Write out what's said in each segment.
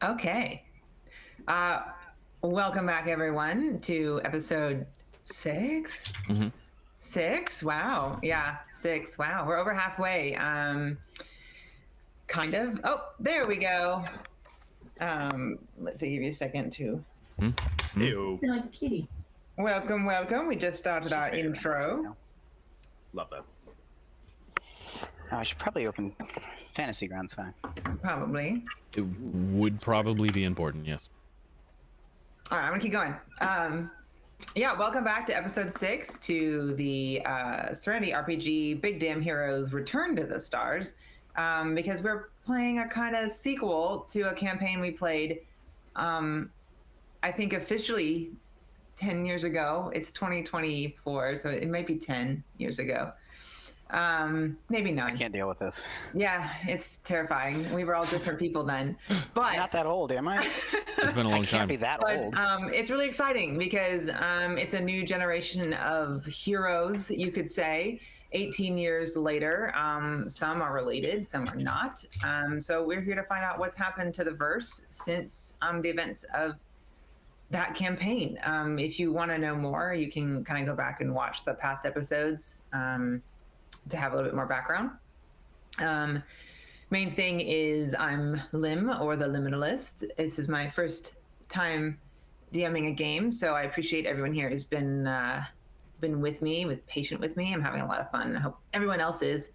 Okay. Uh, Welcome back, everyone, to episode 6. Mm-hmm. 6. Wow. Yeah, 6. Wow. We're over halfway. Kind of. Oh, there we go. Let's give you a second to. Ew. You're like a kitty. Welcome, welcome. We just started our intro. Love that. Oh, I should probably open Fantasy Grounds, huh? Probably. It would probably be important, yes. All right, I'm gonna keep going. Yeah, welcome back to episode 6 to the Serenity RPG Big Damn Heroes Return to the Stars, because we're playing a kind of sequel to a campaign we played, I think officially 10 years ago. It's 2024, so it might be 10 years ago. Maybe 9. I can't deal with this. Yeah, it's terrifying. We were all different people then. But I'm not that old, am I? It's been a long I time. can't be that But old. it's really exciting because it's a new generation of heroes, you could say. 18 years later, some are related, some are not. So we're here to find out what's happened to the verse since the events of that campaign. If you want to know more, you can kind of go back and watch the past episodes to have a little bit more background. Main thing is I'm Lim, or the Liminalist. This is my first time DMing a game, so I appreciate everyone here has been with me, patient with me. I'm having a lot of fun. I hope everyone else is.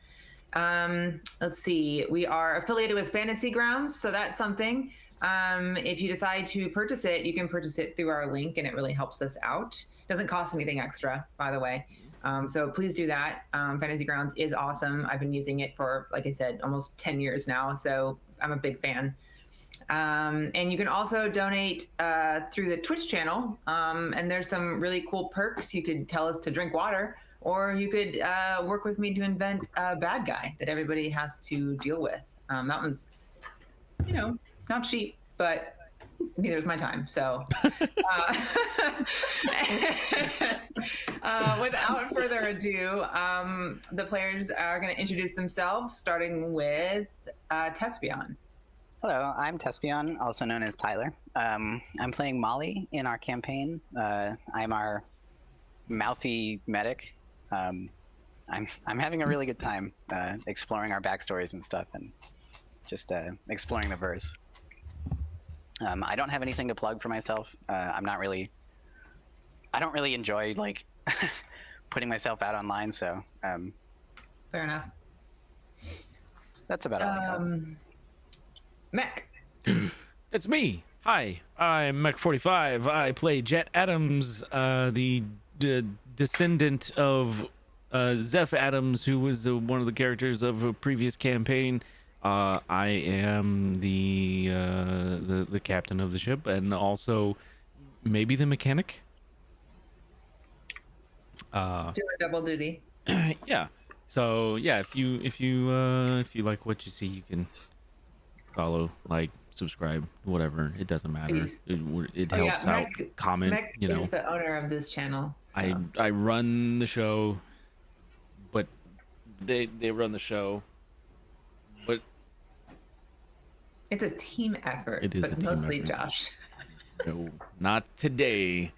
Let's see. We are affiliated with Fantasy Grounds, so that's something. If you decide to purchase it, you can purchase it through our link, and it really helps us out. Doesn't cost anything extra, by the way. So please do that. Fantasy Grounds is awesome. I've been using it for, like I said, almost 10 years now, so I'm a big fan. And you can also donate through the Twitch channel, and there's some really cool perks. You could tell us to drink water, or you could work with me to invent a bad guy that everybody has to deal with. That one's, not cheap, but neither is my time. So without further ado, the players are going to introduce themselves, starting with Tespion. Hello, I'm Tespion, also known as Tyler. I'm playing Molly in our campaign. I'm our mouthy medic. I'm having a really good time exploring our backstories and stuff, and just exploring the verse. I don't have anything to plug for myself. I don't really enjoy like putting myself out online, so Fair enough. that's about all I got. Mech. It's me. Hi, I'm Mech45. I play Jet Adams, the descendant of Zeph Adams, who was one of the characters of a previous campaign. I am the captain of the ship, and also maybe the mechanic. Doing double duty. Yeah. So yeah, if you like what you see, you can follow, like, subscribe, whatever. It doesn't matter. Please. It helps out. Comment. Mech is the owner of this channel. So. I run the show, but they run the show. But it's a team effort. It is but a team mostly effort. Josh. No, not today.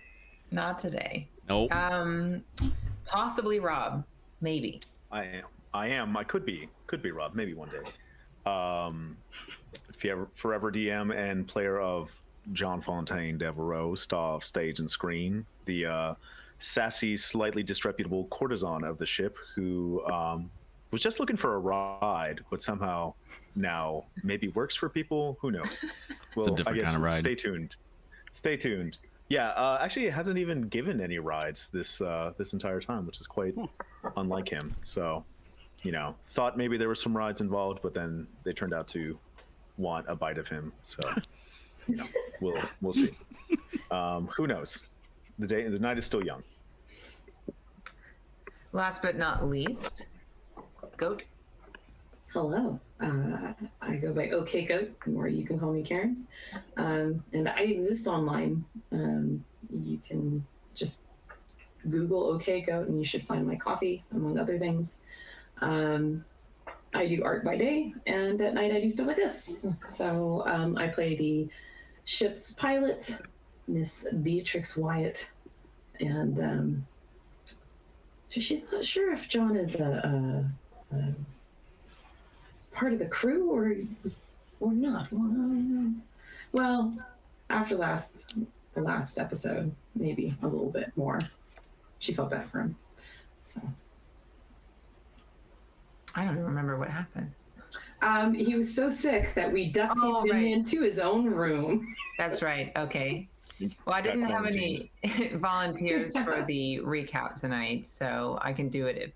Not today. Nope. Possibly Rob. Maybe. I am. I could be Rob. Maybe one day. Forever DM and player of John Fontaine Devereaux, star of stage and screen, the sassy, slightly disreputable courtesan of the ship who was just looking for a ride, but somehow now maybe works for people. Who knows? Well, It's a different kind of ride. Stay tuned. Yeah, actually, it hasn't even given any rides this entire time, which is quite unlike him. So, thought maybe there were some rides involved, but then they turned out to want a bite of him. So, we'll see. Who knows? The night is still young. Last but not least, Goat. Hello, I go by OK Goat, or you can call me Karen, and I exist online. You can just Google OK Goat, and you should find my coffee, among other things. I do art by day, and at night I do stuff like this. So I play the ship's pilot, Miss Beatrix Wyatt, and she's not sure if John is a part of the crew or not. Well, after the last episode, maybe a little bit more. She felt bad for him. So I don't even remember what happened. he was so sick that we duct taped Oh, him right. into his own room. That's right. Okay. Well, I didn't have any volunteers for the recap tonight, so I can do it if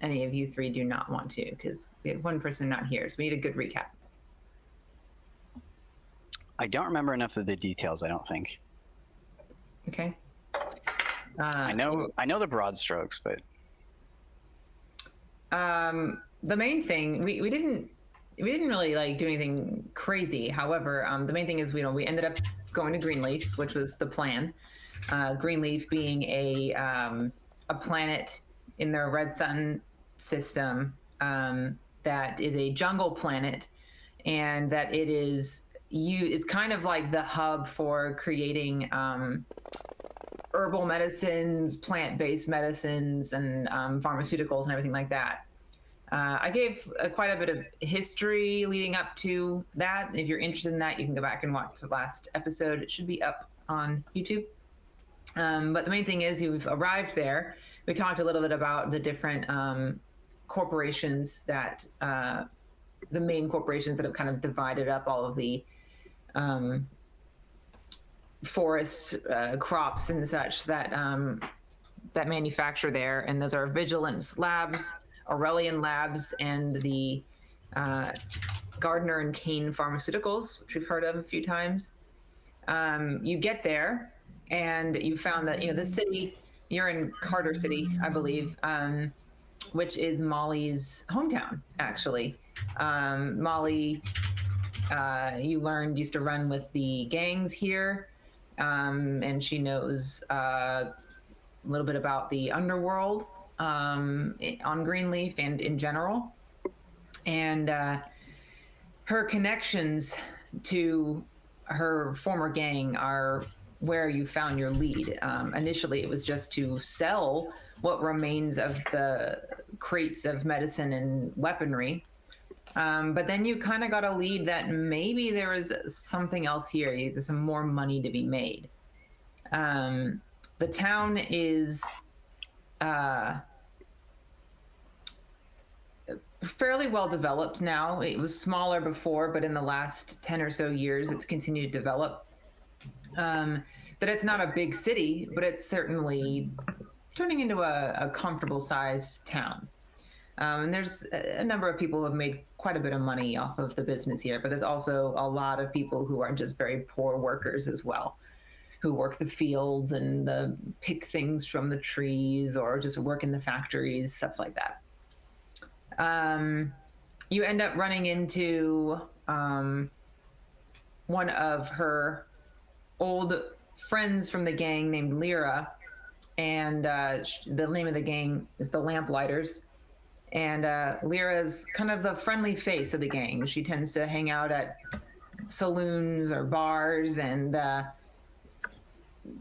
any of you three do not want to, because we had one person not here, so we need a good recap. I don't remember enough of the details. I don't think. Okay. I know the broad strokes, but The main thing we didn't really like do anything crazy. However, the main thing is we ended up going to Greenleaf, which was the plan. Greenleaf being a planet in the Red Sun system that is a jungle planet, and that it's kind of like the hub for creating herbal medicines, plant-based medicines, and pharmaceuticals and everything like that. I gave quite a bit of history leading up to that. If you're interested in that, you can go back and watch the last episode. It should be up on YouTube. But the main thing is you've arrived there. We talked a little bit about the different corporations that, the main corporations that have kind of divided up all of the forest crops and such that that manufacture there. And those are Vigilance Labs, Aurelian Labs, and the Gardner and Kane Pharmaceuticals, which we've heard of a few times. You get there, and you found that the city. You're in Carter City, I believe, which is Molly's hometown. Actually, Molly, you learned, used to run with the gangs here, and she knows a little bit about the underworld on Greenleaf and in general, and her connections to her former gang are where you found your lead. Initially, it was just to sell what remains of the crates of medicine and weaponry. But then you kind of got a lead that maybe there was something else here. There's some more money to be made. The town is fairly well developed now. It was smaller before, but in the last 10 or so years, it's continued to develop. That it's not a big city, but it's certainly turning into a comfortable sized town. And there's a number of people who have made quite a bit of money off of the business here, but there's also a lot of people who are just very poor workers as well, who work the fields and pick things from the trees or just work in the factories, stuff like that. You end up running into one of her old friends from the gang named Lyra, and the name of the gang is the Lamplighters. And Lyra's kind of the friendly face of the gang. She tends to hang out at saloons or bars and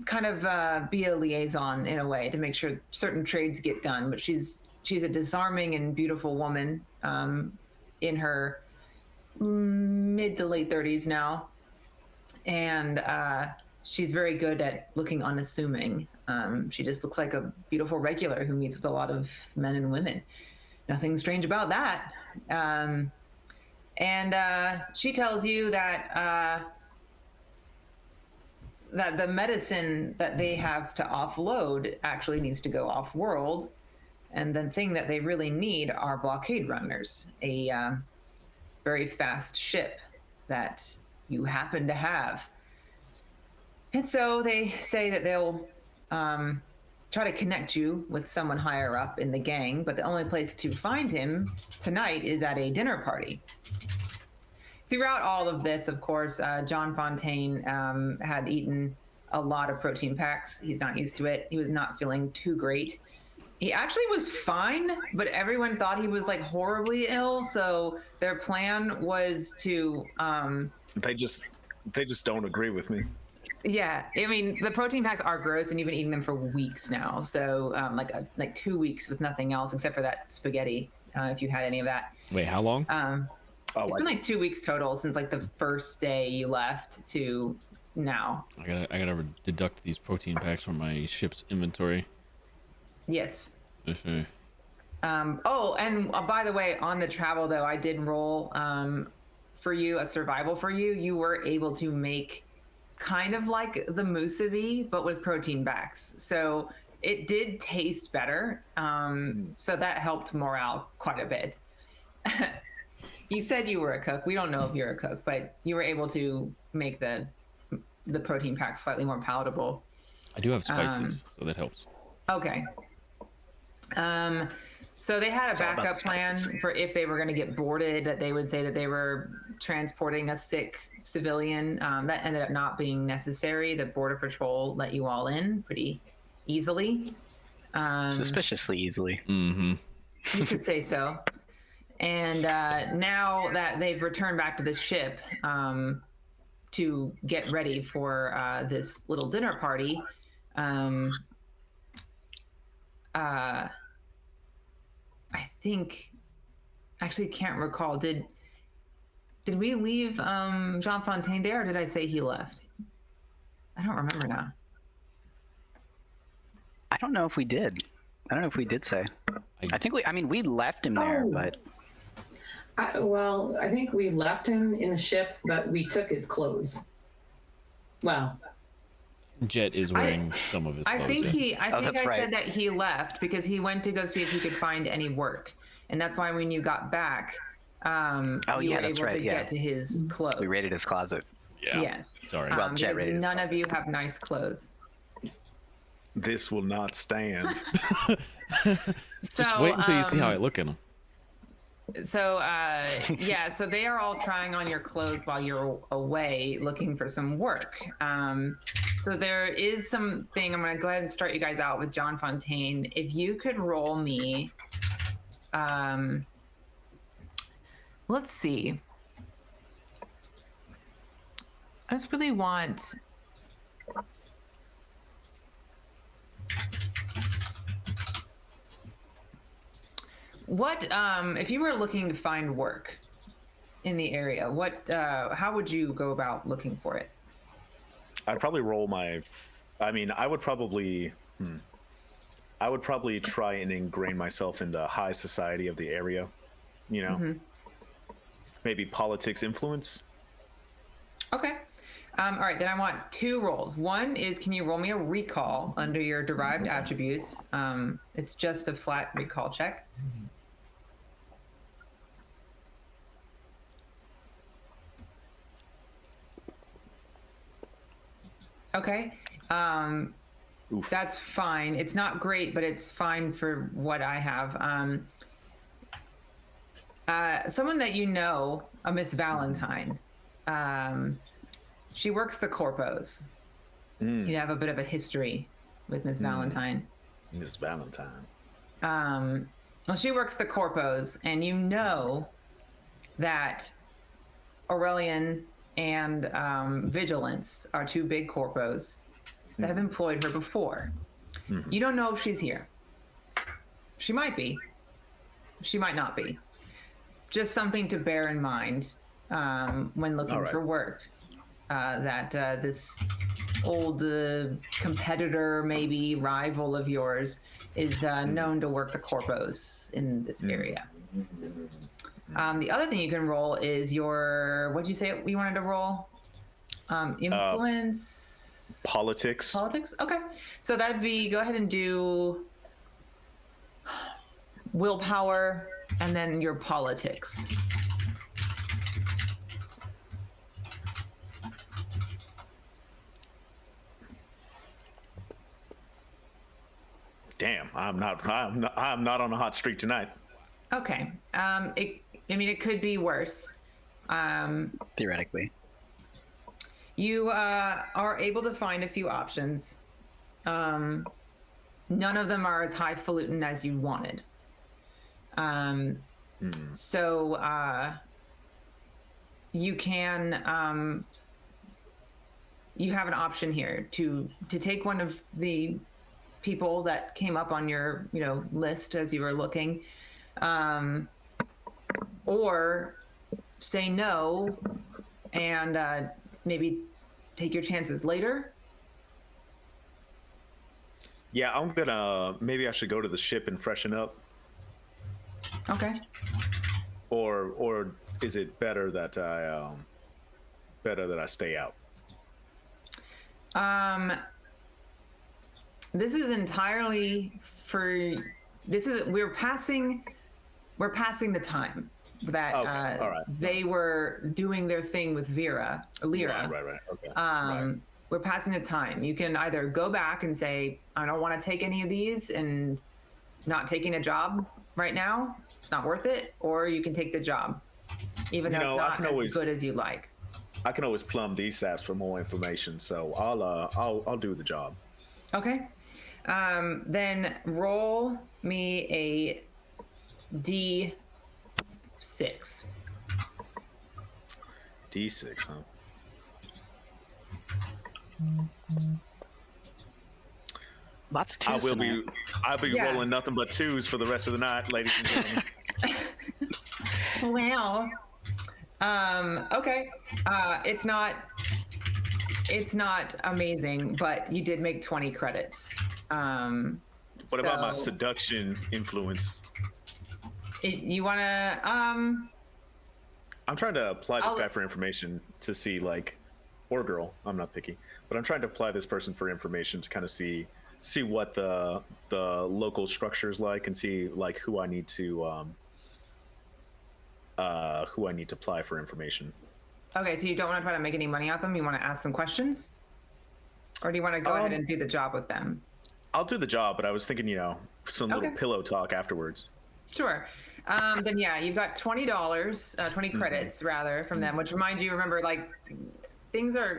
kind of be a liaison in a way to make sure certain trades get done. But she's a disarming and beautiful woman in her mid to late 30s now. And she's very good at looking unassuming. She just looks like a beautiful regular who meets with a lot of men and women. Nothing strange about that. And she tells you that that the medicine that they have to offload actually needs to go off-world. And the thing that they really need are blockade runners, a very fast ship that you happen to have. And so they say that they'll try to connect you with someone higher up in the gang, but the only place to find him tonight is at a dinner party. Throughout all of this, of course, John Fontaine had eaten a lot of protein packs. He's not used to it. He was not feeling too great. He actually was fine, but everyone thought he was like horribly ill. So their plan was to, They just don't agree with me. yeah. I mean, the protein packs are gross, and you've been eating them for weeks now. So like 2 weeks with nothing else except for that spaghetti. If you had any of that. Wait, how long? It's been like 2 weeks total since like the first day you left to now. I gotta deduct these protein packs from my ship's inventory. Yes. Okay. Oh, and by the way, on the travel though, I did roll for you a survival for you. You were able to make kind of like the musubi, but with protein packs. So it did taste better. So that helped morale quite a bit. You said you were a cook. We don't know if you're a cook, but you were able to make the protein pack slightly more palatable. I do have spices, so that helps. Okay. So they had a all about backup the plan spices. for if they were going to get boarded, that they would say that they were transporting a sick civilian. That ended up not being necessary. The Border Patrol let you all in pretty easily. Suspiciously easily. Mm-hmm. You could say so. And now that they've returned back to the ship to get ready for this little dinner party, I think, actually can't recall. Did we leave Jean Fontaine there, or did I say he left? I don't remember now. I don't know if we did. I don't know if we did say. I think we left him there, Oh. but I think we left him in the ship, but we took his clothes. Well, Jet is wearing some of his clothes. I think yeah. that's I right. said that he left because he went to go see if he could find any work, and that's why when you got back, you yeah, were that's able right, to yeah. get to his clothes. we raided his closet. Yeah. Yes. Sorry. Well, Jet because raided his none of closet. you have nice clothes. This will not stand. So, Just wait until you see how I look in them. So, yeah, so they are all trying on your clothes while you're away looking for some work. So there is something, I'm going to go ahead and start you guys out with John Fontaine. If you could roll me, let's see. I just really want. What if you were looking to find work in the area? How would you go about looking for it? I'd probably roll my. I mean, I would probably. I would probably try and ingrain myself in the high society of the area. You know, maybe politics influence. Okay. All right, then I want 2 rolls. One is, can you roll me a recall under your derived attributes? It's just a flat recall check. Okay. Oof. That's fine. It's not great, but it's fine for what I have. Someone that you know, a Miss Valentine. She works the corpos. You have a bit of a history with Miss Valentine. Miss Valentine. Well, she works the corpos, and you know that Aurelian and Vigilance are 2 big corpos that have employed her before. You don't know if she's here. She might be. She might not be. Just something to bear in mind when looking All right. for work. That this old competitor, maybe rival of yours, is known to work the corpos in this area. The other thing you can roll is your, what'd you say you wanted to roll? Influence? Politics. Politics? Okay. So that'd be, go ahead and do willpower and then your politics. Damn, I'm not on a hot streak tonight. Okay. It could be worse. Theoretically. You are able to find a few options. none of them are as highfalutin as you wanted. So you can you have an option here to take one of the people that came up on your list as you were looking, or say no and maybe take your chances later. Yeah, maybe I should go to the ship and freshen up. Okay. Or is it better that I stay out? This is entirely we're passing the time that Okay, all right. they were doing their thing with Lyra. Right. Okay. Right. We're passing the time. You can either go back and say, I don't want to take any of these and not taking a job right now, it's not worth it, or you can take the job, even though it's not as good as you like. I can always plumb these apps for more information, so I'll do the job. Okay. Then roll me a D6. D6, huh? Lots of twos tonight. I'll be rolling nothing but twos for the rest of the night, ladies and gentlemen. Well, okay. It's not amazing, but you did make 20 credits. What about my seduction influence? You want to I'm trying to apply this guy for information to see, like, or girl, I'm not picky, but I'm trying to apply this person for information to kind of see what the local structure is like, and see like who I need to apply for information. Okay, so you don't want to try to make any money off them? You want to ask them questions? Or do you want to go ahead and do the job with them? I'll do the job, but I was thinking, some little pillow talk afterwards. Sure. Then yeah, you've got $20, 20 credits rather from them, which remember, like,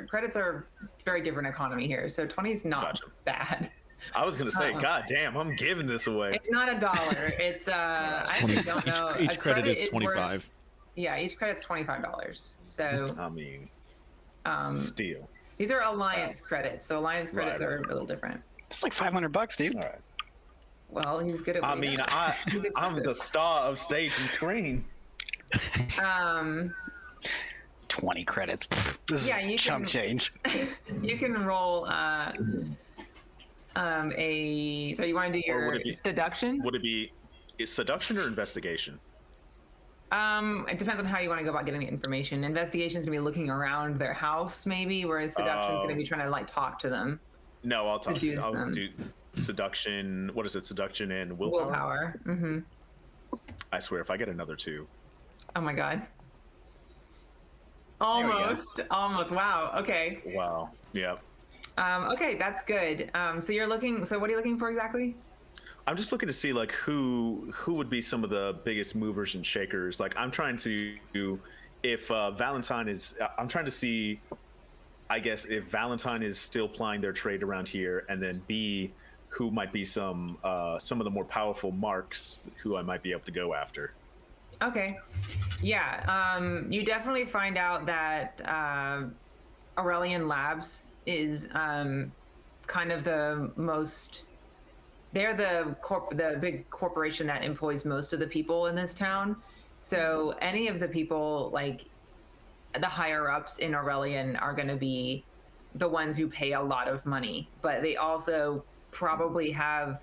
credits are very different economy here. So 20 is not bad. I was going to say, God damn, I'm giving this away. It's not $1. It's, I actually don't know. Each credit is 25. Yeah, each credit's $25. So I mean, steal. These are Alliance credits, so Alliance credits are a little different. It's like $500, dude. All right. Well, he's good at. I mean, I'm the star of stage and screen. 20 credits. This is chump change. You can roll so you want to do your seduction? Would it be seduction or investigation? It depends on how you want to go about getting the information. Investigation is going to be looking around their house, maybe, whereas seduction is going to be trying to, like, talk to them. No, I'll talk to them. I'll do seduction. What is it? Seduction and willpower? Willpower. Mm-hmm. I swear, if I get another 2. Oh my God. Almost. Wow. Okay. Wow. Yep. Okay, that's good. So what are you looking for exactly? I'm just looking to see, like, who would be some of the biggest movers and shakers. Like, I'm trying to if Valentine is. I'm trying to see, I guess, if Valentine is still plying their trade around here, and then B, who might be some of the more powerful marks who I might be able to go after. Okay. Yeah. You definitely find out that Aurelian Labs is kind of the most. They're the big corporation that employs most of the people in this town. So any of the people, like the higher ups in Aurelian, are going to be the ones who pay a lot of money. But they also probably have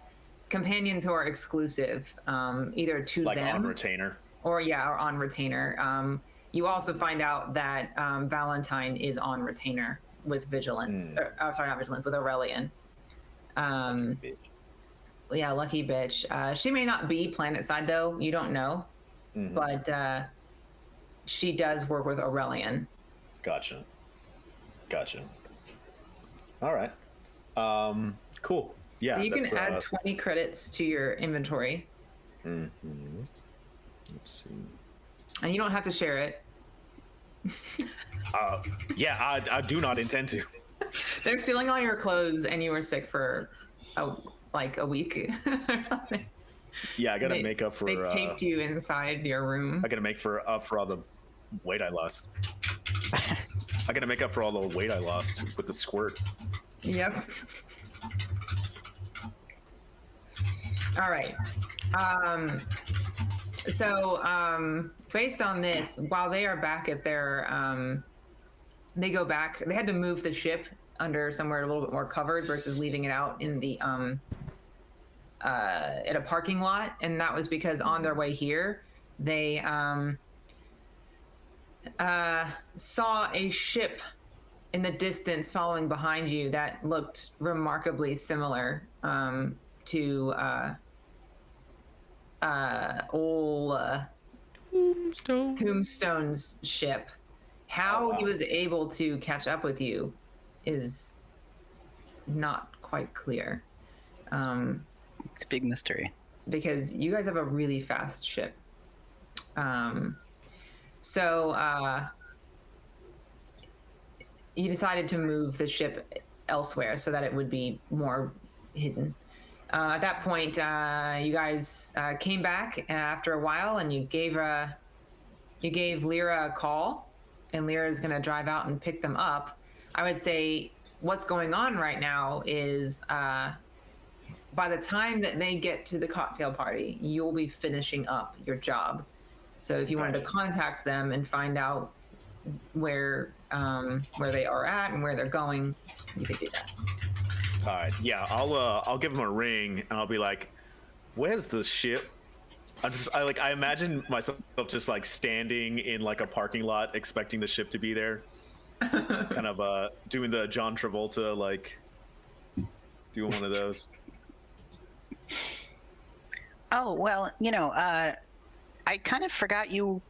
companions who are exclusive, either to like them on retainer, or on retainer. You also find out that Valentine is on retainer with Vigilance. Not Vigilance, with Aurelian. Yeah, lucky bitch. She may not be planet side though. You don't know, but she does work with Aurelian. Gotcha. All right. Cool. Yeah. So you can add 20 credits to your inventory. Mm-hmm. Let's see. And you don't have to share it. Yeah, I do not intend to. They're stealing all your clothes, and you were sick for a like a week or something. Yeah, I gotta make up for. They taped you inside your room. I gotta make up for all the weight I lost. I gotta make up for all the weight I lost with the squirt. Yep. All right. Based on this, while they are back at their, they go back. They had to move the ship under somewhere a little bit more covered versus leaving it out in the at a parking lot, and that was because on their way here, they saw a ship in the distance following behind you that looked remarkably similar to old Tombstone's ship. How he was able to catch up with you is not quite clear. It's a big mystery. Because you guys have a really fast ship. You decided to move the ship elsewhere so that it would be more hidden. At that point, you guys came back after a while, and you gave Lyra a call, and Lyra is going to drive out and pick them up. I would say what's going on right now is by the time that they get to the cocktail party, you'll be finishing up your job. So if you wanted to contact them and find out where they are at and where they're going, you could do that. All right, yeah, I'll give them a ring and I'll be like, "Where's the ship?" I imagine myself just like standing in like a parking lot, expecting the ship to be there, kind of doing the John Travolta, like doing one of those. Oh, well, I kind of forgot you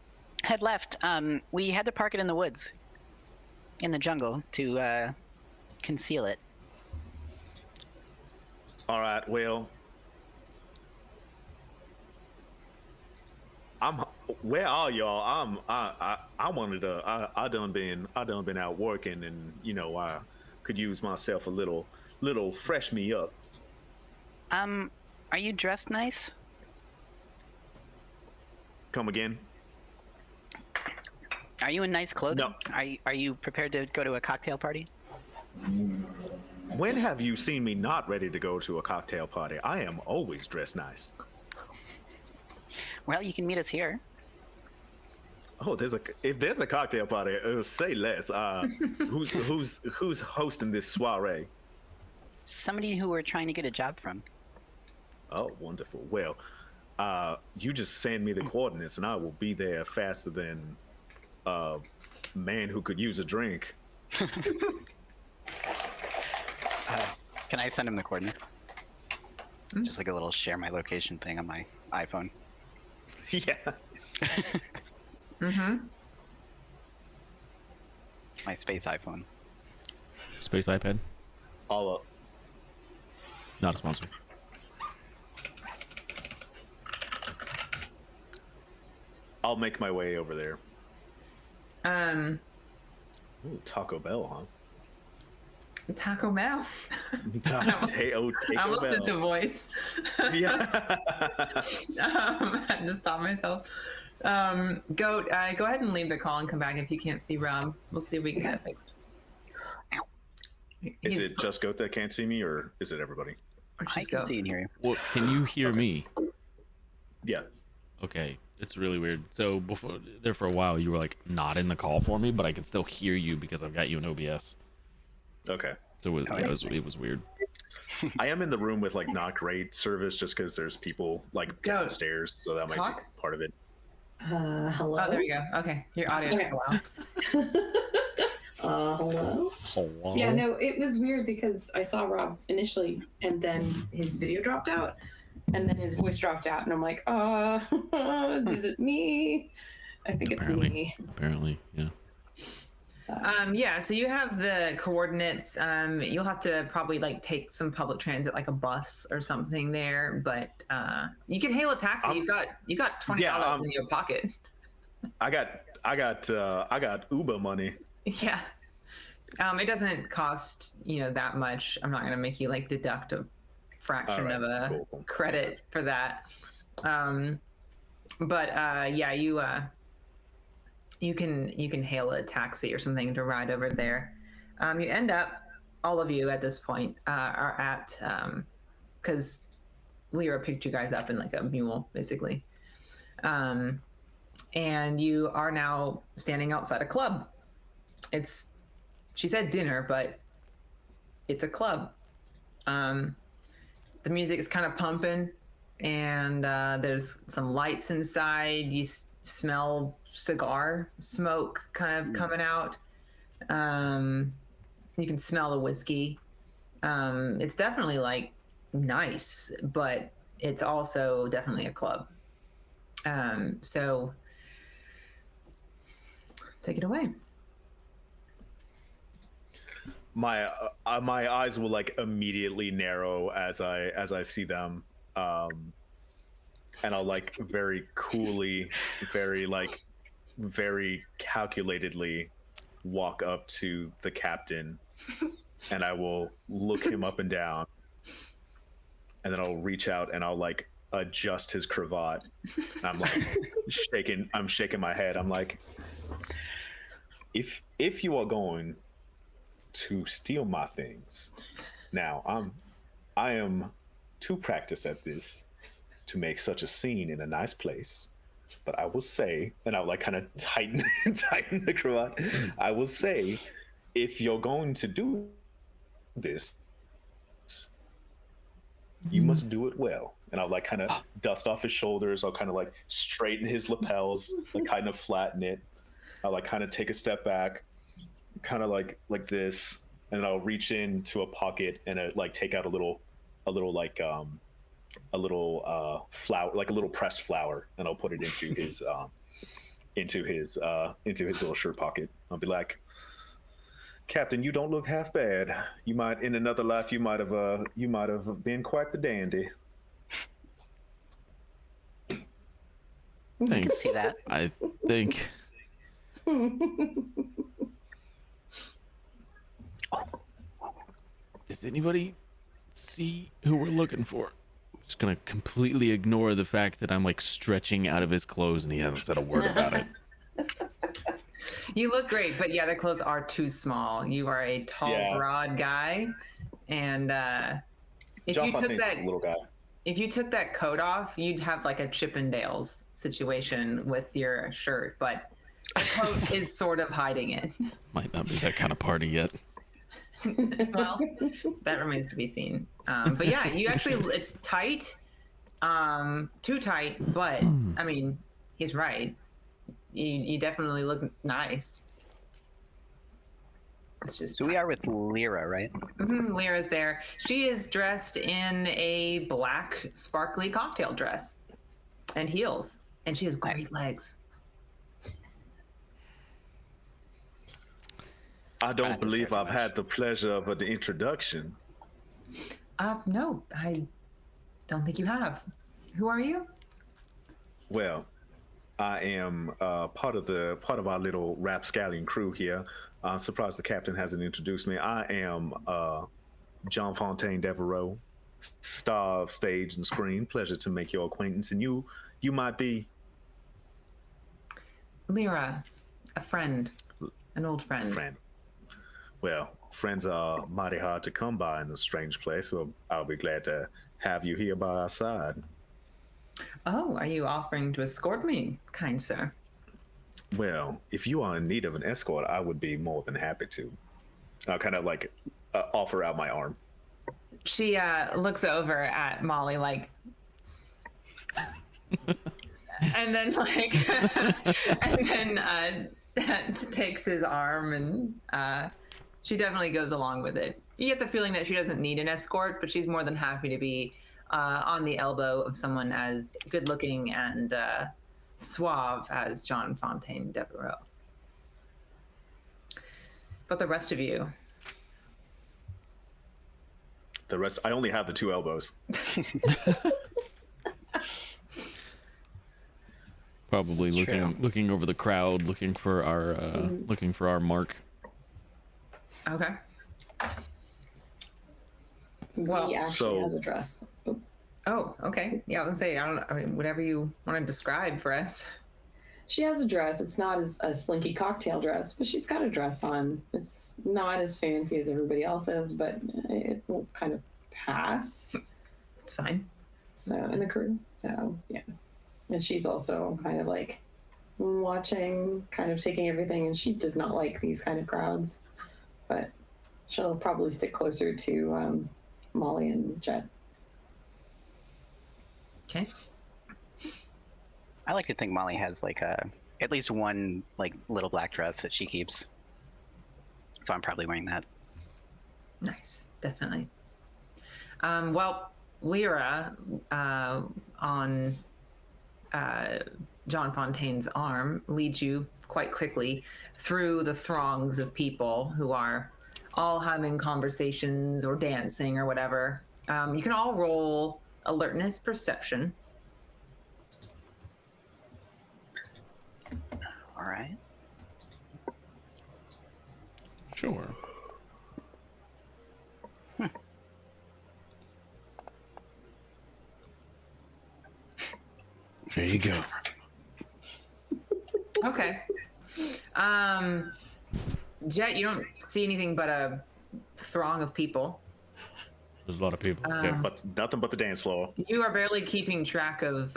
had left. We had to park it in the woods, in the jungle, to conceal it. All right, well, where are y'all? I wanted to. I done been out working, and I could use myself a little fresh me up. Are you dressed nice? Come again? Are you in nice clothing? No. Are you prepared to go to a cocktail party? When have you seen me not ready to go to a cocktail party? I am always dressed nice. Well, you can meet us here. Oh, if there's a cocktail party, say less. Who's hosting this soiree? Somebody who we're trying to get a job from. Oh, wonderful. Well, you just send me the coordinates, and I will be there faster than a man who could use a drink. Can I send him the coordinates? Just like a little share my location thing on my iPhone. Yeah. Mm-hmm. My space iPhone. Space iPad. All up. Not a sponsor. I'll make my way over there. Ooh, Taco Bell, huh? Taco Bell. Taco I almost Bell. did the voice. Yeah. Had to stop myself. Goat, go ahead and leave the call and come back if you can't see Rob. We'll see if we can get it fixed. Is it just Goat that can't see me, or is it everybody? Or I just can Goat? see and hear you. Well, can you hear me? Yeah. Okay, it's really weird. So for a while, you were like not in the call for me, but I can still hear you because I've got you in OBS. Okay. So it was weird. I am in the room with like not great service, just because there's people like Goat. downstairs, so that might Talk? be part of it. Hello. Oh, there you go. Okay, your audio took a while. Hello. Hello? Yeah, no, it was weird because I saw Rob initially, and then his video dropped out, and then his voice dropped out, and I'm like, is it me? I think it's me. Apparently, yeah. So, Yeah, so you have the coordinates. You'll have to probably like take some public transit, like a bus or something there. But you can hail a taxi. You got $20 in your pocket. I got Uber money. Yeah. It doesn't cost that much. I'm not gonna make you like deduct a fraction All of right, a cool. credit for that. But yeah, you can hail a taxi or something to ride over there. You end up, all of you at this point are at, because Lyra picked you guys up in like a mule, basically. And you are now standing outside a club. She said dinner, but it's a club. The music is kind of pumping, and there's some lights inside. You smell cigar smoke kind of coming out. You can smell the whiskey. It's definitely like nice, but it's also definitely a club. So take it away. My eyes will like immediately narrow as I see them, and I'll like very coolly, very calculatedly walk up to the captain, and I will look him up and down, and then I'll reach out and I'll like adjust his cravat. I'm like I'm shaking my head. I'm like, if you are going to steal my things, now I am too practiced at this to make such a scene in a nice place. But I will say, and I'll like kind of tighten the cravat. I will say, if you're going to do this, you must do it well. And I'll like kind of dust off his shoulders. I'll kind of like straighten his lapels, like kind of flatten it. I'll like kind of take a step back, kind of like this, and then I'll reach into a pocket and like take out a little flower, like a little pressed flower, and I'll put it into his little shirt pocket. I'll be like, Captain, you don't look half bad. You might, in another life, you might have been quite the dandy. Thanks. See that? I think. Does anybody see who we're looking for? Just gonna completely ignore the fact that I'm like stretching out of his clothes and he hasn't said a word about it. You look great, but yeah, the clothes are too small. You are a tall, Yeah. broad guy, and if John you took Fontaine's that, just a little guy. if you took that coat off, you'd have like a Chippendales situation with your shirt, but the coat is sort of hiding it. Might not be that kind of party yet. Well, that remains to be seen. But yeah, you actually, it's tight, too tight, but I mean, he's right. You definitely look nice. It's just So we are with Lyra, right? Lyra's there. She is dressed in a black sparkly cocktail dress and heels, and she has great legs. I don't Not believe deserving I've had the pleasure of an introduction. No, I don't think you have. Who are you? Well, I am part of our little rapscallion crew here. I'm surprised the captain hasn't introduced me. I am John Fontaine Devereaux, star of stage and screen. Pleasure to make your acquaintance. And you might be Lyra, a friend, an old friend. friend. Well, friends are mighty hard to come by in a strange place, so I'll be glad to have you here by our side. Oh, are you offering to escort me, kind sir? Well, if you are in need of an escort, I would be more than happy to. I'll kind of like offer out my arm. She looks over at Molly like, and then like, and then takes his arm, and she definitely goes along with it. You get the feeling that she doesn't need an escort, but she's more than happy to be on the elbow of someone as good-looking and suave as John Fontaine Devereaux. But the rest of you, The rest, I only have the two elbows. Probably That's true. looking over the crowd, looking for our mark. okay. Well, he actually so- has a dress. Oh, Oh, okay. Yeah, I was gonna say, I mean, whatever you want to describe for us. she has a dress. It's not as a slinky cocktail dress, but she's got a dress on. It's not as fancy as everybody else's, but it will kind of pass. It's fine. So, in the crew. So, yeah. And she's also kind of like watching, kind of taking everything, and she does not like these kind of crowds, but she'll probably stick closer to Molly and Jet. Okay. I like to think Molly has like at least one like little black dress that she keeps. So I'm probably wearing that. Nice, definitely. Well, Lyra, on John Fontaine's arm, leads you quite quickly through the throngs of people who are all having conversations or dancing or whatever. You can all roll alertness perception. All right. Sure. There you go. Okay. Jet, you don't see anything but a throng of people. There's a lot of people. Yeah, but nothing but the dance floor. You are barely keeping track of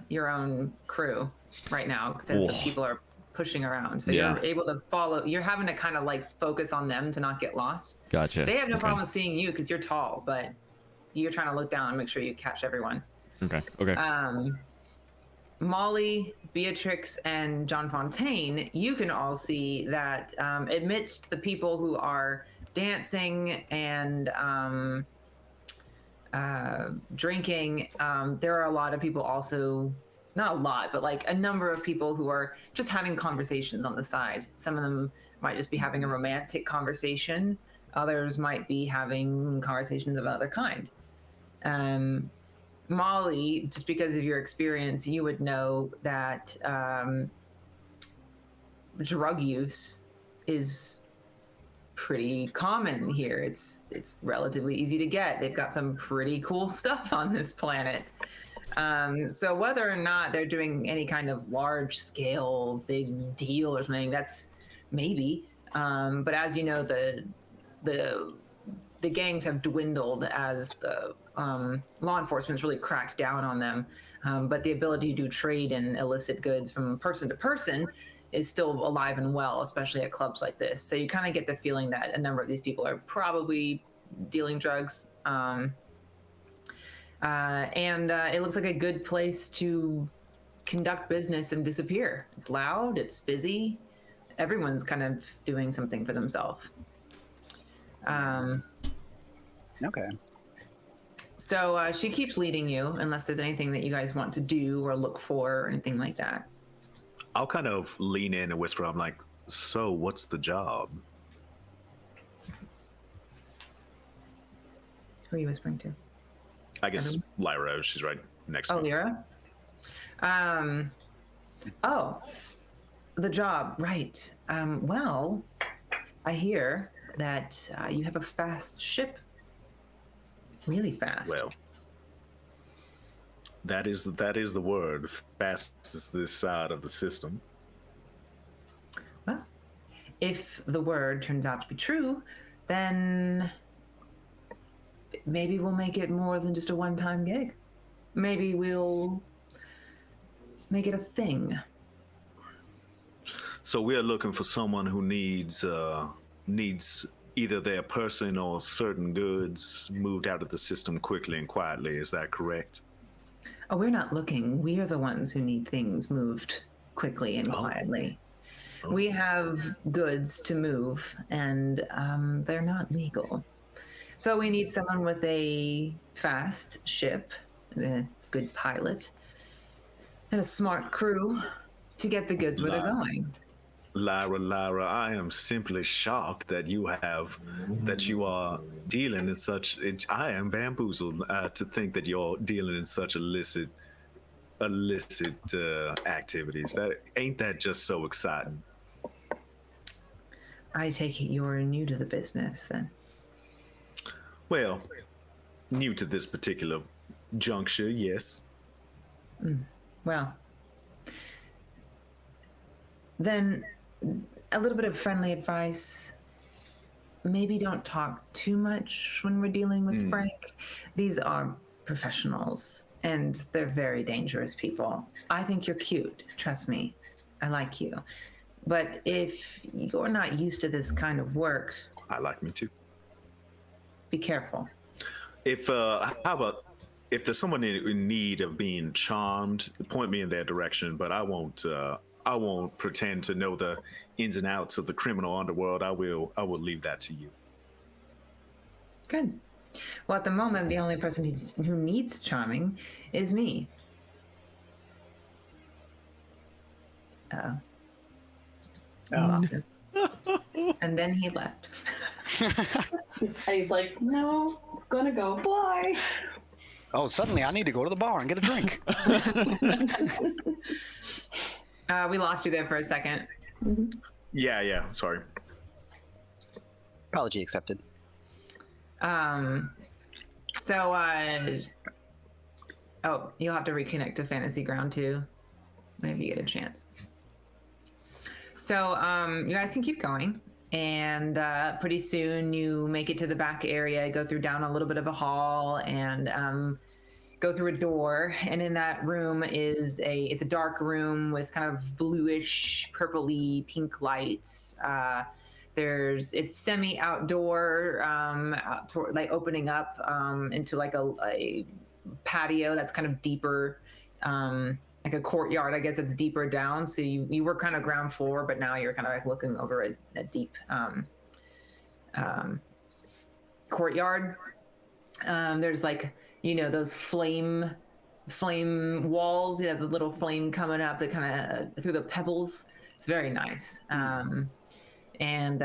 your own crew right now because the Whoa. people are pushing around. So Yeah. you're able to follow. You're having to kind of like focus on them to not get lost. Gotcha. They have no Okay. problem seeing you because you're tall, but you're trying to look down and make sure you catch everyone. Okay. Okay. Molly, Beatrix, and John Fontaine, you can all see that amidst the people who are dancing and drinking, there are a lot of people also, not a lot, but like a number of people who are just having conversations on the side. Some of them might just be having a romantic conversation. Others might be having conversations of another kind. Molly, just because of your experience, you would know that drug use is pretty common here. It's relatively easy to get. They've got some pretty cool stuff on this planet. So whether or not they're doing any kind of large scale big deal or something, that's maybe. But as you know, the gangs have dwindled as the law enforcement's really cracked down on them. But the ability to do trade in illicit goods from person to person is still alive and well, especially at clubs like this. So you kind of get the feeling that a number of these people are probably dealing drugs. And it looks like a good place to conduct business and disappear. It's loud, it's busy. Everyone's kind of doing something for themselves. Okay. So she keeps leading you, unless there's anything that you guys want to do or look for or anything like that. I'll kind of lean in and whisper. I'm like, so what's the job? Who are you whispering to? I guess Lyra, she's right next to Oh, me. Lyra? Oh, the job, right. Well, I hear that you have a fast ship. Really fast. Well, that is the word. Fast is this side of the system. Well, if the word turns out to be true, then maybe we'll make it more than just a one-time gig. Maybe we'll make it a thing. So we are looking for someone who needs either their person or certain goods moved out of the system quickly and quietly. Is that correct? Oh, we're not looking. We're the ones who need things moved quickly and Oh. quietly. We have goods to move, and they're not legal. So we need someone with a fast ship, and a good pilot, and a smart crew to get the goods where they're going. Lyra, I am simply shocked that you are dealing in such. I am bamboozled to think that you're dealing in such illicit activities. That just so exciting? I take it you're new to the business, then. Well, new to this particular juncture, yes. Well, then a little bit of friendly advice. Maybe don't talk too much when we're dealing with Frank. These are professionals and they're very dangerous people. I think you're cute. Trust me. I like you. But if you're not used to this kind of work, I like me too. be careful. If how about if there's someone in need of being charmed, point me in that direction. But I won't pretend to know the ins and outs of the criminal underworld. I will leave that to you. Good. Well, at the moment, the only person who needs charming is me. Uh-oh. Lost him. And then he left. And he's like, no, gonna go. Bye. Oh, suddenly I need to go to the bar and get a drink. We lost you there for a second. Yeah. Sorry. Apology accepted. Oh, you'll have to reconnect to Fantasy Ground too, whenever you get a chance. So, you guys can keep going, and pretty soon you make it to the back area, go through down a little bit of a hall, and go through a door. And in that room is it's a dark room with kind of bluish, purpley, pink lights. It's semi-outdoor, like opening up into like a patio that's kind of deeper, like a courtyard, I guess it's deeper down. So you were kind of ground floor, but now you're kind of like looking over a deep courtyard. There's like, those flame walls. It has a little flame coming up that kind of through the pebbles. It's very nice. And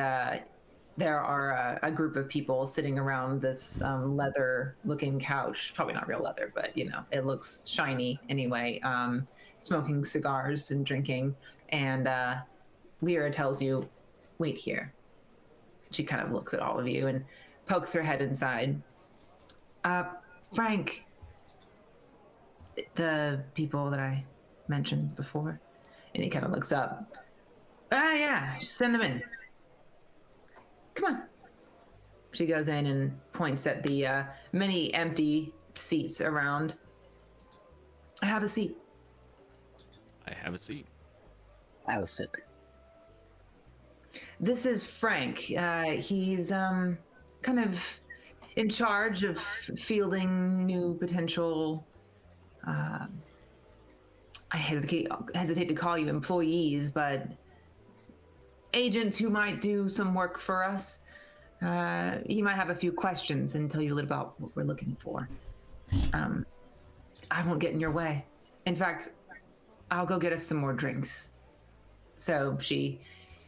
there are a group of people sitting around this leather-looking couch. Probably not real leather, but it looks shiny anyway. Smoking cigars and drinking. And Lyra tells you, "Wait here." She kind of looks at all of you and pokes her head inside. Frank, the people that I mentioned before, and he kind of looks up. Yeah, send them in. Come on. She goes in and points at the many empty seats around. I have a seat. I have a seat. I will sit. This is Frank. He's kind of in charge of fielding new potential. I hesitate to call you employees, but agents who might do some work for us. He might have a few questions and tell you a little about what we're looking for. I won't get in your way. In fact, I'll go get us some more drinks. So she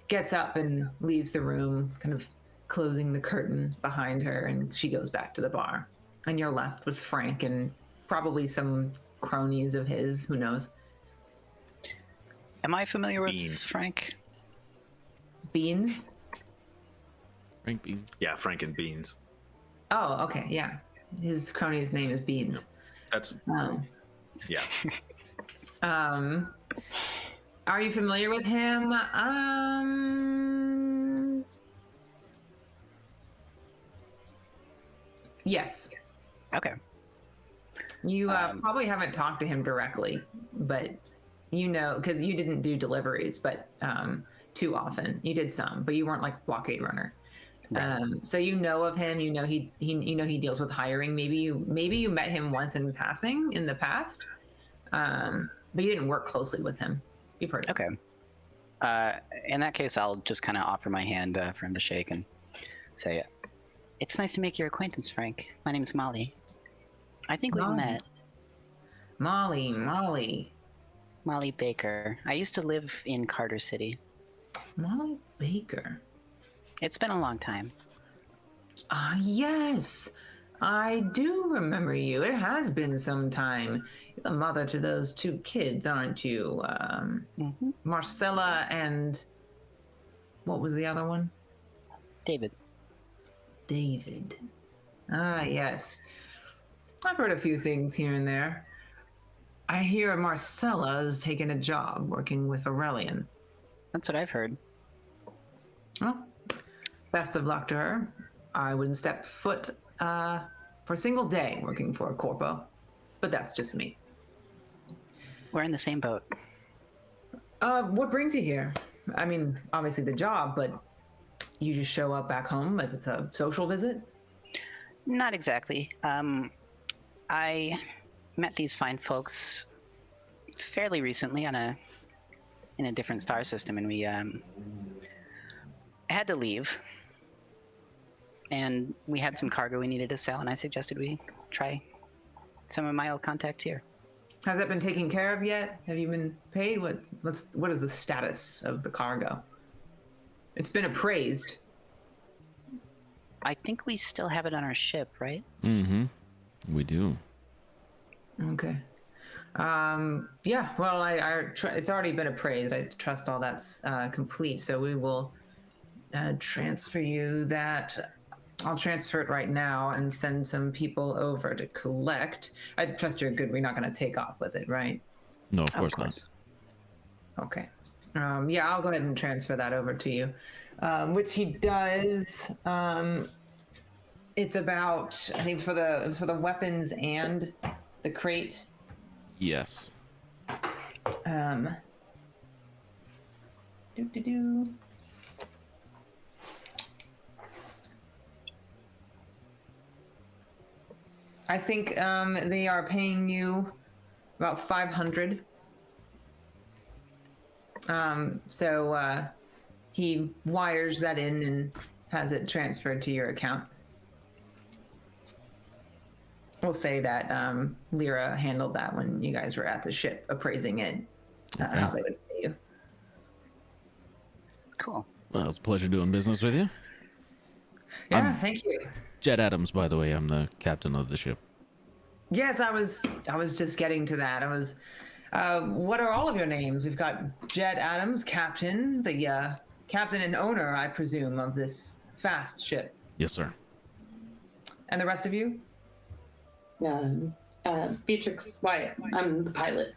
gets up and leaves the room, kind of closing the curtain behind her, and she goes back to the bar. And you're left with Frank and probably some cronies of his, who knows. Am I familiar with Beans. Frank? Beans? Frank Beans. Yeah, Frank and Beans. Oh, okay, yeah. His crony's name is Beans. That's yeah. Are you familiar with him? Yes. Okay. You probably haven't talked to him directly, but because you didn't do deliveries, but too often. You did some, but you weren't like blockade runner. Right. So you know of him. He deals with hiring. Maybe you met him once in passing in the past, but you didn't work closely with him. You've heard of him. Okay. In that case, I'll just kind of offer my hand for him to shake and say, "It's nice to make your acquaintance, Frank. My name's Molly. I think we've Molly. met." Molly Baker. I used to live in Carter City. Molly Baker. It's been a long time. Ah, yes. I do remember you. It has been some time. You're the mother to those two kids, aren't you? Marcella and... what was the other one? David. David. Ah, yes. I've heard a few things here and there. I hear Marcella is taking a job working with Aurelian. That's what I've heard. Well, best of luck to her. I wouldn't step foot for a single day working for a corpo, but that's just me. We're in the same boat. What brings you here? I mean, obviously the job, but you just show up back home as it's a social visit? Not exactly. I met these fine folks fairly recently in a different star system, and we had to leave. And we had some cargo we needed to sell, and I suggested we try some of my old contacts here. Has that been taken care of yet? Have you been paid? What is the status of the cargo? It's been appraised. I think we still have it on our ship, right? Mm-hmm. We do. Okay. Yeah. Well, it's already been appraised. I trust all that's complete. So we will transfer you that. I'll transfer it right now and send some people over to collect. I trust you're good. We're not going to take off with it, right? No, of course not. Okay. Yeah, I'll go ahead and transfer that over to you, which he does. It's about, I think, it was for the weapons and the crate. Yes. Do. I think they are paying you about 500. So he wires that in and has it transferred to your account. We'll say that Lyra handled that when you guys were at the ship appraising it. How they would pay you. Cool. Well, it's a pleasure doing business with you. Yeah, thank you. Jet Adams, by the way. I'm the captain of the ship. Yes, I was just getting to that. What are all of your names? We've got Jet Adams, captain, the captain and owner, I presume, of this fast ship. Yes, sir. And the rest of you? Beatrix Wyatt. I'm the pilot.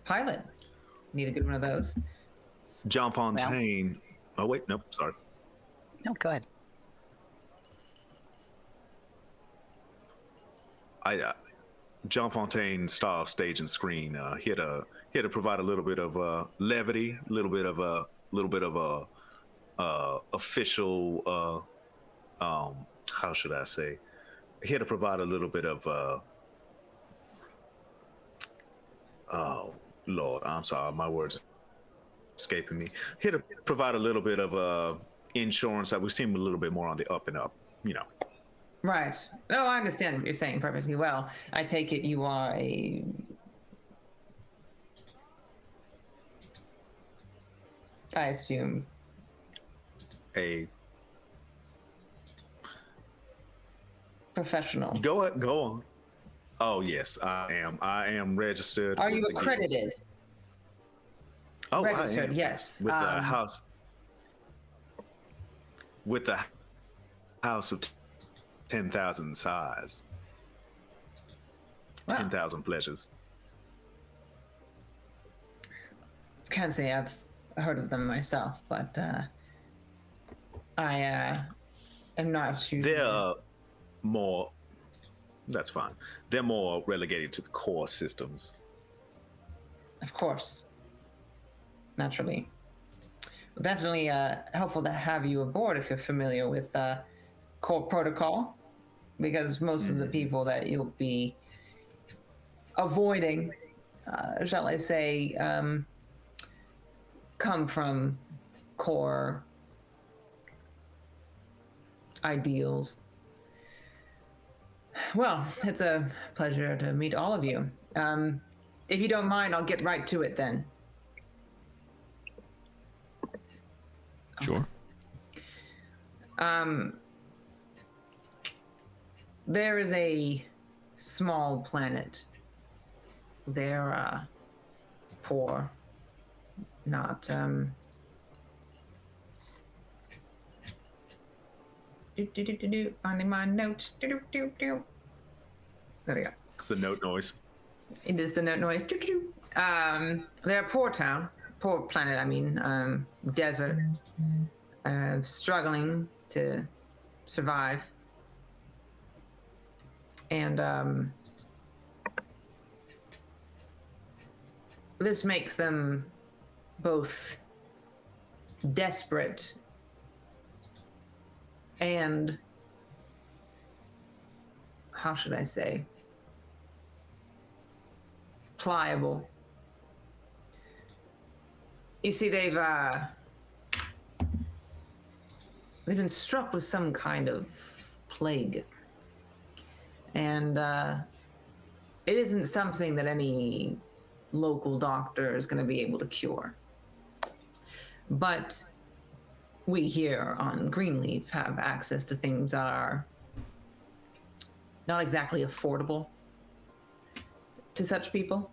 Pilot. Need a good one of those. John Fontaine. Oh wait, nope, sorry. No, go ahead. John Fontaine, star of stage and screen, here to provide a little bit of levity, a little bit of official, how should I say? Here to provide a little bit of oh Lord, I'm sorry, my words escaping me. Here to provide a little bit of insurance that we seem a little bit more on the up and up, you know. Right. No, I understand what you're saying perfectly well. I take it you are a... I assume. A professional. Go on. Oh yes, I am. I am registered. Are you accredited? Oh, registered, yes. With the house. With the house of 10,000 size. Wow. 10,000 pleasures. Can't say I've heard of them myself, but I am not sure. They're more. That's fine. They're more relegated to the core systems. Of course. Naturally. Definitely helpful to have you aboard if you're familiar with core protocol, because most of the people that you'll be avoiding, shall I say, come from core ideals. Well, it's a pleasure to meet all of you. If you don't mind, I'll get right to it then. Sure. There is a small planet. They're poor, not finding my notes. There we go. It's the note noise. It is the note noise. They're a poor town, poor planet. I mean, desert, struggling to survive, and this makes them both desperate and, how should I say, pliable. You see, they've been struck with some kind of plague, and it isn't something that any local doctor is going to be able to cure. But we here on Greenleaf have access to things that are not exactly affordable to such people.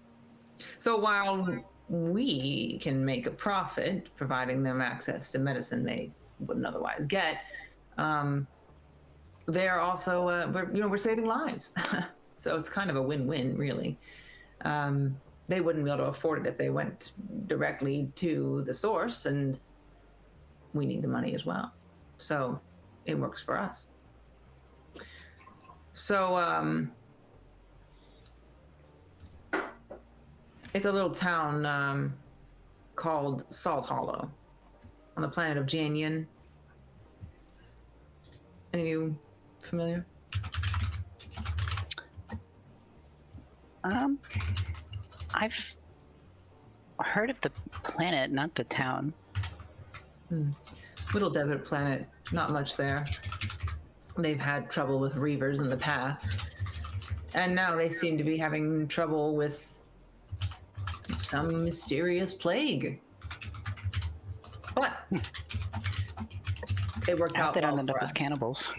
So while we can make a profit providing them access to medicine they wouldn't otherwise get, they're also we're saving lives. So it's kind of a win-win, really. They wouldn't be able to afford it if they went directly to the source, and we need the money as well. So it works for us. So it's a little town called Salt Hollow on the planet of Janyan. Any of you familiar? I've heard of the planet, not the town. Little desert planet, not much there. They've had trouble with reavers in the past, and now they seem to be having trouble with some mysterious plague. But it works out They don't well end up for as us. cannibals.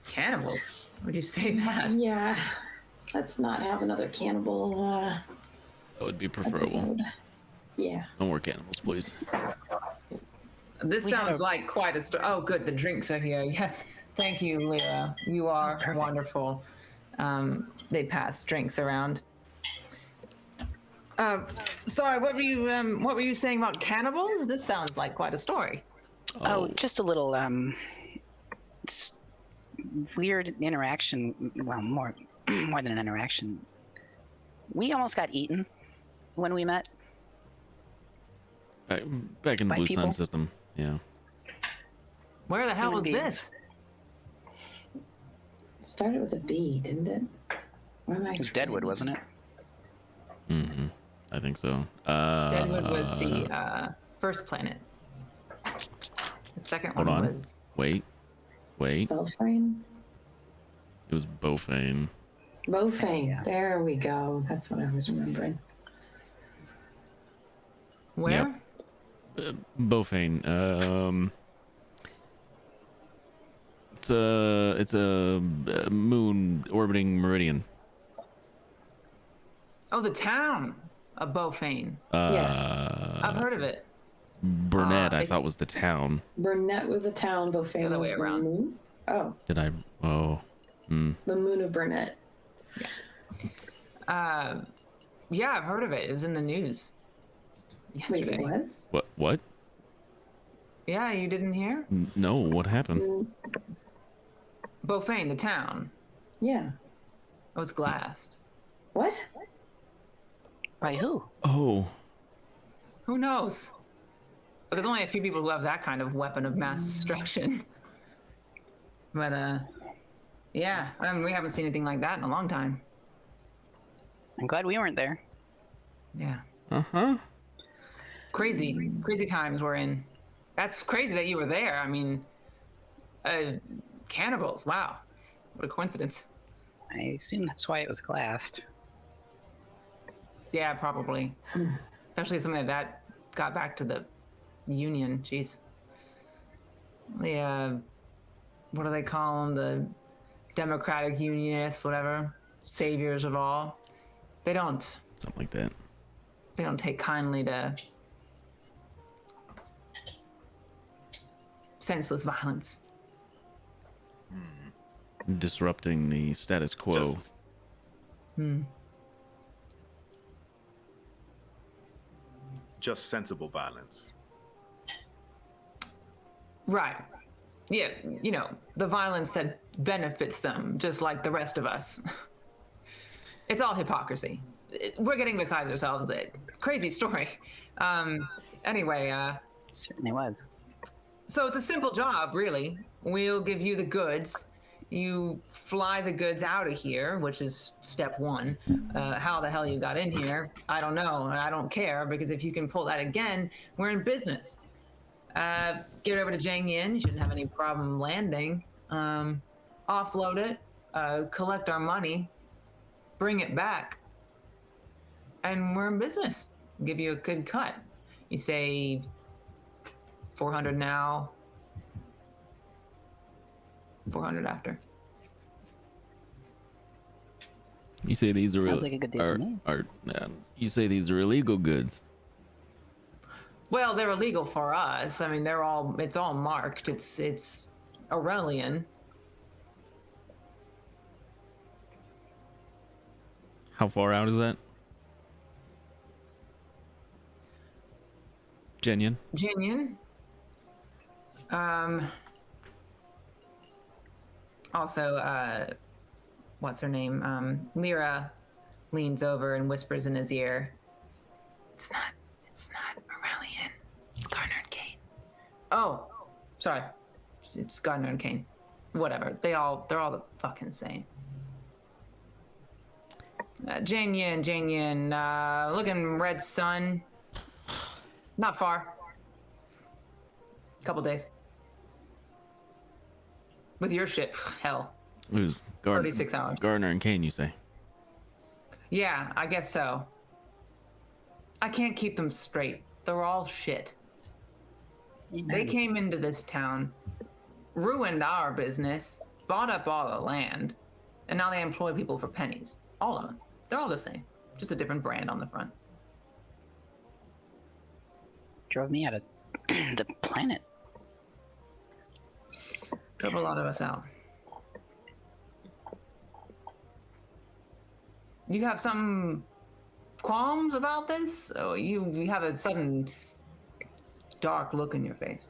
Cannibals? Would you say that? Yeah. Let's not have another cannibal That would be preferable. episode. Yeah. No more cannibals, please. This We sounds have a- like quite a story. Oh, good. The drinks are here. Yes. Thank you, Lyra. You are Perfect. wonderful. They pass drinks around. Sorry, what were you saying about cannibals? This sounds like quite a story. Oh, just a little weird interaction. Well, more than an interaction. We almost got eaten when we met. Back in the By Blue people? Sun system. Yeah. Where the hell Human was beings. this? It started with a B, didn't it? Where am I? It was Deadwood, wasn't it? Mm-hmm. I think so. Deadwood was the first planet. The second Hold one on. was Wait. Belframe? It was Bofane. Bofane. Yeah. There we go. That's what I was remembering. where? Bofane. It's a moon orbiting Meridian. Oh, the town of Bofane. Yes. I've heard of it. Burnett, I thought it's- was the town. Burnett was the town. Bofane other was way the around. moon. Oh, Did I? Oh. the moon of Burnett. Yeah, I've heard of it. It was in the news Wait, yesterday. it was? What? Yeah, you didn't hear? No, what happened? Bofane, the town. Yeah. Oh, it's glassed. What? By who? Oh. Who knows? But there's only a few people who have that kind of weapon of mass destruction. But, yeah, I mean, we haven't seen anything like that in a long time. I'm glad we weren't there. Yeah. Uh-huh. Crazy times we're in. That's crazy that you were there. I mean, cannibals. Wow. What a coincidence. I assume that's why it was glassed. Yeah, probably. Especially something that got back to the Union. Jeez. The, what do they call them? The Democratic Unionists, whatever. Saviors of all. They don't Something like that. take kindly to senseless violence. Disrupting the status quo. Just sensible violence. Right. Yeah, you know, the violence that benefits them, just like the rest of us. It's all hypocrisy. We're getting besides ourselves. Crazy story. Anyway, Certainly was. so it's a simple job, really. We'll give you the goods. You fly the goods out of here, which is step one. How the hell you got in here, I don't know. I don't care, because if you can pull that again, we're in business. Get over to Jiang Yin. You shouldn't have any problem landing. Offload it, collect our money, bring it back, and we're in business. Give you a good cut. You say 400 now, 400 after. You say these are Sounds like a good deal to me. you say these are illegal goods. Well, they're illegal for us. I mean, it's all marked. It's Aurelian. How far out is that? Genyon? Jinian. Also, what's her name? Lyra leans over and whispers in his ear. It's not Aurelian. It's Gardner and Kane. Oh, sorry. It's Gardner and Kane. Whatever. They're all the fucking same. Jane Yin, looking red sun. Not far. Couple days. With your ship, hell. It was Gardner, 36 hours. Gardner and Kane, you say? Yeah, I guess so. I can't keep them straight. They're all shit. They came into this town, ruined our business, bought up all the land, and now they employ people for pennies. All of them. They're all the same. Just a different brand on the front. Drove me out of the planet. Drove a lot of us out. You have some qualms about this? Oh, you have a sudden dark look in your face.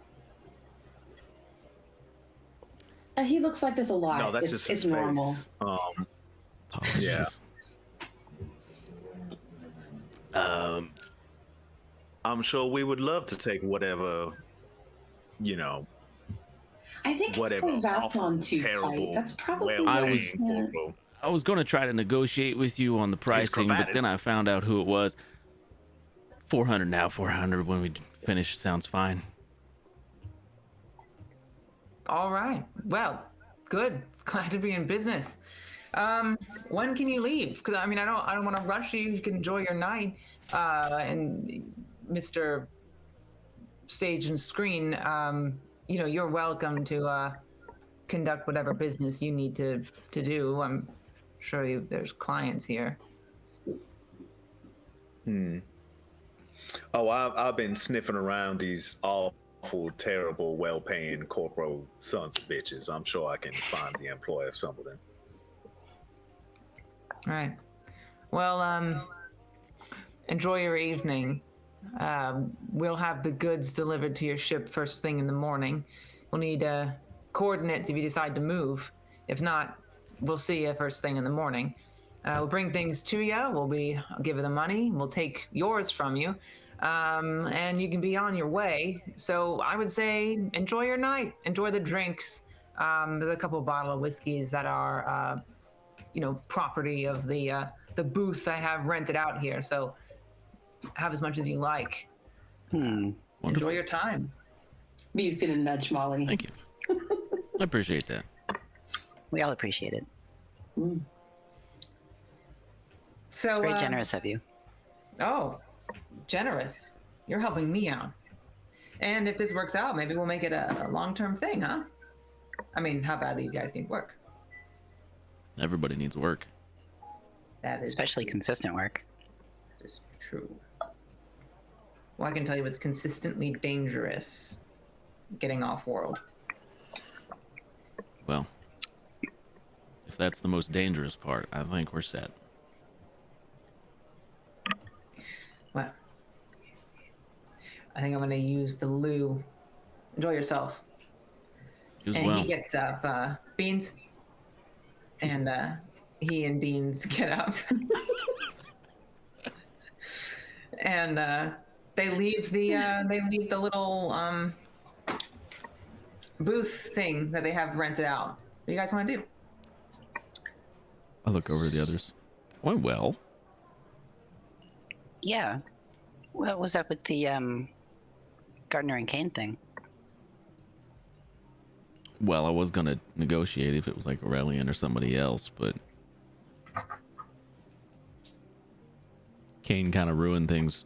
He looks like this a lot. No, that's it's, just it's his normal. face. Yeah. I'm sure we would love to take whatever, I think whatever it's that's awful, on too terrible, tight. That's probably well-paying yeah. corporal. I was going to try to negotiate with you on the pricing, but cravat then is- I found out who it was. 400 now, 400 when we finish sounds fine. All right. Well, good. Glad to be in business. When can you leave? Because I mean, I don't want to rush you. You can enjoy your night. And Mr. Stage and Screen, you're welcome to conduct whatever business you need to do. I'm sure there's clients here. Oh, I've been sniffing around these awful, terrible, well-paying corporal sons of bitches. I'm sure I can find the employer of some of them. All right. Well, enjoy your evening. We'll have the goods delivered to your ship first thing in the morning. We'll need coordinates if you decide to move. If not, we'll see you first thing in the morning. We'll bring things to you. I'll give you the money. We'll take yours from you. And you can be on your way. So I would say enjoy your night. Enjoy the drinks. There's a couple of bottles of whiskeys that are, property of the booth I have rented out here. So have as much as you like. Enjoy your time. B's gonna nudge Molly. Thank you. I appreciate that. We all appreciate it. So It's very generous of you. Oh, generous. You're helping me out. And if this works out, maybe we'll make it a long-term thing, huh? I mean, how badly you guys need work? Everybody needs work. That is Especially consistent work. That is true. Well, I can tell you it's consistently dangerous getting off-world. Well, if that's the most dangerous part, I think we're set. What? I think I'm gonna use the loo. Enjoy yourselves. You as And well. he gets up. Beans. And he and Beans get up. And they leave the little booth thing that they have rented out. What do you guys want to do? I look over the others. Went well. Yeah. What was up with the Gardner and Kane thing? Well, I was gonna negotiate if it was like Aurelian or somebody else, but Kane kind of ruined things.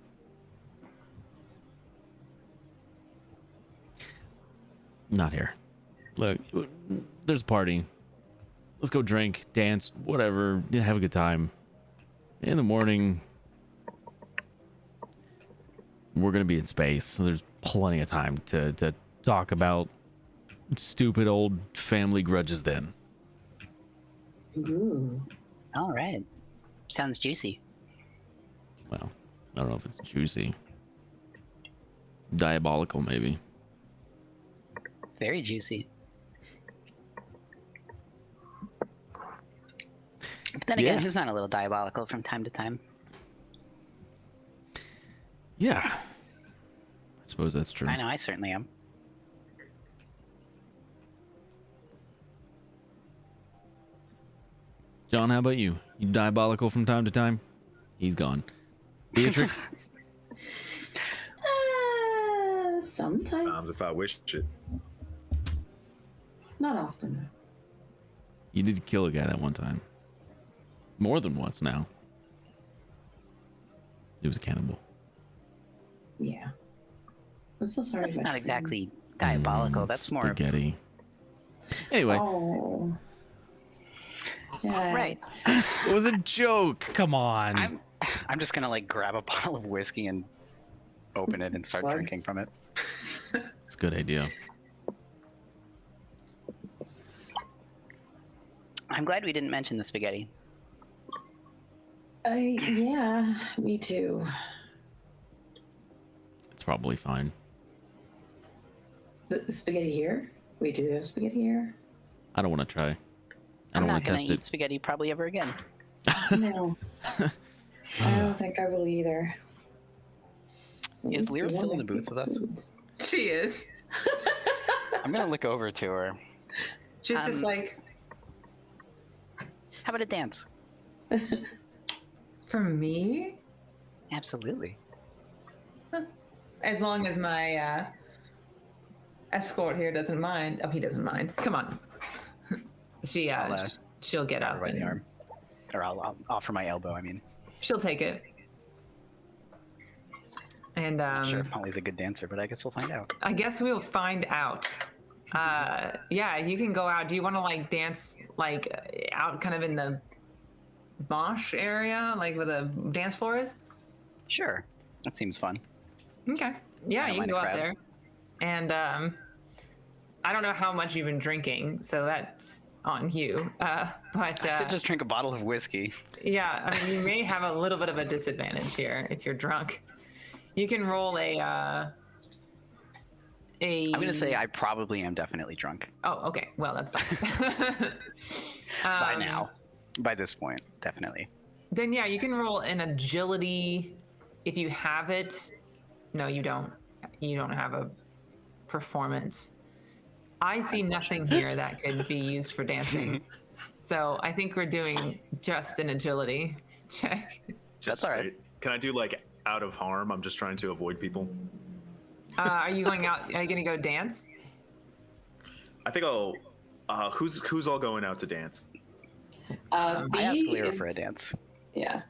Not here. Look, there's a party. Let's go drink, dance, whatever. Have a good time. In the morning, we're gonna be in space, so there's plenty of time to talk about stupid old family grudges then. Ooh. All right. Sounds juicy. Well, I don't know if it's juicy. Diabolical, maybe. Very juicy. But then again, Yeah. who's not a little diabolical from time to time? Yeah. I suppose that's true. I know, I certainly am. John, how about you? You diabolical from time to time? He's gone. Beatrix? Sometimes. If I wished it. Not often. You did kill a guy that one time. More than once now. He was a cannibal. Yeah. I'm so sorry. That's about not him. exactly diabolical. That's more spaghetti. Anyway, Oh. Jet. right. it was a joke. Come on. I'm just gonna like grab a bottle of whiskey and open it and start What? drinking from it. It's a good idea. I'm glad we didn't mention the spaghetti. Yeah, me too. It's probably fine. The spaghetti here? Wait, do they have spaghetti here? I don't want to try. I I'm don't not want to gonna test eat it. spaghetti probably ever again. No. I don't think I will either. Is Lyra still in the booth with us? She is. I'm gonna look over to her. She's just Um, like, How about a dance? for me, Absolutely. as long as my escort here doesn't mind. Oh, he doesn't mind. Come on. She I'll, she'll get up Over by the and arm. Or I'll offer my elbow, I mean. she'll take it. And Not sure if Molly's a good dancer, but I guess we'll find out. I guess we'll find out. Yeah, you can go out. Do you want to like dance like out kind of in the mosh area, like where the dance floor is? Sure. That seems fun. Okay. Yeah, I don't you can mind go a out crowd. there. And I don't know how much you've been drinking, so that's on you. But I did just drink a bottle of whiskey. yeah, I mean, you may have a little bit of a disadvantage here if you're drunk. You can roll a. I'm gonna say I probably am definitely drunk. Oh, okay. Well, that's fine. By now. By this point, definitely. Then yeah, you can roll an agility if you have it. No, you don't. You don't have a performance. I see nothing here that could be used for dancing. So I think we're doing just an agility check. That's all right. Can I do like out of harm? I'm just trying to avoid people. Are you going out? Are you going to go dance? I think I'll. Who's all going out to dance? B I asked Lyra is- for a dance. Yeah.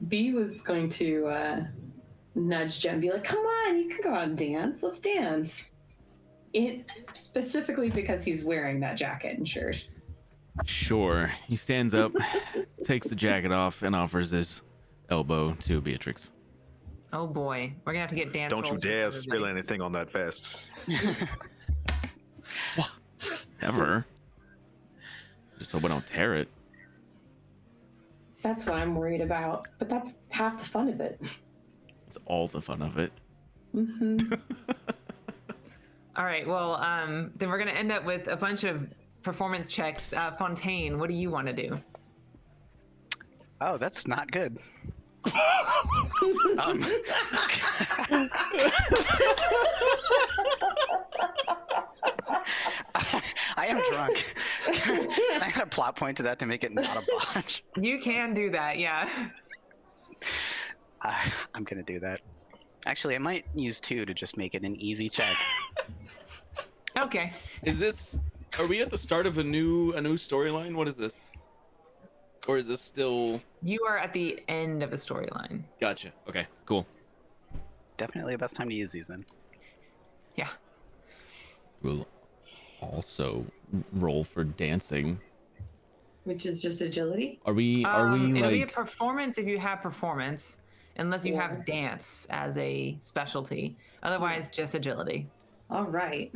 B was going to nudge Jen and be like, come on, you can go out and dance. Let's dance. It specifically because he's wearing that jacket and shirt. Sure. He stands up, takes the jacket off, and offers his elbow to Beatrix. Oh boy, we're gonna have to get dance. Don't you rolls for dare everybody. spill anything on that vest. Ever. Just hope I don't tear it. That's what I'm worried about. But half the fun of it. It's all the fun of it. Hmm. All right. Well, then we're gonna end up with a bunch of performance checks. Fontaine, what do you want to do? Oh, that's not good. um, I am drunk. Can I add a plot point to that to make it not a botch? You can do that. Yeah. I'm gonna do that. Actually, I might use 2 to just make it an easy check. Okay. Is this? Are we at the start of a new storyline? What is this? Or is this still? You are at the end of a storyline. Gotcha. Okay. Cool. Definitely the best time to use these then. Yeah. We'll also roll for dancing. Which is just agility. Are we? Are we it'll be a like? performance if you have performance, unless you Or- have dance as a specialty. Otherwise, just agility. All right.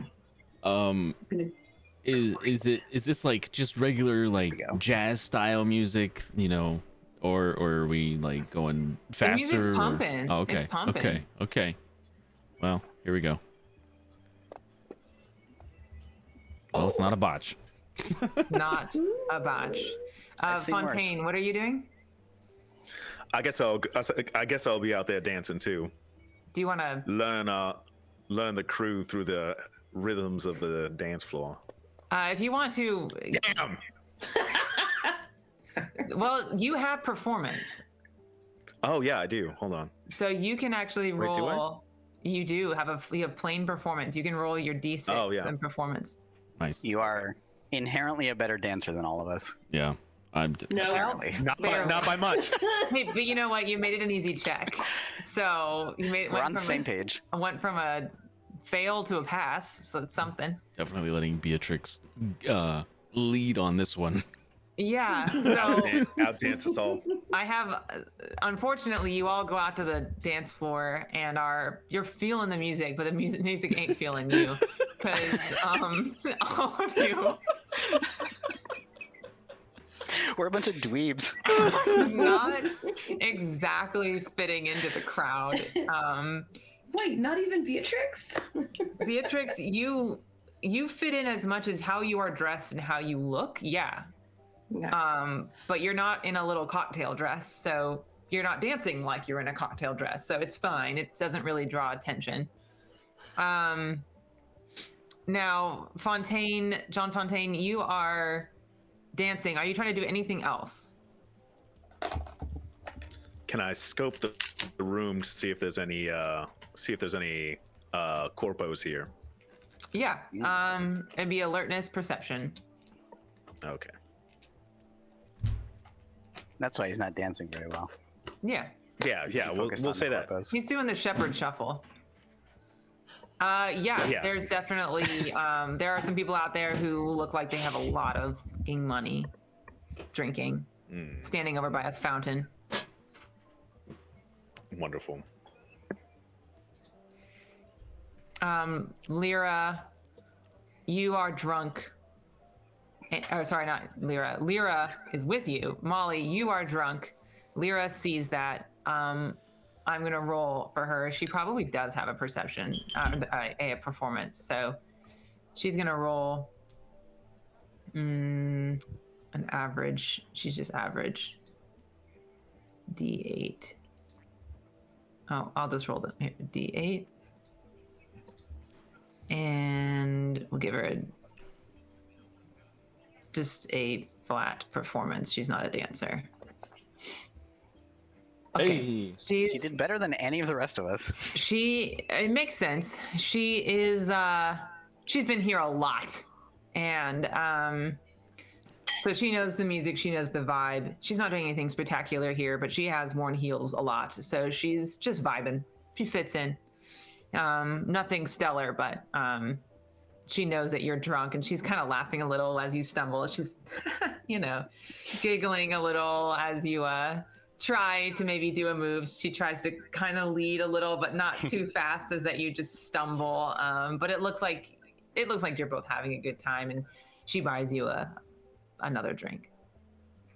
Is this like just regular like go. jazz style music? You know, or are we like going faster? The music's or- pumping. Oh, okay. It's pumping. Okay. Okay. Well, here we go. Well, it's not a botch. It's not a botch. I've seen worse. Fontaine, what are you doing? I guess I'll be out there dancing too. Do you want to? Learn the crew through the rhythms of the dance floor. If you want to, Damn. well, you have performance, Oh yeah, I do. Hold on. so you can actually Wait, do I? roll. You do have you have plain performance. You can roll your d6 Oh, yeah. and performance. Nice. You are inherently a better dancer than all of us. Yeah. I'm. No. Apparently. Not by much. Hey, but you know what? You made it an easy check. So you made. We're on the same page. I went from a fail to a pass, so it's something. Definitely letting Beatrix lead on this one. Yeah. So Outdance us all. I have, unfortunately, you all go out to the dance floor and you're feeling the music, but the music ain't feeling you, because all of you We're a bunch of dweebs. not exactly fitting into the crowd. Wait, not even Beatrix? Beatrix, you fit in as much as how you are dressed and how you look. Yeah. Yeah. But you're not in a little cocktail dress, so you're not dancing like you're in a cocktail dress, so it's fine. It doesn't really draw attention. Now, John Fontaine, you are dancing. Are you trying to do anything else? Can I scope the room to see if there's any corpos here? Yeah. It'd be alertness, perception. Okay. That's why he's not dancing very well. Yeah. Yeah. We'll Focused on say the that. corpos. He's doing the shepherd shuffle. Yeah, there's definitely there are some people out there who look like they have a lot of money drinking, standing over by a fountain. Wonderful. Lyra, you are drunk. Oh, sorry, not Lyra. Lyra is with you. Molly, you are drunk. Lyra sees that. I'm gonna roll for her. She probably does have a perception, a performance. So she's gonna roll an average. She's just average. D8. Oh, I'll just roll the D8. And we'll give her just a flat performance. She's not a dancer. Okay. Hey. She did better than any of the rest of us. It makes sense. She is she's been here a lot. And so she knows the music, she knows the vibe. She's not doing anything spectacular here, but she has worn heels a lot. So she's just vibing. She fits in. Nothing stellar, but she knows that you're drunk, and she's kind of laughing a little as you stumble. She's, giggling a little as you try to maybe do a move. She tries to kind of lead a little, but not too fast as that you just stumble. But it looks like you're both having a good time, and she buys you another drink.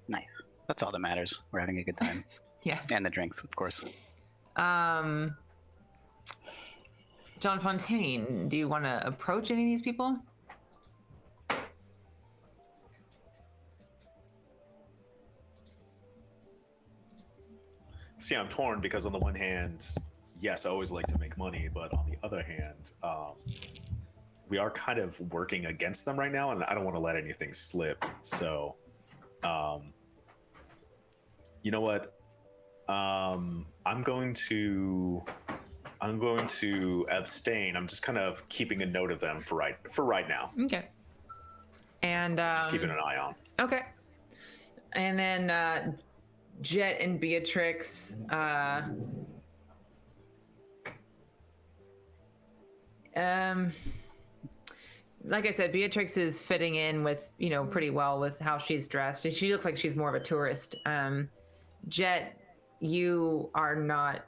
Nice. That's all that matters. We're having a good time. Yes. And the drinks, of course. John Fontaine, do you want to approach any of these people? See, I'm torn because on the one hand, yes, I always like to make money, but on the other hand, we are kind of working against them right now, and I don't want to let anything slip. So, you know what? I'm going to abstain. I'm just kind of keeping a note of them for right now. Okay. And Just keeping an eye on. okay. And then Jet and Beatrix. Like I said, Beatrix is fitting in with, pretty well with how she's dressed. She looks like she's more of a tourist. Jet, you are not.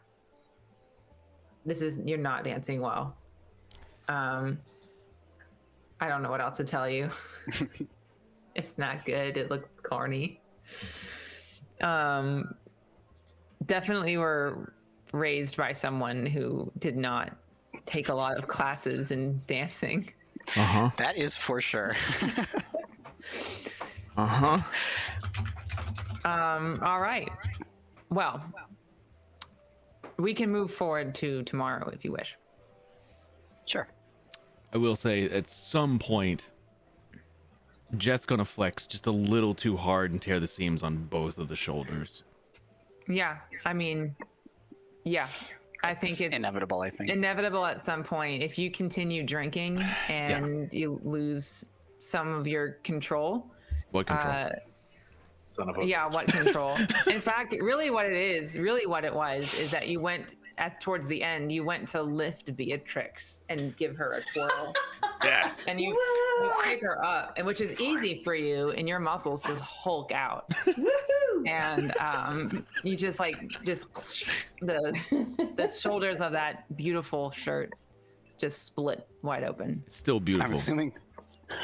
You're not dancing well. I don't know what else to tell you. It's not good. It looks corny. Definitely were raised by someone who did not take a lot of classes in dancing. Uh-huh. That is for sure. Uh-huh. All right. Well, we can move forward to tomorrow if you wish. Sure. I will say at some point, Jet's gonna flex just a little too hard and tear the seams on both of the shoulders. Yeah, I mean, yeah, I think it's inevitable. I think inevitable at some point. If you continue drinking and you lose some of your control. What control? Son of a Yeah, what control? In fact, really what it was is that you went towards the end, you went to lift Beatrix and give her a twirl. Yeah. And you pick her up, and which is easy for you, and your muscles just hulk out. And you just the shoulders of that beautiful shirt just split wide open. It's still beautiful. I'm assuming.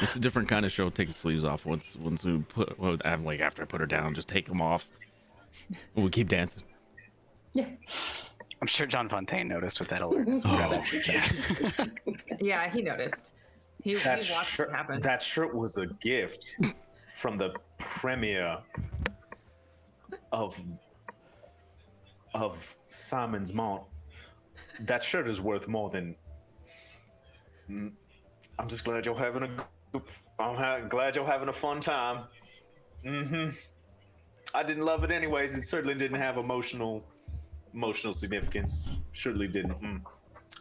It's a different kind of show. Take the sleeves off once we put. Well, after I put her down, just take them off. We'll keep dancing. Yeah. I'm sure John Fontaine noticed with that alertness. Yeah, he noticed. He watched what happened. That shirt was a gift from the premiere of Simon's Mont. That shirt is worth more than. I'm just glad you're having glad you're having a fun time. I didn't love it anyways. It certainly didn't have emotional significance. Surely didn't.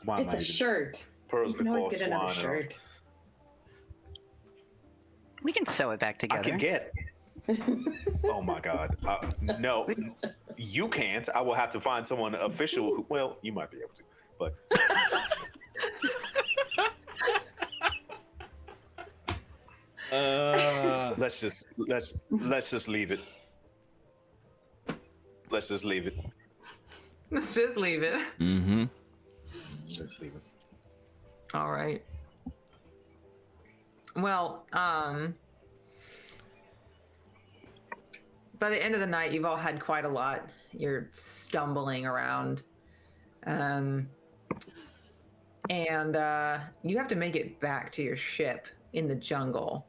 Why It's am I a even- shirt. Pearls You can before always get another swine. shirt. We can sew it back I together. can get. Oh my God! No, you can't. I will have to find someone official. Well, you might be able to, but let's just leave it. Let's just leave it. Let's just leave it. Mm-hmm. Let's just leave it. All right. Well, by the end of the night, you've all had quite a lot. You're stumbling around. And you have to make it back to your ship in the jungle.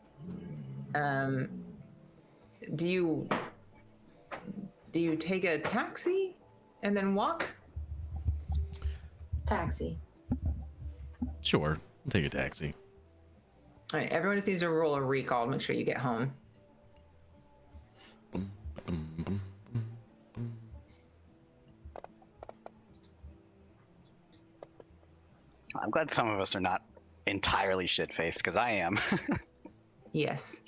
Do you take a taxi and then walk? Taxi. Sure. I'll take a taxi. All right, everyone just needs to roll a recall to make sure you get home. I'm glad some of us are not entirely shit-faced, because I am. Yes.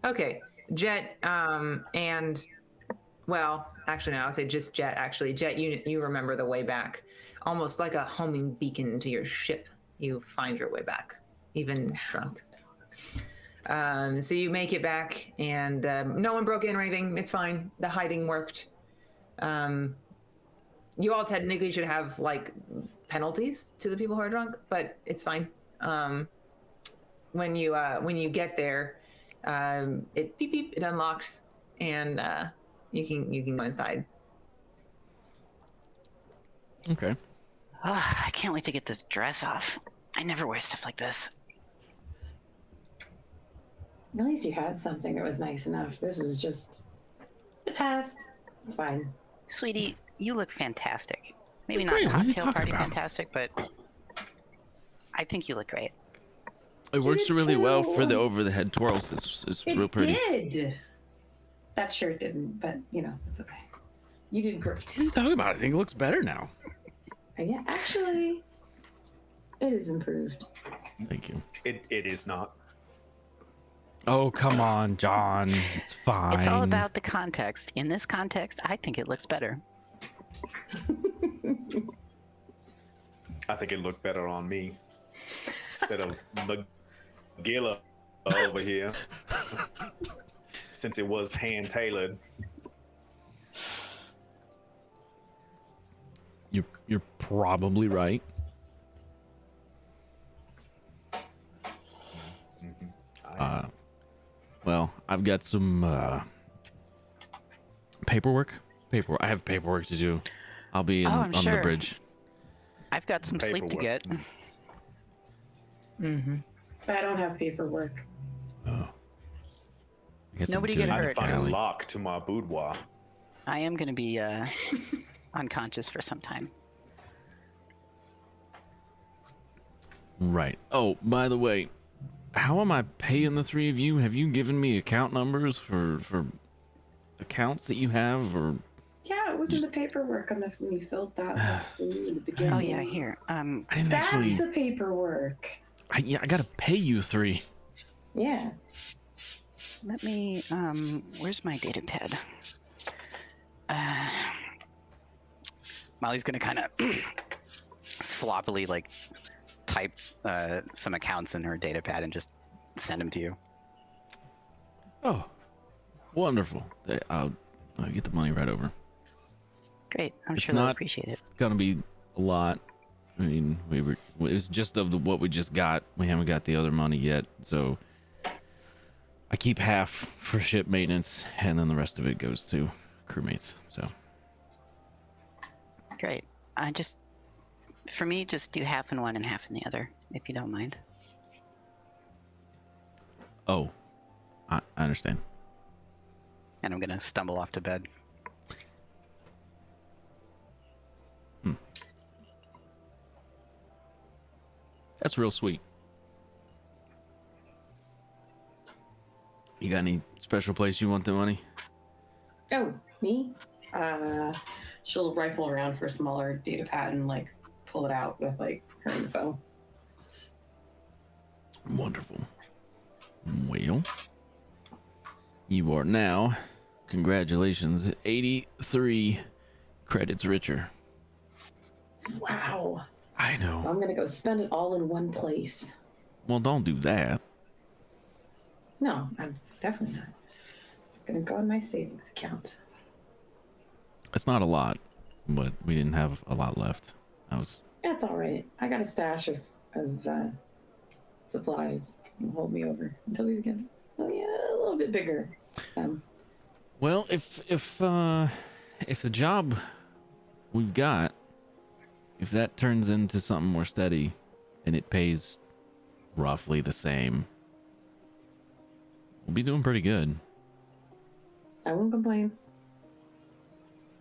Okay, Jet, and well, actually, no, I'll say just Jet. Actually, Jet, you remember the way back, almost like a homing beacon to your ship. You find your way back, even drunk. So you make it back, and no one broke in or anything. It's fine. The hiding worked. You all technically should have like penalties to the people who are drunk, but it's fine. When you get there, it beep beep, it unlocks, and you can go inside. Okay. I can't wait to get this dress off. I never wear stuff like this. At least you had something that was nice enough. This was just the past. It's fine. Sweetie, you look fantastic. Maybe Great, not what are you cocktail talking party about? fantastic, but I think you look great. It works did really well for the too. over-the-head twirls. It's It real pretty. did. That shirt didn't, but you know, it's okay. You did great. What are you talking about? I think it looks better now. Yeah, actually, it is improved. Thank you. It is not. Oh, come on, John. It's fine. It's all about the context. In this context, I think it looks better. I think it looked better on me instead of Magilla over here, since it was hand tailored. You're probably right. Well, I've got some paperwork. I have paperwork to do. I'll be I'm on the sure. bridge. I've got some sleep to Paperwork. get. Mm-hmm. I don't have paperwork. Oh. I guess I'm Nobody doing get I had it to hurt. find a early. lock to my boudoir. I am going to be unconscious for some time. Right. Oh, by the way, how am I paying the three of you? Have you given me account numbers for accounts that you have, or Yeah, it was in the paperwork on the when you filled that out in the beginning. Oh yeah, here. I didn't That's actually. the paperwork. Yeah, I gotta pay you three. Yeah. Let me. Where's my data pad? Molly's gonna kind of sloppily like type some accounts in her data pad and just send them to you. Oh, wonderful. I'll get the money right over. Great. I'm It's sure they'll not- appreciate it. Gonna be a lot. I mean, it was just of what we just got. We haven't got the other money yet, so I keep half for ship maintenance, and then the rest of it goes to crewmates. So Great. For me, just do half in one and half in the other, if you don't mind. oh, I understand. And I'm gonna stumble off to bed. That's real sweet. You got any special place you want the money? Oh, me? She'll rifle around for a smaller data pad and like pull it out with like her info. Wonderful. Well, you are now, congratulations, 83 credits richer. Wow. I know. I'm gonna go spend it all in one place. Well, don't do that. No, I'm definitely not. It's gonna go in my savings account. It's not a lot, but we didn't have a lot left. That's all right. I got a stash of supplies. It'll hold me over until we get a little bit bigger. So Well, if the job we've got, if that turns into something more steady and it pays roughly the same, we'll be doing pretty good. I won't complain.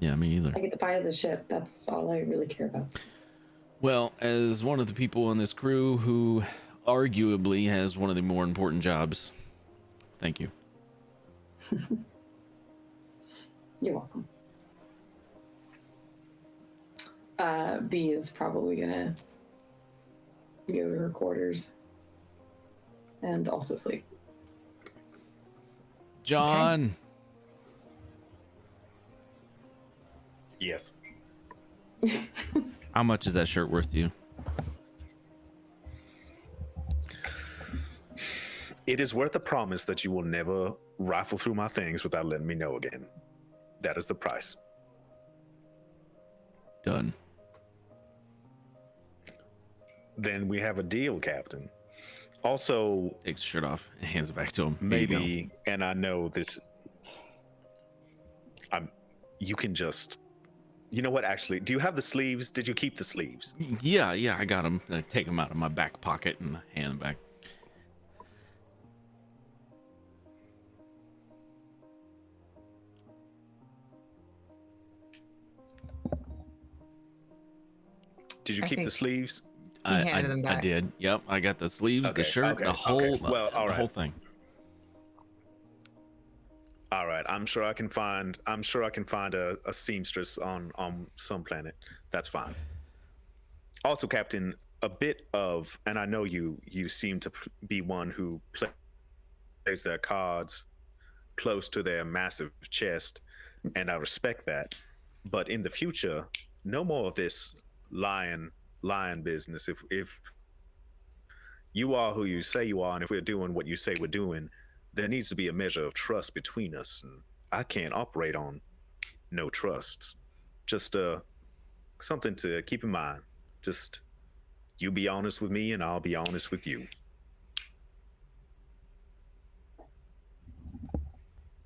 Yeah, me either. I get to pilot the ship. That's all I really care about. Well, as one of the people on this crew who arguably has one of the more important jobs, thank you. You're welcome. B is probably gonna go to her quarters and also sleep. John, Yes. how much is that shirt worth to you? It is worth the promise that you will never rifle through my things without letting me know again. That is the price. Done. Then we have a deal, Captain. Also, Takes the shirt off and hands it back to him. Here you go. maybe, and I know this, you can just You know what? Actually, do you have the sleeves? Did you keep the sleeves? Yeah, I got them. I take them out of my back pocket and hand them back. Did you I keep the think- sleeves? handed them I back. did. Yep, I got the sleeves, the Okay, shirt, okay, the whole, okay. Well, all the right. whole thing. All right. I'm sure I can find a seamstress on some planet. That's fine. Also, Captain, a bit of, and I know you seem to be one who plays their cards close to their massive chest, and I respect that. But in the future, no more of this lying business. If you are who you say you are, and if we're doing what you say we're doing, there needs to be a measure of trust between us. And I can't operate on no trust. Just something to keep in mind. Just you be honest with me, and I'll be honest with you.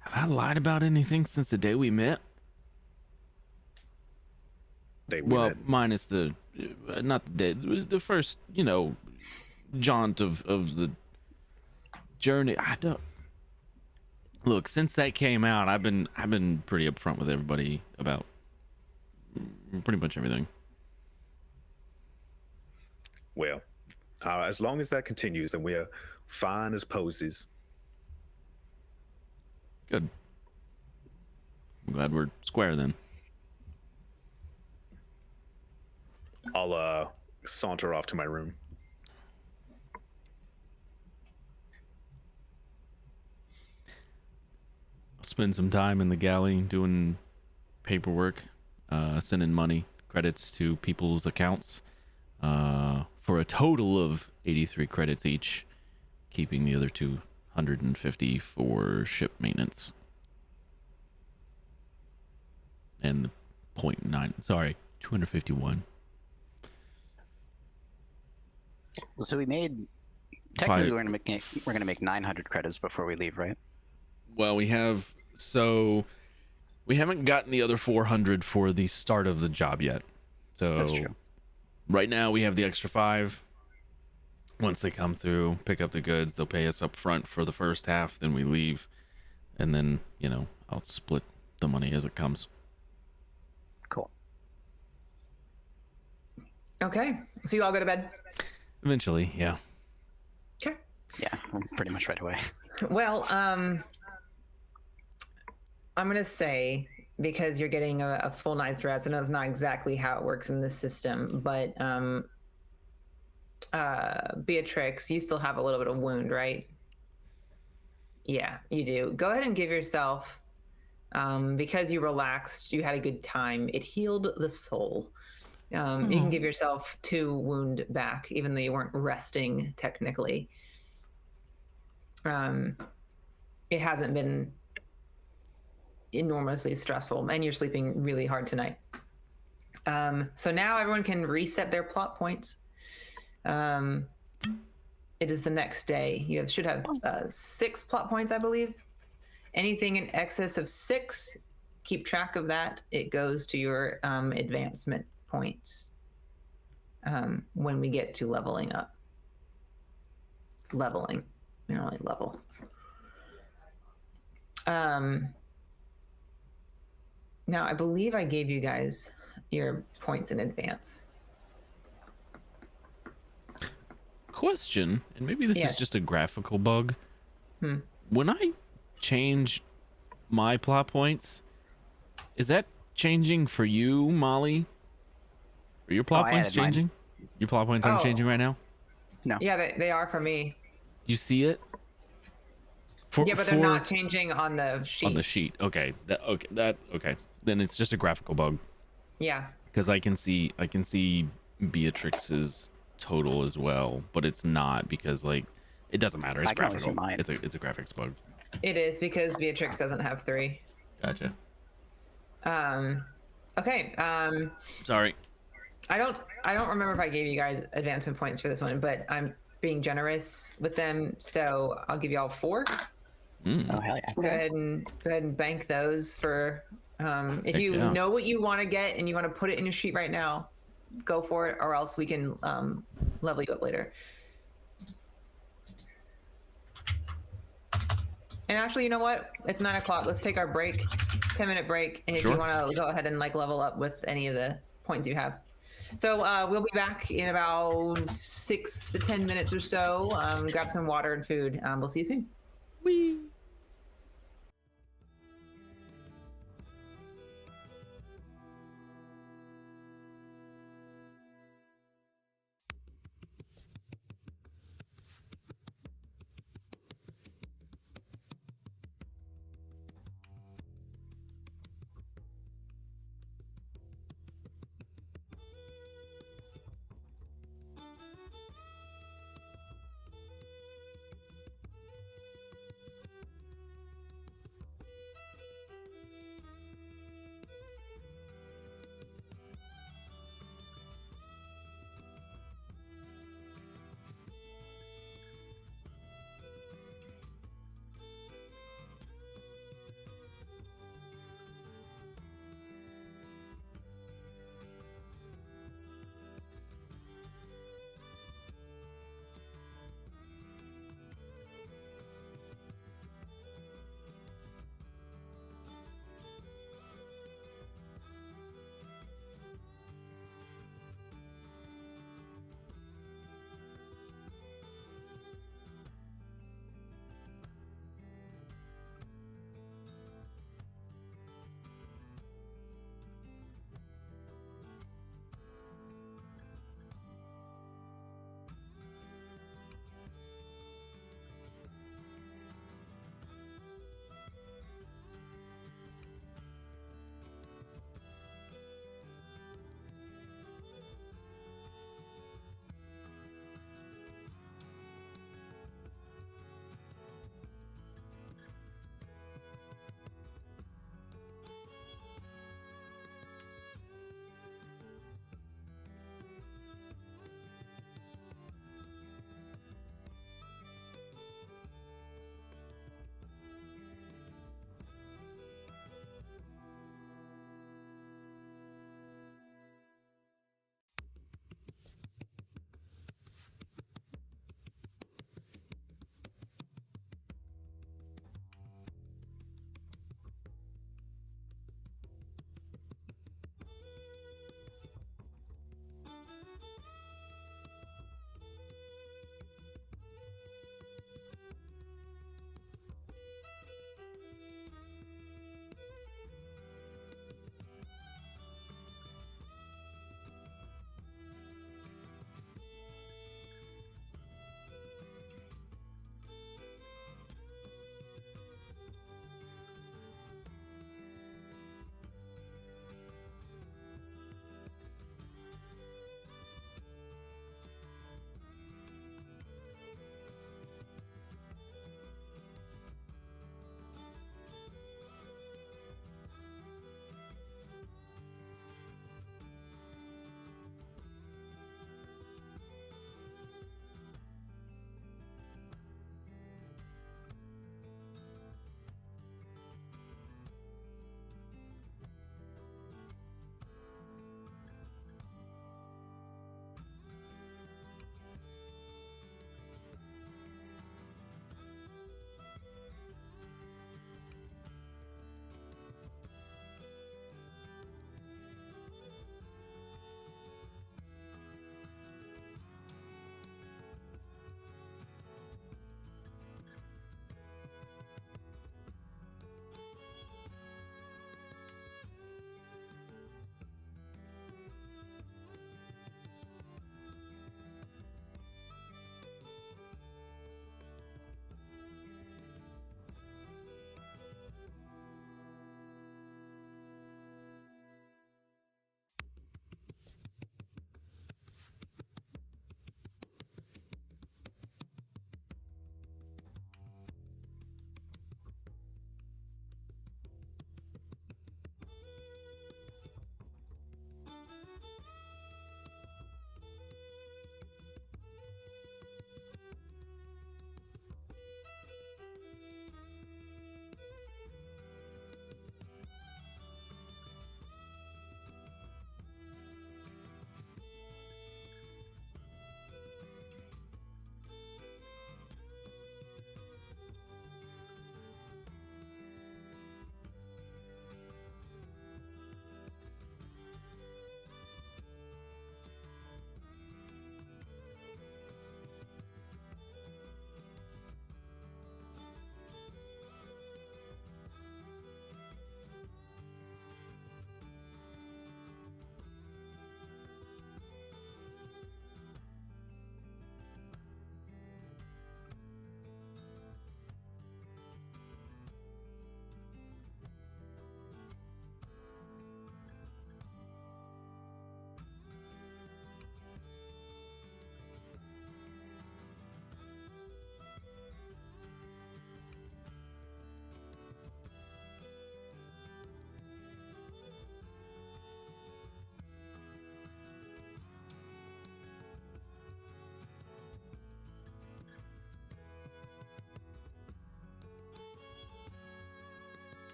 Have I lied about anything since the day we met? Well, minus the not the day, the first, jaunt of the journey. I don't look, since that came out, I've been pretty upfront with everybody about pretty much everything. Well, as long as that continues, then we're fine as posies. Good. I'm glad we're square then. I'll saunter off to my room. I'll spend some time in the galley doing paperwork, sending money, credits to people's accounts, for a total of 83 credits each, keeping the other 250 for ship maintenance. And the 251. So we made. Technically, we're gonna make 900 credits before we leave, right? Well, we haven't gotten the other 400 for the start of the job yet. So That's true. right now we have the extra 5. Once they come through, pick up the goods, they'll pay us up front for the first half, then we leave, and then, I'll split the money as it comes. Cool. Okay, so you all go to bed. Eventually, yeah. Okay. Yeah, pretty much right away. Well, I'm gonna say, because you're getting a full night's rest, I know it's not exactly how it works in this system, but Beatrix, you still have a little bit of wound, right? Yeah, you do. Go ahead and give yourself, because you relaxed, you had a good time, it healed the soul. You can give yourself 2 wound back, even though you weren't resting technically. It hasn't been enormously stressful, and you're sleeping really hard tonight. So now everyone can reset their plot points. It is the next day. You should have 6 plot points, I believe. Anything in excess of 6, keep track of that. It goes to your advancement points when we get to leveling up. Leveling, like level. Now, I believe I gave you guys your points in advance. Question, and maybe this Yes. is just a graphical bug. When I change my plot points, is that changing for you, Molly? Are your plot I points added mine. changing? Your plot points aren't Oh. changing right now? Yeah, they are for me. Do you see it? Yeah, but they're not changing on the sheet. on the sheet. Okay. Okay. Then it's just a graphical bug, Yeah. because I can see Beatrix's total as well, but it's not, because it doesn't matter. It's I can only see graphical. mine. It's a graphics bug. It is, because Beatrix doesn't have 3. Gotcha. Okay. Sorry. I don't remember if I gave you guys advancement points for this one, but I'm being generous with them, so I'll give you all 4. Oh hell yeah! Go ahead and bank those for If Heck you yeah. know what you want to get and you want to put it in your sheet right now, go for it, or else we can level you up later. And actually, you know what? It's 9 o'clock. Let's take our break, 10-minute break. And if Sure. you want to go ahead and like level up with any of the points you have. So we'll be back in about 6 to 10 minutes or so. Grab some water and food. We'll see you soon. Whee!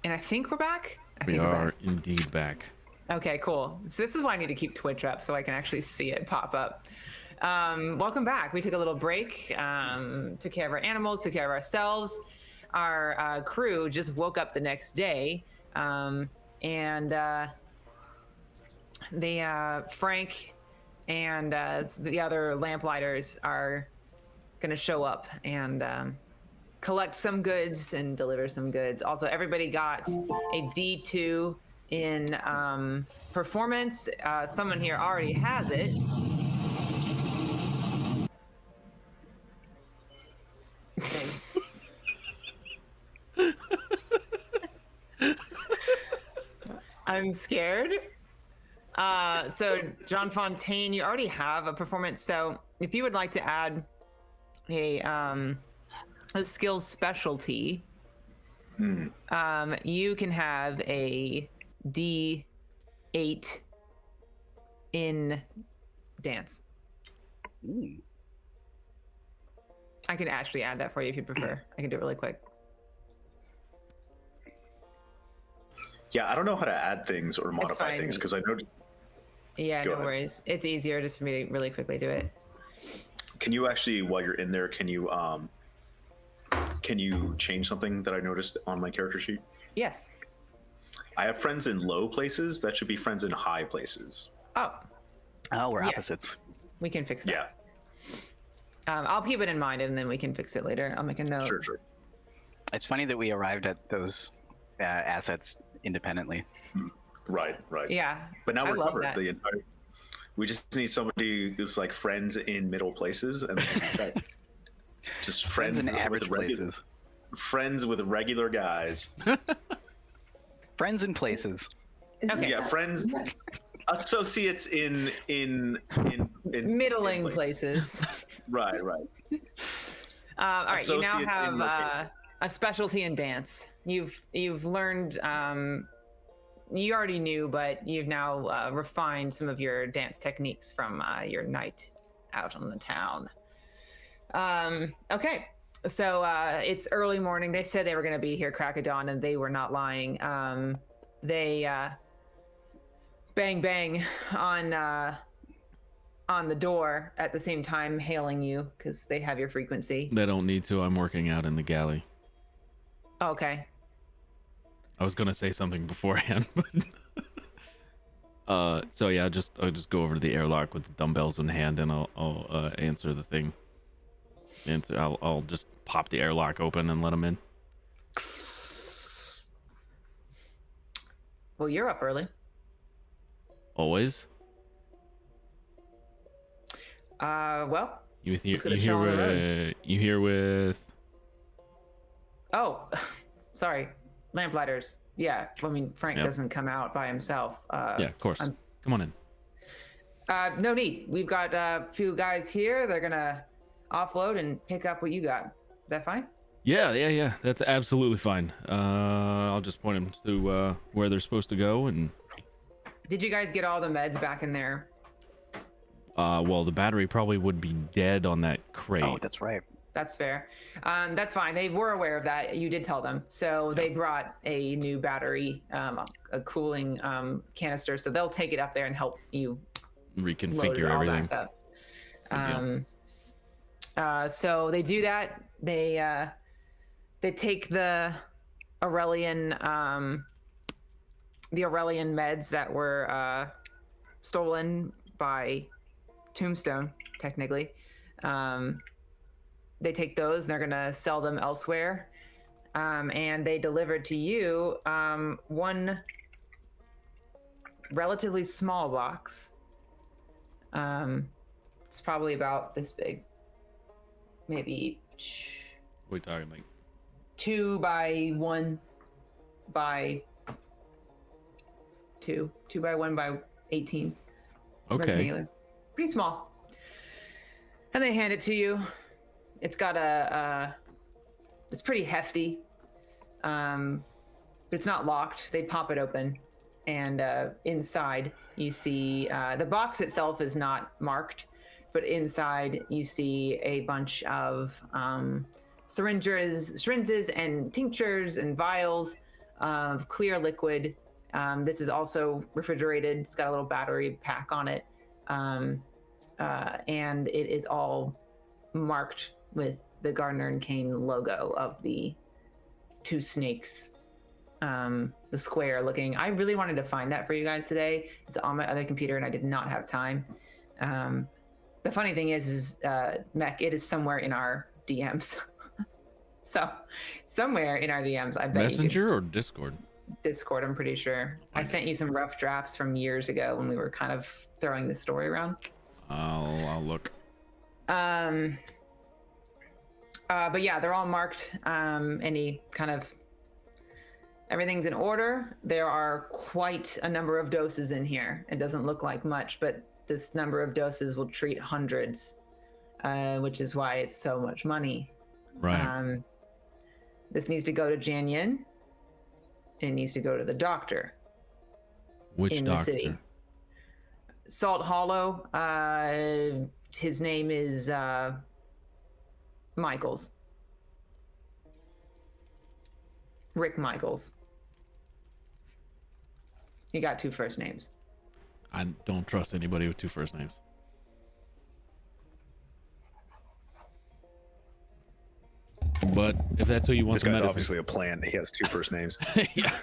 And I think we're back. We are indeed back. Okay, cool. So this is why I need to keep Twitch up so I can actually see it pop up. Welcome back. We took a little break, took care of our animals, took care of ourselves. Our crew just woke up the next day, and Frank and the other lamplighters are gonna show up and collect some goods and deliver some goods. Also, everybody got a D2 in performance. Someone here already has it. I'm scared. So John Fontaine, you already have a performance. So if you would like to add a skills specialty, you can have a D8 in dance. I can actually add that for you if you prefer. I can do it really quick. Yeah, I don't know how to add things or modify fine. things because I know. Yeah, Go no ahead. worries. It's easier just for me to really quickly do it. Can you actually, while you're in there, can you change something that I noticed on my character sheet? Yes. I have friends in low places. That should be friends in high places. Oh, Oh, we're Yes. opposites. we can fix that. Yeah, I'll keep it in mind and then we can fix it later. I'll make a note. sure. It's funny that we arrived at those assets independently. Right. Yeah. But now I we're love covered. that. The entire. We just need somebody who's like friends in middle places, and just friends in average with regular, places. friends with regular guys. Friends in places. Okay. Yeah, friends, associates in Middling in places. Right. All right, you now Associate have in location. a specialty in dance. You've learned. You already knew, but you've now refined some of your dance techniques from your night out on the town. Okay, so it's early morning. They said they were going to be here crack of dawn, and they were not lying. They bang bang on the door at the same time, hailing you because they have your frequency. They don't need to. I'm working out in the galley. Okay. I was gonna say something beforehand, but so yeah, I'll just go over to the airlock with the dumbbells in hand, and I'll answer the thing. I'll just pop the airlock open and let them in. Well, you're up early. Always. Well. You Let's get a show on the road. here with. Oh, sorry. Lamplighters. Yeah. I mean, Frank Yep. doesn't come out by himself. Yeah, of course. I'm- Come on in. No need. We've got a few guys here. They're gonna offload and pick up what you got. Is that fine? Yeah. That's absolutely fine. I'll just point them to where they're supposed to go, and Did you guys get all the meds back in there? well, the battery probably would be dead on that crate. Oh, that's right. That's fair. That's fine. They were aware of that. You did tell them. So they brought a new battery, a cooling canister. So they'll take it up there and help you load it Reconfigure all everything. back Good up. So they do that. They take the Aurelian meds that were stolen by Tombstone, technically. They take those and they're gonna sell them elsewhere. And they delivered to you one relatively small box. It's probably about this big, maybe We're talking like 2 by 1 by 2 by 1 by 18. okay. Rectangular. Pretty small. And they hand it to you. It's got it's pretty hefty. But it's not locked. They pop it open, and inside you see the box itself is not marked, but inside you see a bunch of syringes and tinctures and vials of clear liquid. This is also refrigerated. It's got a little battery pack on it. And it is all marked with the Gardner and Kane logo of the two snakes. The square looking. I really wanted to find that for you guys today. It's on my other computer and I did not have time. The funny thing is Mech, it is somewhere in our DMs. So somewhere in our DMs, I bet Messenger you or Discord? Discord, I'm pretty sure. I sent you some rough drafts from years ago when we were kind of throwing the story around. I'll look. But yeah, they're all marked. Everything's in order. There are quite a number of doses in here. It doesn't look like much, but this number of doses will treat hundreds, which is why it's so much money. Right. This needs to go to Janyan. It needs to go to the doctor. Which in doctor? The city. Salt Hollow. His name is Michaels. Rick Michaels. You got two first names. I don't trust anybody with two first names. But if that's who you want This the guy's medicine, obviously a plan. He has two first names. yeah.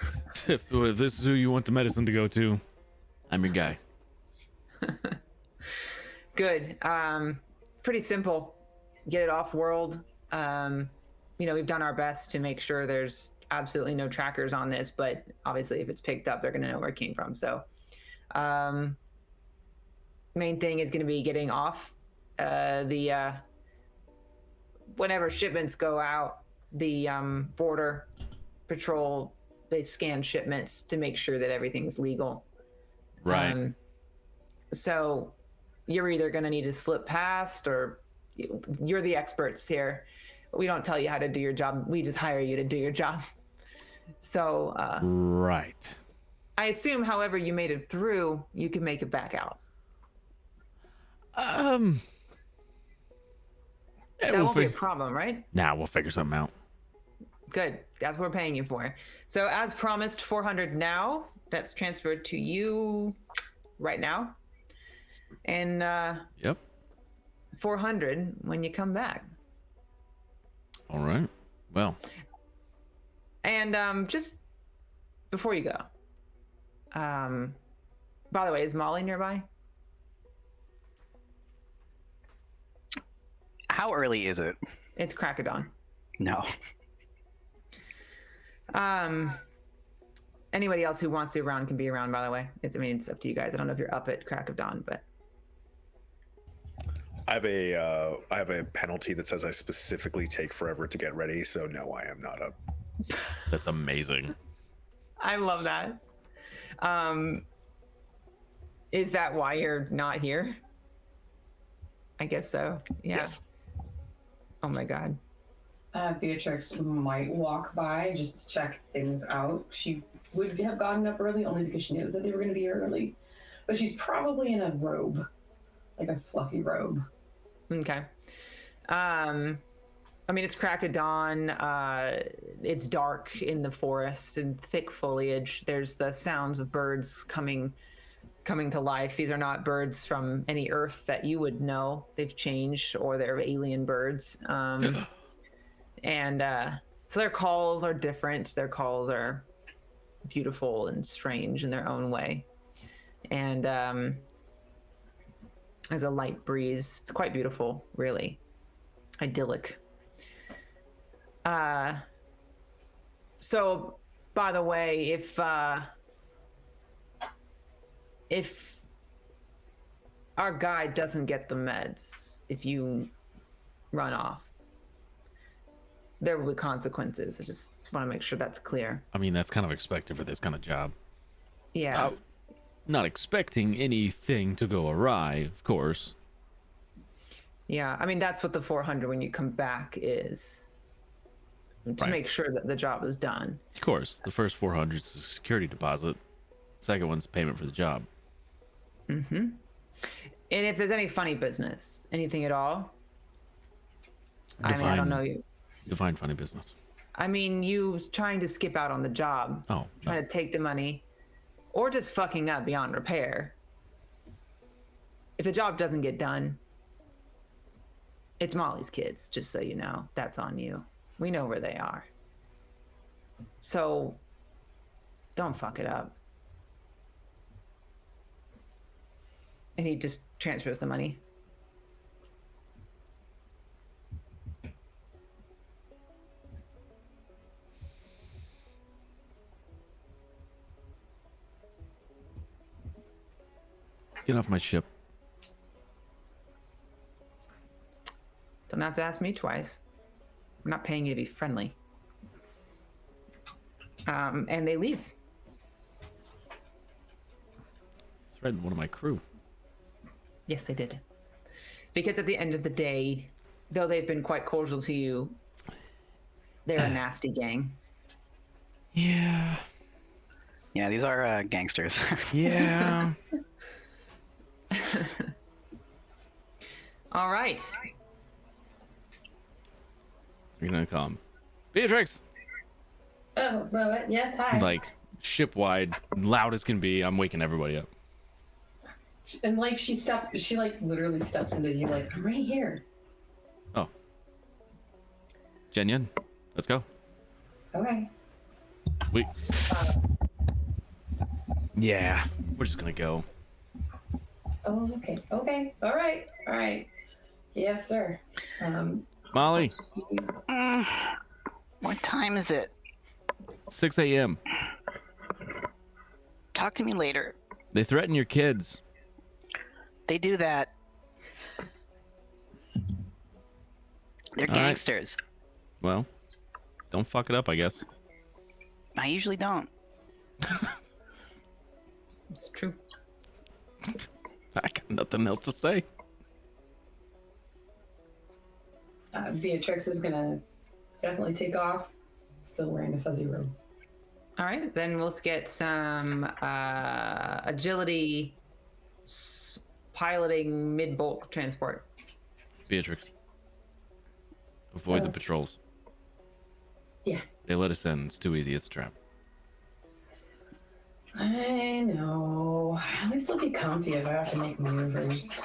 If this is who you want the medicine to go to, I'm your guy. Good. Pretty simple. Get it off world. We've done our best to make sure there's absolutely no trackers on this, but obviously if it's picked up, they're going to know where it came from. So main thing is going to be getting off whenever shipments go out, the border patrol, they scan shipments to make sure that everything's legal. Right. So you're either going to need to slip past, or you're the experts here. We don't tell you how to do your job. We just hire you to do your job. So right. I assume however you made it through, you can make it back out. Yeah, That won't be a problem, right? Nah, we'll figure something out. Good. That's what we're paying you for. So as promised, 400 now. That's transferred to you right now. And Yep. 400 when you come back. All right. Well, And just before you go, by the way, is Molly nearby? How early is it? It's crack of dawn. No. Anybody else who wants to be around can be around, by the way. It's up to you guys. I don't know if you're up at crack of dawn, but I have a penalty that says I specifically take forever to get ready, so no, I am not up. that's amazing. I love that. Is that why you're not here? I guess so. Yeah. Yes. Oh my God. Beatrix might walk by just to check things out. She would have gotten up early only because she knows that they were going to be early. But she's probably in a robe, like a fluffy robe. Okay. It's crack of dawn. It's dark in the forest and thick foliage. There's the sounds of birds coming to life. These are not birds from any Earth that you would know. They've changed, or they're alien birds. And so their calls are different. Their calls are beautiful and strange in their own way. And there's a light breeze. It's quite beautiful, really. Idyllic. So, by the way, if our guy doesn't get the meds, if you run off, there will be consequences. I just want to make sure that's clear. I mean, that's kind of expected for this kind of job. Yeah. Not expecting anything to go awry, of course. Yeah. That's what the 400 when you come back is. To Right. make sure that the job is done. Of course, the first 400 is a security deposit. Second one's payment for the job. Mm-hmm. And if there's any funny business, anything at all, I don't know you. Define funny business. I mean, you trying to skip out on the job, Oh, trying to take the money, or just fucking up beyond repair. If the job doesn't get done, it's Molly's kids, just so you know. That's on you. We know where they are. So, don't fuck it up. And he just transfers the money. get off my ship. Don't have to ask me twice. I'm not paying you to be friendly. And they leave. Threatened one of my crew. Yes, they did. Because at the end of the day, though they've been quite cordial to you, they're a nasty gang. Yeah. Yeah, these are gangsters. Yeah. All right. You're gonna call him Beatrix. Oh, well, yes, hi. Like ship wide, loud as can be. I'm waking everybody up. And like she like literally steps into you like, I'm right here. Oh. Jenyan, let's go. Okay. We. Yeah, we're just gonna go. Oh, okay. Okay. All right. Yes, sir. Molly, What time is it? 6 a.m. Talk to me later. They threaten your kids. They do that. They're All right. gangsters. Well, don't fuck it up, I guess. I usually don't. It's true. I got nothing else to say. Beatrix is gonna definitely take off. Still wearing the fuzzy robe. All right, then let's get some agility piloting mid-bulk transport. Beatrix, avoid the patrols. Yeah. They let us in. It's too easy. It's a trap. I know. At least I'll be comfy if I have to make maneuvers.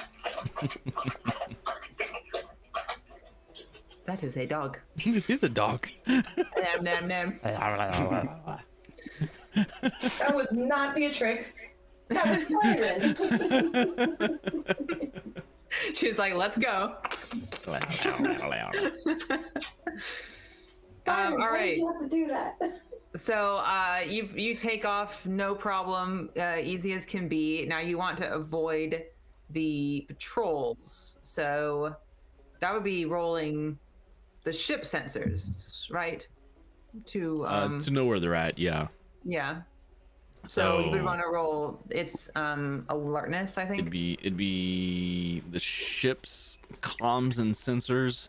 That is a dog. He's a dog. Nam, nam, nam. That was not Beatrix. That was Siren. She's like, let's go. All Why right. did you have to do that? So you take off, no problem, easy as can be. Now you want to avoid the patrols, so that would be rolling the ship sensors, right? To know where they're at, yeah. yeah. So you would So- want to roll its alertness, I think. It'd be the ship's comms and sensors,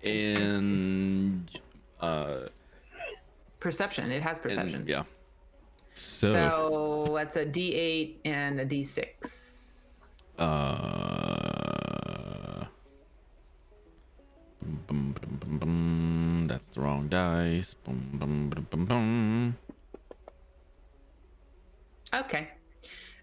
and Perception. It has perception. and, yeah. So, So that's a D8 and a D6. Bum, bum, bum, bum. That's the wrong dice. Bum, bum, bum, bum, bum. Okay.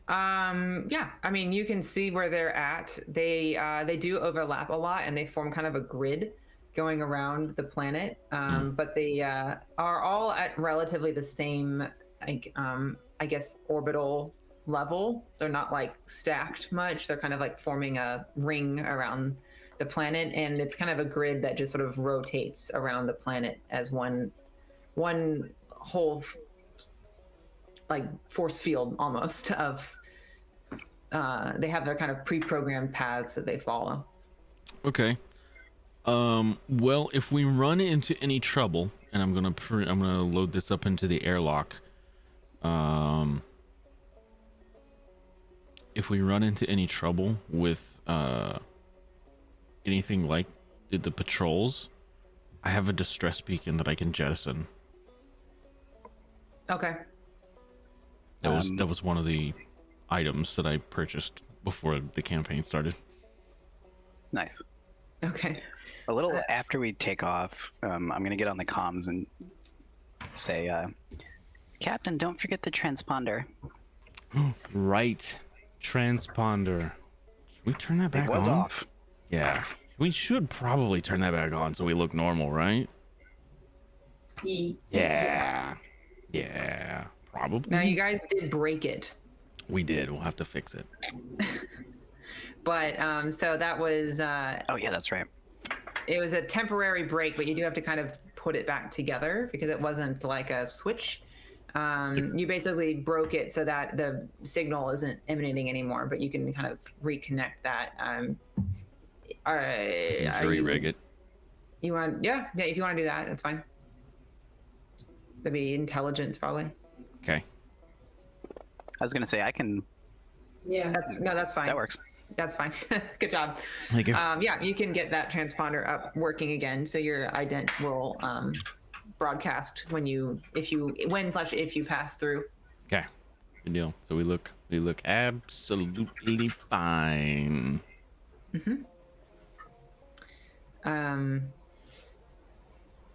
Yeah, I mean, you can see where they're at. They do overlap a lot, and they form kind of a grid going around the planet. But they are all at relatively the same, like, I guess, orbital level. They're not like stacked much. They're kind of like forming a ring around the planet, and it's kind of a grid that just sort of rotates around the planet as one whole like force field almost of they have their kind of pre-programmed paths that they follow. Okay. Well, if we run into any trouble, and I'm gonna load this up into the airlock. If we run into any trouble with anything like the patrols, I have a distress beacon that I can jettison. Okay. That was one of the items that I purchased before the campaign started. Nice. Okay. A little after we take off, I'm gonna get on the comms and say, Captain, don't forget the transponder. Right. Transponder. Should we turn that back It was on? off. Yeah. We should probably turn that back on so we look normal, right? Yeah. Yeah. Probably. Now you guys did break it, We did. We'll have to fix it. but so that was Oh yeah, that's right. it was a temporary break, but you do have to kind of put it back together because it wasn't like a switch. You basically broke it so that the signal isn't emanating anymore, but you can kind of reconnect that. Jury rig it. You want? Yeah. If you want to do that, that's fine. That'd be intelligence, probably. Okay. I was gonna say I can. Yeah. That's fine. That works. That's fine. Good job. Like if, Yeah, you can get that transponder up working again, so your ident will broadcast when you pass through. okay. Good deal. So we look absolutely fine.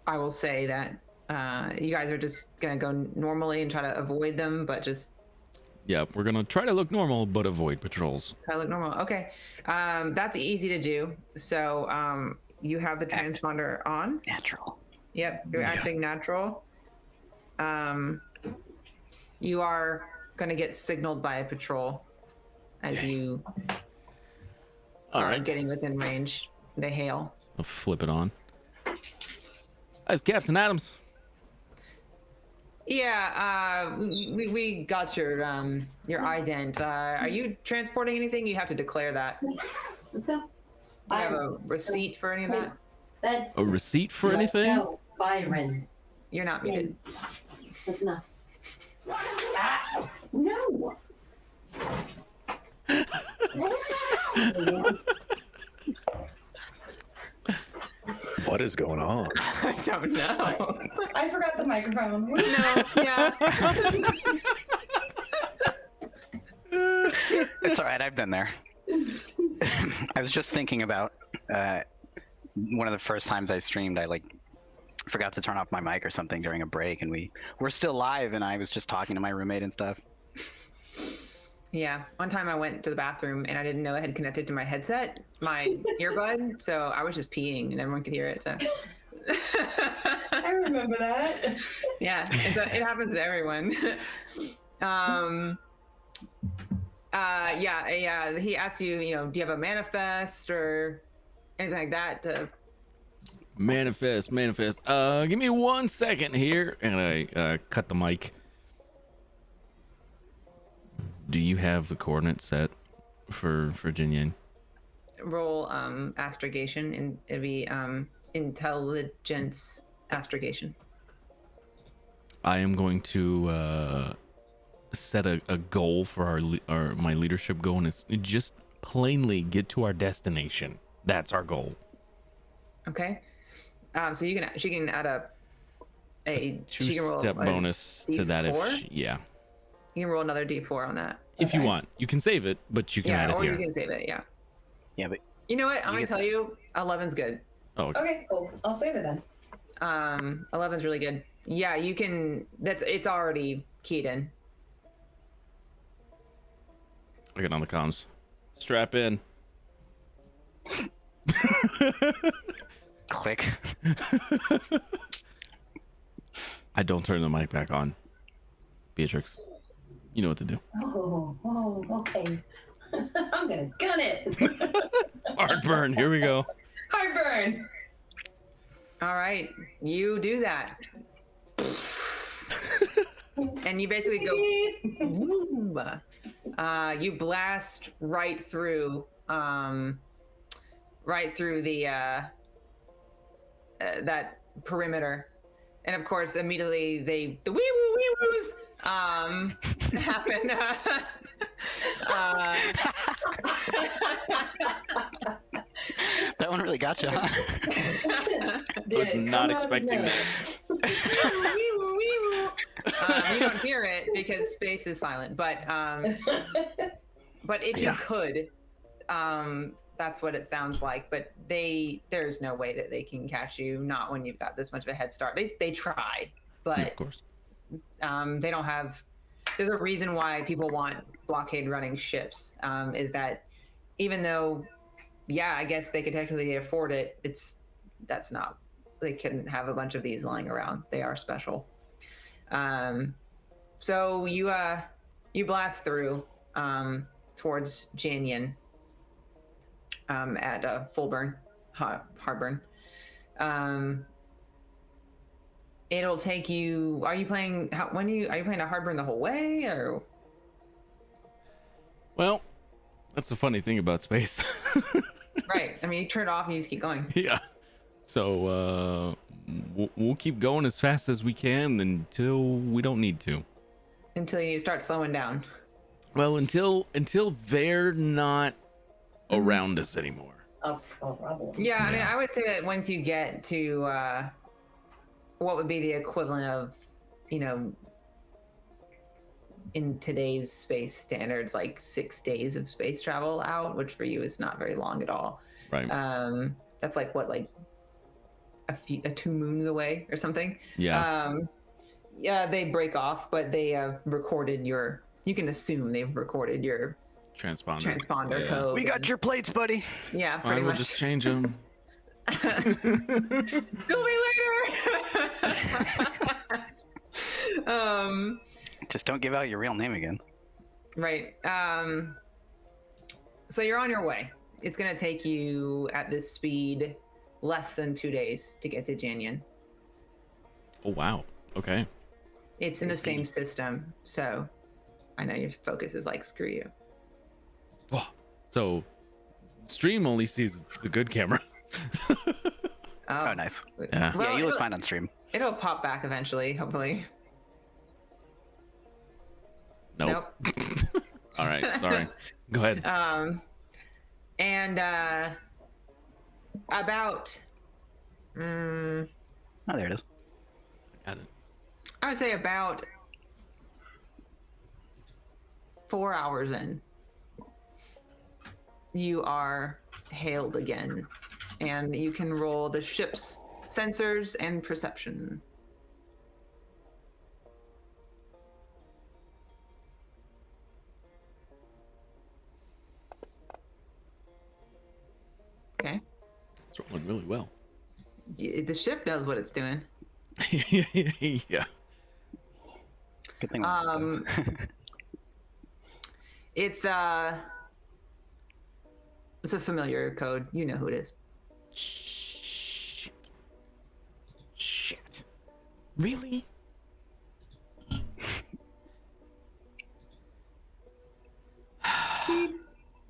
I will say that you guys are just gonna go normally and try to avoid them, but just Yeah, we're gonna try to look normal but avoid patrols. try to look normal. Okay, that's easy to do. So you have the transponder on. Natural. Yep, you're acting natural. You are gonna get signaled by a patrol as you All are right. getting within range. They hail. I'll flip it on. That's Captain Adams. Yeah, we got your ident. Are you transporting anything? You have to declare that. Do What's up? you have a receipt for any of that? That. A receipt for Let's anything? go, Byron. You're not muted. That's enough. Ah, no. What is going on? I don't know. I forgot the microphone. No, yeah. It's all right. I've been there. I was just thinking about one of the first times I streamed. I forgot to turn off my mic or something during a break, and we're still live. And I was just talking to my roommate and stuff. Yeah. One time I went to the bathroom and I didn't know it had connected to my headset, my earbud. So I was just peeing and everyone could hear it. So I remember that. yeah, it happens to everyone. He asks you, do you have a manifest or anything like that to Manifest. Give me 1 second here, and I cut the mic. Do you have the coordinates set for Jinyin? roll astrogation, and it'd be intelligence astrogation. I am going to set a goal for my leadership goal, and it's just plainly get to our destination. That's our goal. Okay. So she can add a she can roll Two-step a bonus to that D4? yeah. You can roll another D4 on that. If you Okay. want. You can save it, but you can add Yeah, it or here. you can save it. Yeah. Yeah, but You know what? I'm gonna get tell you, 11's good. Oh, Okay, cool. I'll save it then. 11's really good. Yeah, you can. It's already keyed in. I get on the comms. Strap in. click. I don't turn the mic back on. Beatrix, you know what to do. Oh, okay. I'm gonna gun it. Heartburn, here we go. Heartburn. All right, you do that, and you basically go. Boom. You blast right through the that perimeter, and of course immediately the wee woos happen. That one really got you, huh? Was not expecting that. You don't hear it because space is silent, but if you Yeah. could, That's what it sounds like. But there's no way that they can catch you. Not when you've got this much of a head start. They try, but of course. they don't have. There's a reason why people want blockade running ships. Is that even though, yeah, I guess they could technically afford it. That's not. They couldn't have a bunch of these lying around. They are special. So you blast through towards Janyan at Fulburn, Harburn. It'll take you. Are you planning to Harburn the whole way, or? Well, that's the funny thing about space. Right. I mean, you turn it off and you just keep going. Yeah. So we'll keep going as fast as we can until we don't need to. Until you start slowing down. Well, until they're not around us anymore. Yeah, I mean, I would say that once you get to what would be the equivalent of, in today's space standards, like 6 days of space travel out, which for you is not very long at all. Right. That's like what, like a 2 moons away or something. Yeah. Yeah, they break off, but they have recorded you can assume they've recorded your transponder code. We got your plates, buddy. Yeah, Fine, pretty we'll much. just change them. Kill me later. Just don't give out your real name again. Right. So you're on your way. It's gonna take you at this speed less than 2 days to get to Janyan. Oh wow. Okay. It's in the same system, so I know your focus is like, screw you. So stream only sees the good camera. Oh, nice. Yeah. Well, Yeah, you look fine on stream. It'll pop back eventually, hopefully. Nope. All right. Sorry. Go ahead. And about Oh, there it is. Got it. I would say about 4 hours in, you are hailed again, and you can roll the ship's sensors and perception. Okay. It's rolling really well. The ship knows what it's doing. Yeah. Good thing. It's a familiar code. You know who it is. Shit. Really?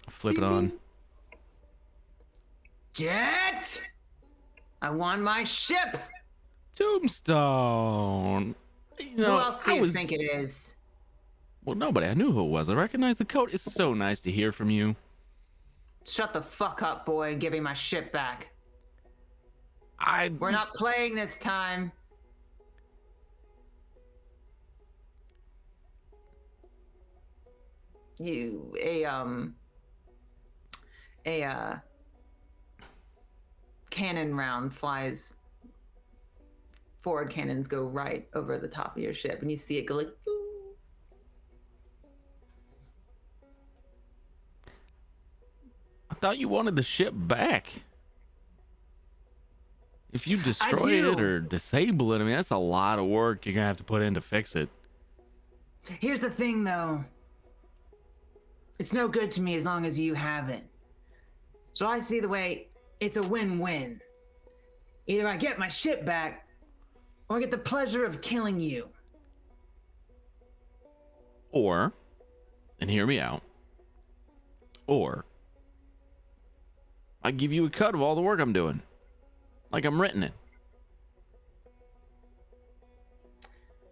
Flip it on. Jet! I want my ship! Tombstone. Who else do you think it is? Well, nobody. I knew who it was. I recognize the code. It's so nice to hear from you. Shut the fuck up, boy, and give me my ship back. We're not playing this time. A cannon round flies. Forward cannons go right over the top of your ship, and you see it go like. Boo. I thought you wanted the ship back. If you destroy it or disable it, I mean, that's a lot of work you're gonna have to put in to fix it. Here's the thing, though. It's no good to me as long as you have it. So I see the way it's a win-win. Either I get my ship back, or I get the pleasure of killing you. Or, and hear me out, or I give you a cut of all the work I'm doing. Like I'm renting it.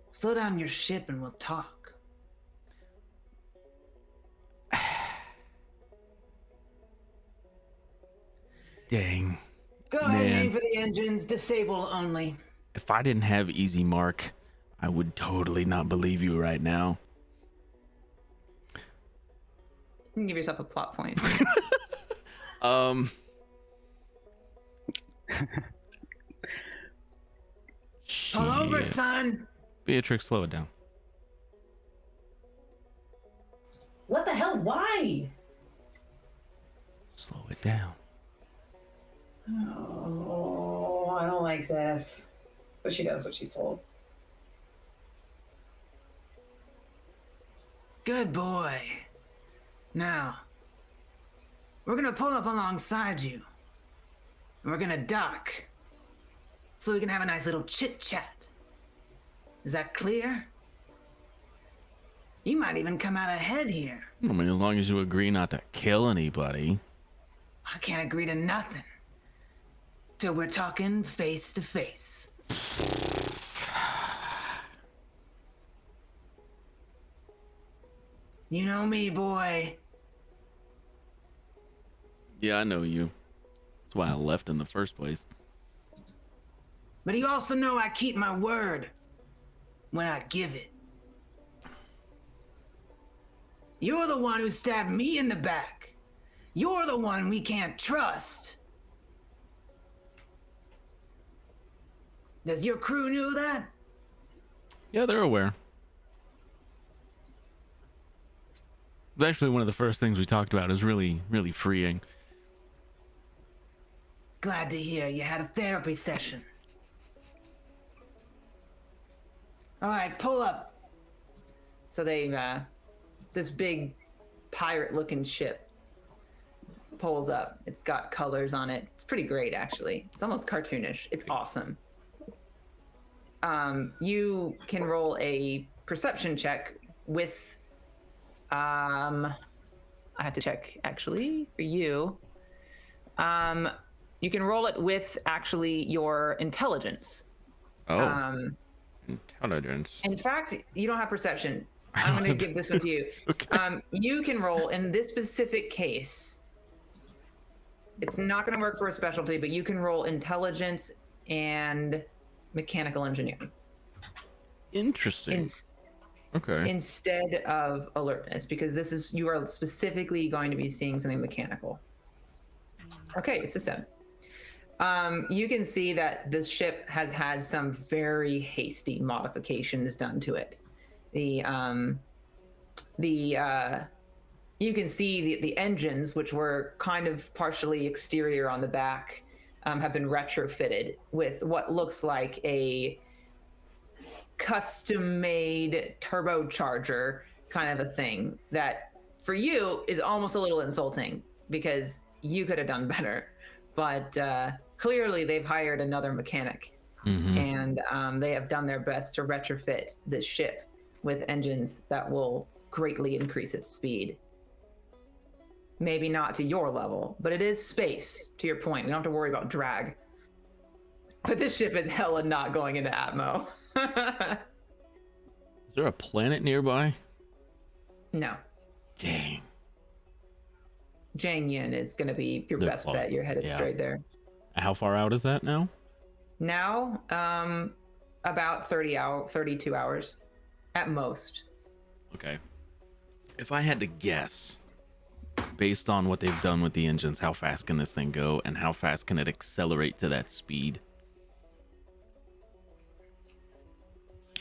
Slow down your ship and we'll talk. Dang. Go ahead and Man. aim for the engines, disable only. If I didn't have Easy Mark, I would totally not believe you right now. You can give yourself a plot point. Pull over, shit. son. Beatrix, slow it down. What the hell? Why? Slow it down. Oh, I don't like this. But she does what she's told. Good boy. Now, we're gonna pull up alongside you. And we're gonna dock. So we can have a nice little chit chat. Is that clear? You might even come out ahead here. I mean, as long as you agree not to kill anybody. I can't agree to nothing. Till we're talking face to face. You know me, boy. Yeah, I know you. That's why I left in the first place. But you also know I keep my word when I give it. You're the one who stabbed me in the back. You're the one we can't trust. Does your crew know that? Yeah, they're aware. It's actually one of the first things we talked about. Is really, really freeing. Glad to hear you had a therapy session. All right, pull up. So they, this big pirate-looking ship pulls up. It's got colors on it. It's pretty great, actually. It's almost cartoonish. It's awesome. You can roll a perception check with, I have to check, actually, for you. You can roll it with, actually, your intelligence. Oh. Intelligence. In fact, you don't have perception. I'm going to give this one to you. Okay. You can roll in this specific case. It's not going to work for a specialty, but you can roll intelligence and mechanical engineering. Interesting. Okay. Instead of alertness, because this is, you are specifically going to be seeing something mechanical. Okay, it's a 7. You can see that this ship has had some very hasty modifications done to it. You can see the engines, which were kind of partially exterior on the back, have been retrofitted with what looks like a custom-made turbocharger kind of a thing that for you is almost a little insulting because you could have done better. But clearly they've hired another mechanic, and they have done their best to retrofit this ship with engines that will greatly increase its speed. Maybe not to your level, but it is space, to your point. We don't have to worry about drag. But this ship is hella not going into Atmo. Is there a planet nearby? No. Dang. Jang Yin is going to be your The best bet. You're headed closest, yeah. straight there. How far out is that now? Now, about 32 hours at most. Okay. If I had to guess, based on what they've done with the engines, how fast can this thing go and how fast can it accelerate to that speed?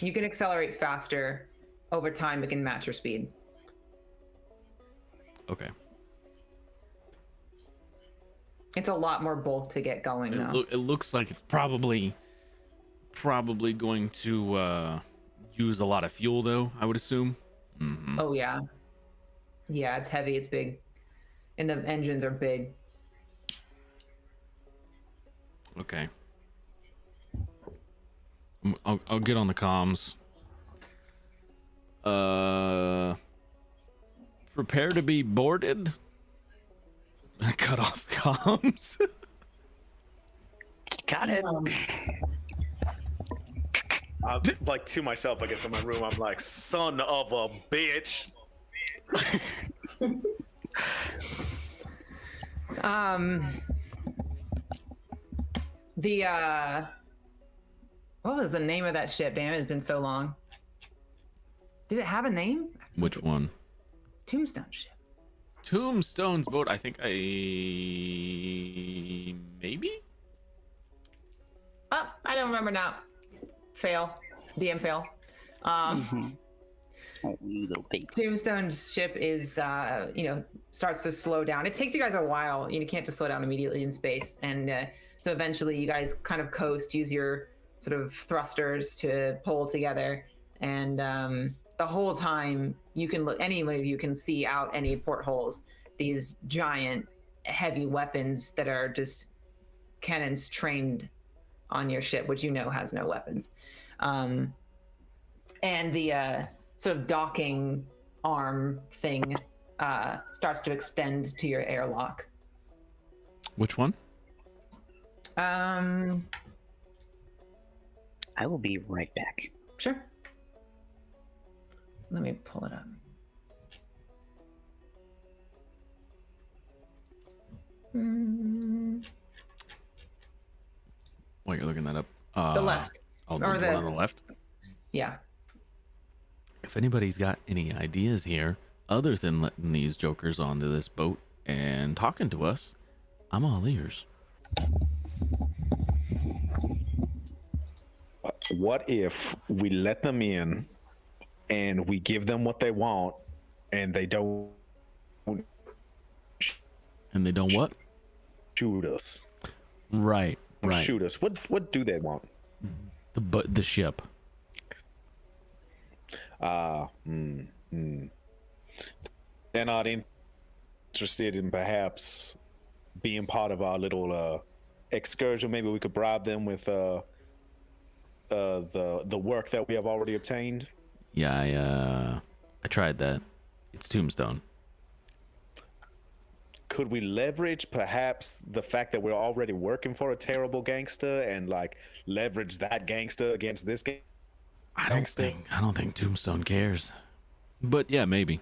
You can accelerate faster. Over time, it can match your speed. Okay. It's a lot more bulk to get going, though. It looks like it's probably going to use a lot of fuel, though, I would assume. Oh, yeah. Yeah, it's heavy, it's big. And the engines are big. Okay. I'll get on the comms. Prepare to be boarded. I cut off the comms. Got it. Like to myself, I guess in my room, I'm like, son of a bitch. What was the name of that ship? Damn, it's been so long. Did it have a name? Which one? Tombstone ship. Tombstone's boat. I think maybe. Oh, I don't remember now. Fail. DM fail. Oh, you little pig. Tombstone's ship is, starts to slow down. It takes you guys a while. You can't just slow down immediately in space. And so eventually you guys kind of coast, use your sort of thrusters to pull together. And the whole time you can look, any of you can see out any portholes, these giant heavy weapons that are just cannons trained on your ship, which has no weapons. And the sort of docking arm thing starts to extend to your airlock. Which one? I will be right back. Sure. Let me pull it up. While you're looking that up. The left. Oh, Or the one on the left. Yeah. If anybody's got any ideas here, other than letting these jokers onto this boat and talking to us, I'm all ears. What if we let them in and we give them what they want and they don't And they don't what? shoot us? Right. Shoot us. What do they want? The ship. They're not interested in perhaps being part of our little excursion. Maybe we could bribe them with the work that we have already obtained. Yeah, I tried that. It's Tombstone. Could we leverage perhaps the fact that we're already working for a terrible gangster and like leverage that gangster against this gangster? I don't think Tombstone cares. But yeah, maybe.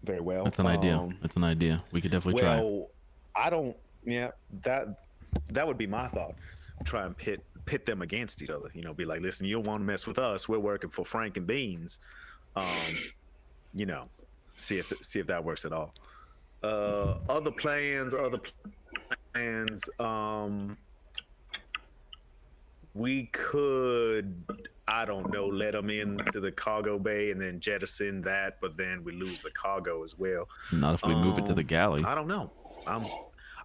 Very well. That's an idea. That's an idea. We could definitely try. Well, I don't. Yeah, that would be my thought. Try and pit them against each other. Be like, listen, you don't want to mess with us. We're working for Frank and Beans. See if that works at all. Other plans. We could, I don't know, let them into the cargo bay and then jettison that, but then we lose the cargo as well. Not if we move it to the galley. I don't know.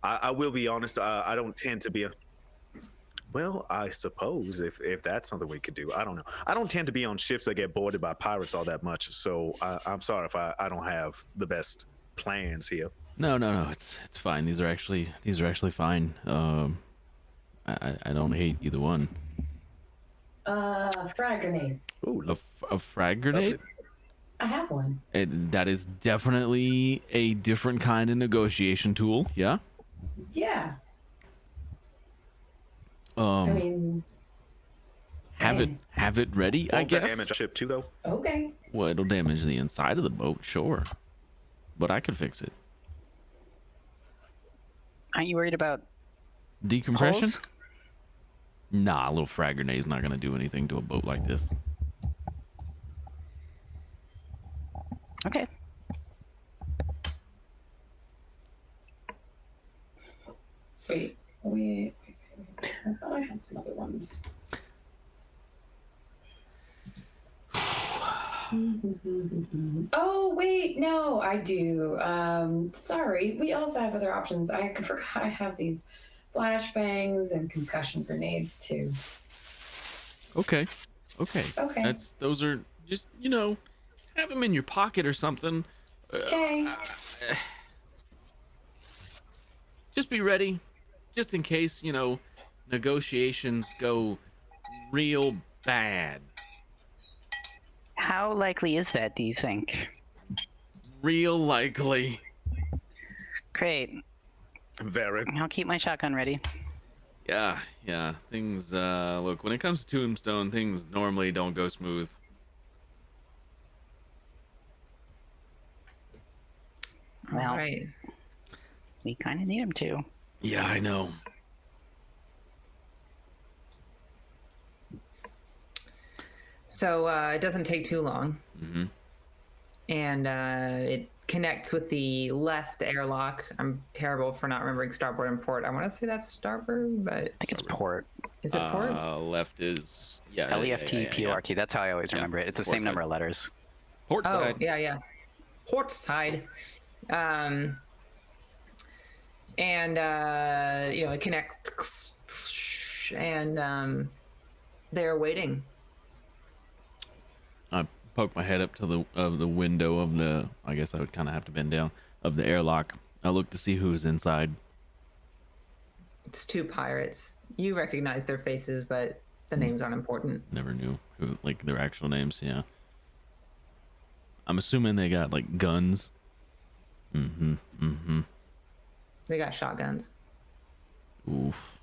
I will be honest. I don't tend to be well, I suppose if that's something we could do. I don't know. I don't tend to be on ships that get boarded by pirates all that much. So I'm sorry if I don't have the best plans here. No. It's fine. These are actually fine. I don't hate either one. Frag grenade. Ooh, A frag grenade? lovely. I have one. That is definitely a different kind of negotiation tool. Yeah. Yeah. Um, I mean, have it ready. I Won't that guess. damage our ship too, though? okay. Well, it'll damage the inside of the boat, sure, but I could fix it. Aren't you worried about Decompression? holes? Nah, a little frag grenade's not gonna do anything to a boat like this. Okay. Wait. I thought I had some other ones. Oh wait, no, I do. Sorry, we also have other options. I forgot I have these flashbangs and concussion grenades too. Okay. Okay. Those are just have them in your pocket or something. Okay. Just be ready, just in case negotiations go real bad. How likely is that, do you think? Real likely. Great. Very. I'll keep my shotgun ready. Yeah. Things look, when it comes to Tombstone, things normally don't go smooth. Well, Right. we kind of need him to. Yeah, I know. So it doesn't take too long. Mm-hmm. And it connects with the left airlock. I'm terrible for not remembering starboard and port. I want to say that's starboard, but I think it's port. is it port? Left is LEFT, That's how I always remember it. It's the Port same side. number of letters. Port Oh, side. yeah. Port side. And it connects, and they're waiting. I poke my head up to the window of the. I guess I would kind of have to bend down of the airlock. I look to see who's inside. It's two pirates. You recognize their faces, but the names aren't important. Never knew who, like, their actual names. Yeah. I'm assuming they got like guns. Mm-hmm. They got shotguns. Oof.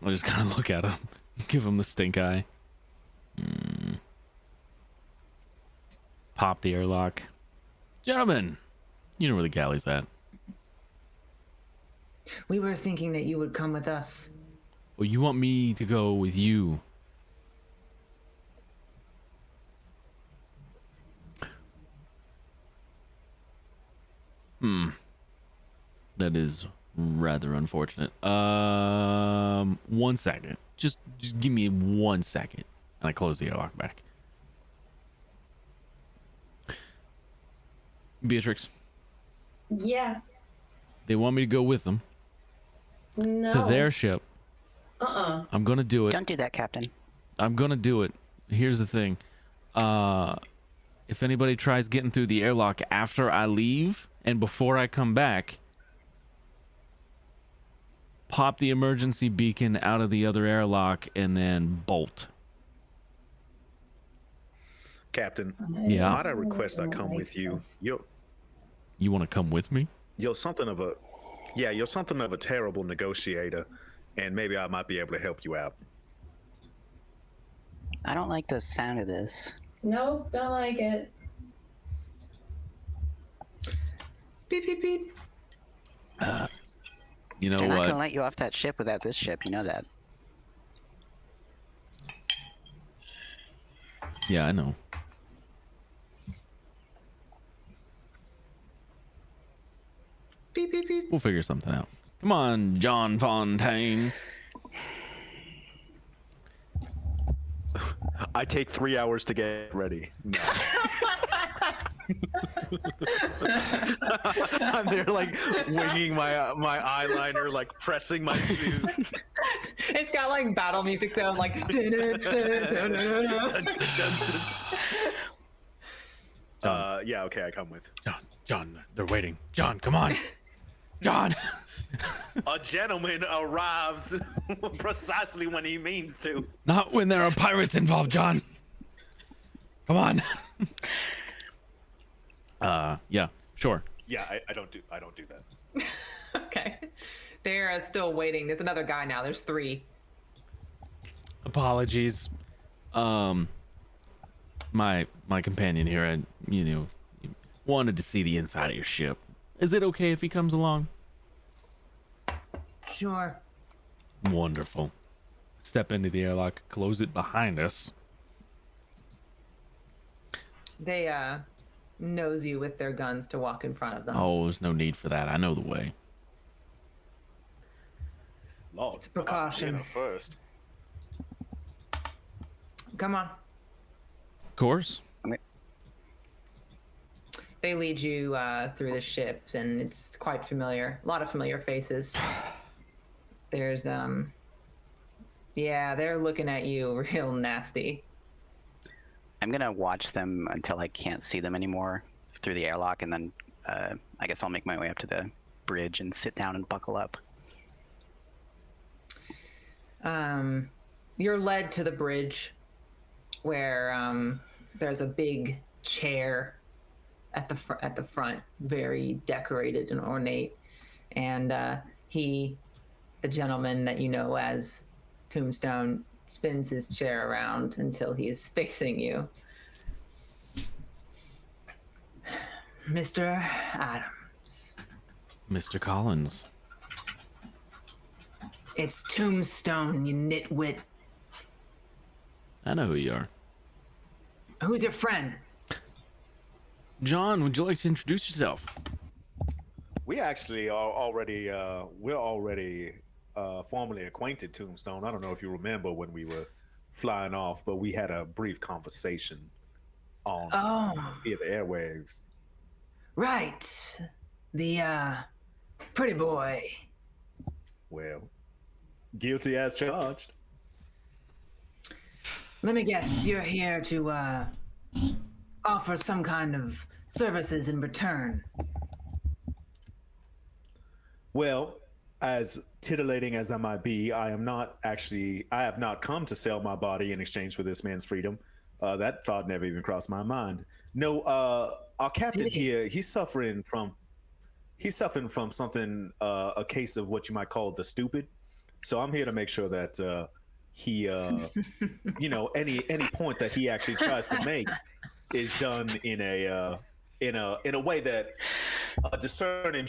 I just kind of look at him, give him the stink eye. Pop the airlock. Gentlemen, you know where the galley's at. We were thinking that you would come with us. Well, you want me to go with you? That is rather unfortunate. 1 second. Just give me 1 second. And I close the airlock back. Beatrix, Yeah. they want me to go with them No. to their ship. I'm gonna do it. Don't do that, Captain. I'm gonna do it. Here's the thing. If anybody tries getting through the airlock after I leave and before I come back, pop the emergency beacon out of the other airlock and then bolt. Captain, Yeah. might I request I come with you? You want to come with me? You're something of a terrible negotiator, and maybe I might be able to help you out. I don't like the sound of this. Nope, don't like it. Beep, beep, beep. You know They're not what? gonna let you off that ship without this ship. You know that. Yeah, I know. Beep, beep, beep. We'll figure something out. Come on, John Fontaine. I take 3 hours to get ready. No. I'm there like winging my eyeliner, like pressing my suit. It's got like battle music though, like. Yeah, okay, I come with. John, they're waiting. John, come on. John. A gentleman arrives precisely when he means to. Not when there are pirates involved, John. Come on. Yeah, sure. Yeah, I don't do that. Okay. They're still waiting. There's another guy now. There's three. Apologies. My companion here, wanted to see the inside of your ship. Is it okay if he comes along? Sure. Wonderful. Step into the airlock, close it behind us. They nose you with their guns to walk in front of them. Oh, there's no need for that. I know the way. Lord, It's a precaution. dinner first. Come on. Of course. They lead you through the ships, and it's quite familiar. A lot of familiar faces. There's yeah, they're looking at you real nasty. I'm gonna watch them until I can't see them anymore through the airlock, and then I guess I'll make my way up to the bridge and sit down and buckle up. You're led to the bridge where there's a big chair at the front, very decorated and ornate, and the gentleman that you know as Tombstone, spins his chair around until he's facing you. Mr. Adams. Mr. Collins. It's Tombstone, you nitwit. I know who you are. Who's your friend? John, would you like to introduce yourself? We actually are already we're already formally acquainted, Tombstone. I don't know if you remember when we were flying off, but we had a brief conversation on via the airwaves. Right. The, pretty boy. Well, guilty as charged. Let me guess, you're here to, offer some kind of services in return. Well, as titillating as I might be, I have not come to sell my body in exchange for this man's freedom. That thought never even crossed my mind. No, our captain here, he's suffering from something, a case of what you might call the stupid. So I'm here to make sure that he, any point that he actually tries to make is done in a way that a discerning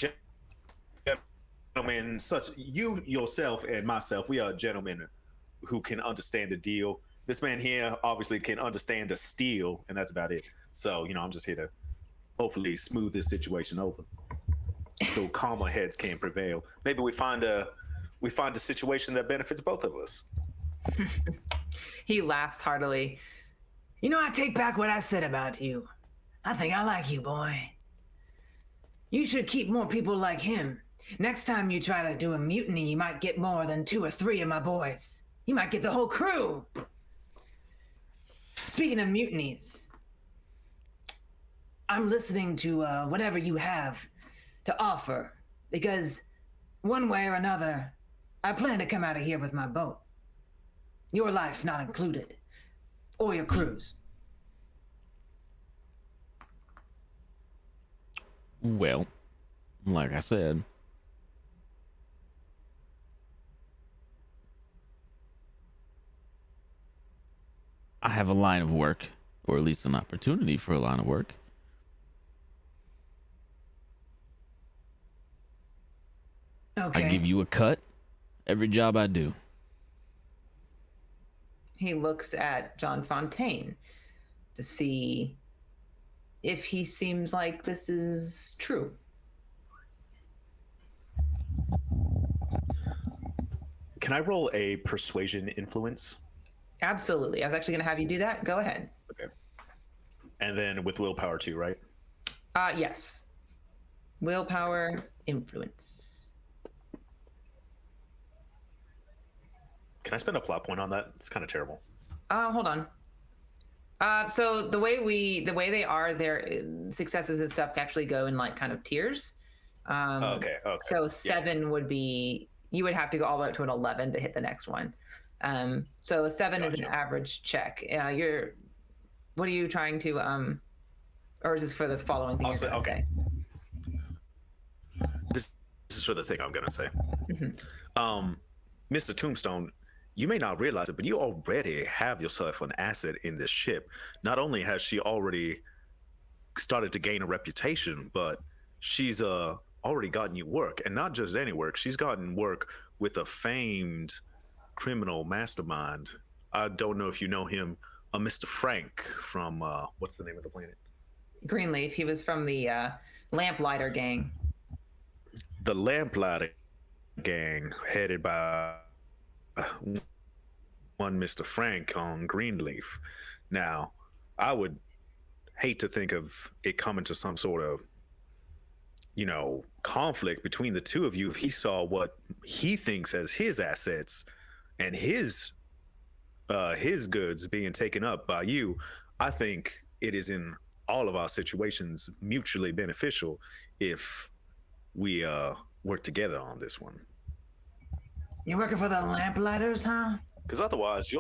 gentlemen, such you yourself and myself, we are gentlemen who can understand a deal. This man here obviously can understand a steal, and that's about it. So, I'm just here to hopefully smooth this situation over, so calmer heads can prevail. Maybe we find a situation that benefits both of us. He laughs heartily. I take back what I said about you. I think I like you, boy. You should keep more people like him. Next time you try to do a mutiny, you might get more than 2 or 3 of my boys. You might get the whole crew. Speaking of mutinies, I'm listening to whatever you have to offer, because one way or another, I plan to come out of here with my boat. Your life not included, or your crew's. Well, like I said, I have a line of work, or at least an opportunity for a line of work. Okay. I give you a cut every job I do. He looks at John Fontaine to see if he seems like this is true. Can I roll a persuasion influence? Absolutely. I was actually going to have you do that. Go ahead. Okay. And then with willpower too, right? Yes. Willpower, influence. Can I spend a plot point on that? It's kind of terrible. Hold on. So the way they are, their successes and stuff actually go in like kind of tiers. Okay. So 7 would be, you would have to go all the way up to an 11 to hit the next one. So a 7 is an average check. What are you trying to, or is this for the following thing? Okay. This is for the thing I'm gonna say. Mm-hmm. Mr. Tombstone, you may not realize it, but you already have yourself an asset in this ship. Not only has she already started to gain a reputation, but she's already gotten you work, and not just any work. She's gotten work with a famed criminal mastermind. I don't know if you know him, Mr. Frank from what's the name of the planet? Greenleaf. He was from the Lamplighter gang. The Lamplighter gang, headed by one Mr. Frank on Greenleaf. Now, I would hate to think of it coming to some sort of, conflict between the two of you if he saw what he thinks as his assets and his goods being taken up by you. I think it is in all of our situations mutually beneficial if we work together on this one. You're working for the Lamplighters, huh? Because otherwise,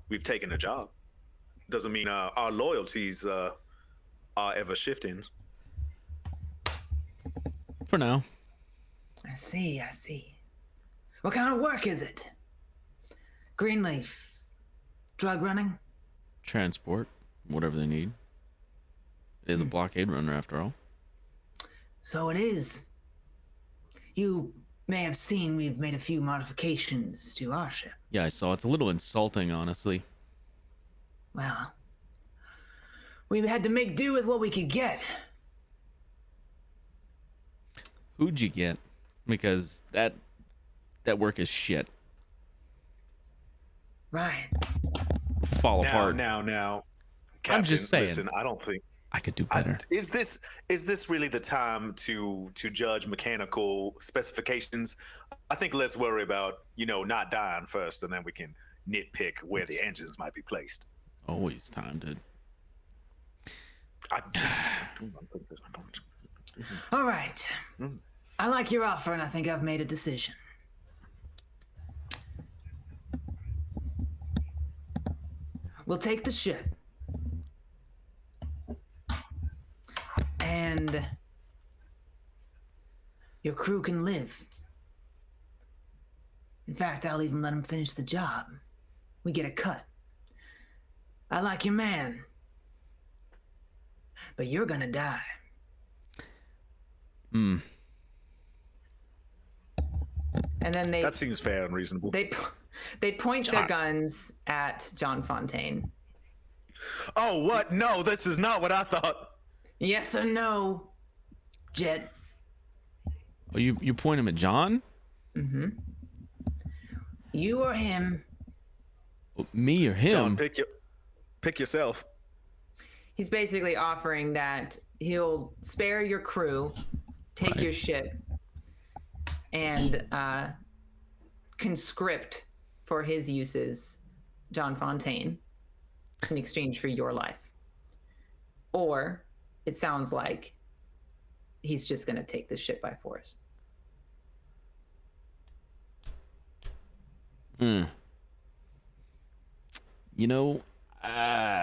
we've taken a job. Doesn't mean our loyalties are ever shifting. For now. I see. What kind of work is it? Greenleaf. Drug running? Transport, whatever they need. It is a blockade runner after all. So it is. You may have seen we've made a few modifications to our ship. Yeah, I saw. It's a little insulting, honestly. Well, we had to make do with what we could get. Who'd you get? Because that work is shit. Right. Fall apart. Now, Captain, I'm just saying. Listen, I don't think I could do better. is this really the time to judge mechanical specifications? I think let's worry about not dying first, and then we can nitpick where the engines might be placed. Always time to. All right. I like your offer, and I think I've made a decision. We'll take the ship. And your crew can live. In fact, I'll even let them finish the job. We get a cut. I like your man. But you're gonna die. Hmm. And then That seems fair and reasonable. they point their guns at John Fontaine. Oh, what? No, this is not what I thought. Yes or no, Jet? Oh, you point him at John? Mm-hmm. You or him? Me or him? John, pick yourself. He's basically offering that he'll spare your crew, take Right. your ship, and conscript for his uses John Fontaine in exchange for your life. Or it sounds like he's just going to take this ship by force. Hmm. How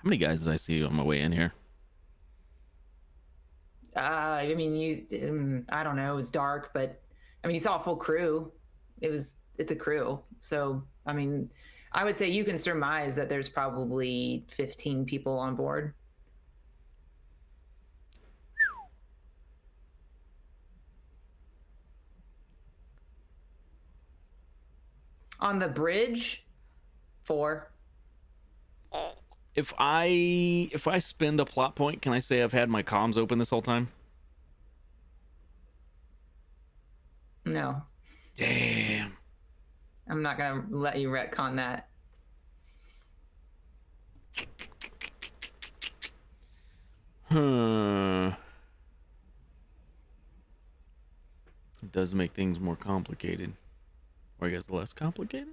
many guys did I see on my way in here? I mean, I don't know. It was dark, but I mean, you saw a full crew. It's a crew. So, I mean, I would say you can surmise that there's probably 15 people on board. On the bridge, 4. If I spend a plot point, can I say I've had my comms open this whole time? No, Damn. I'm not gonna let you retcon that. It does make things more complicated. Or I guess less complicated?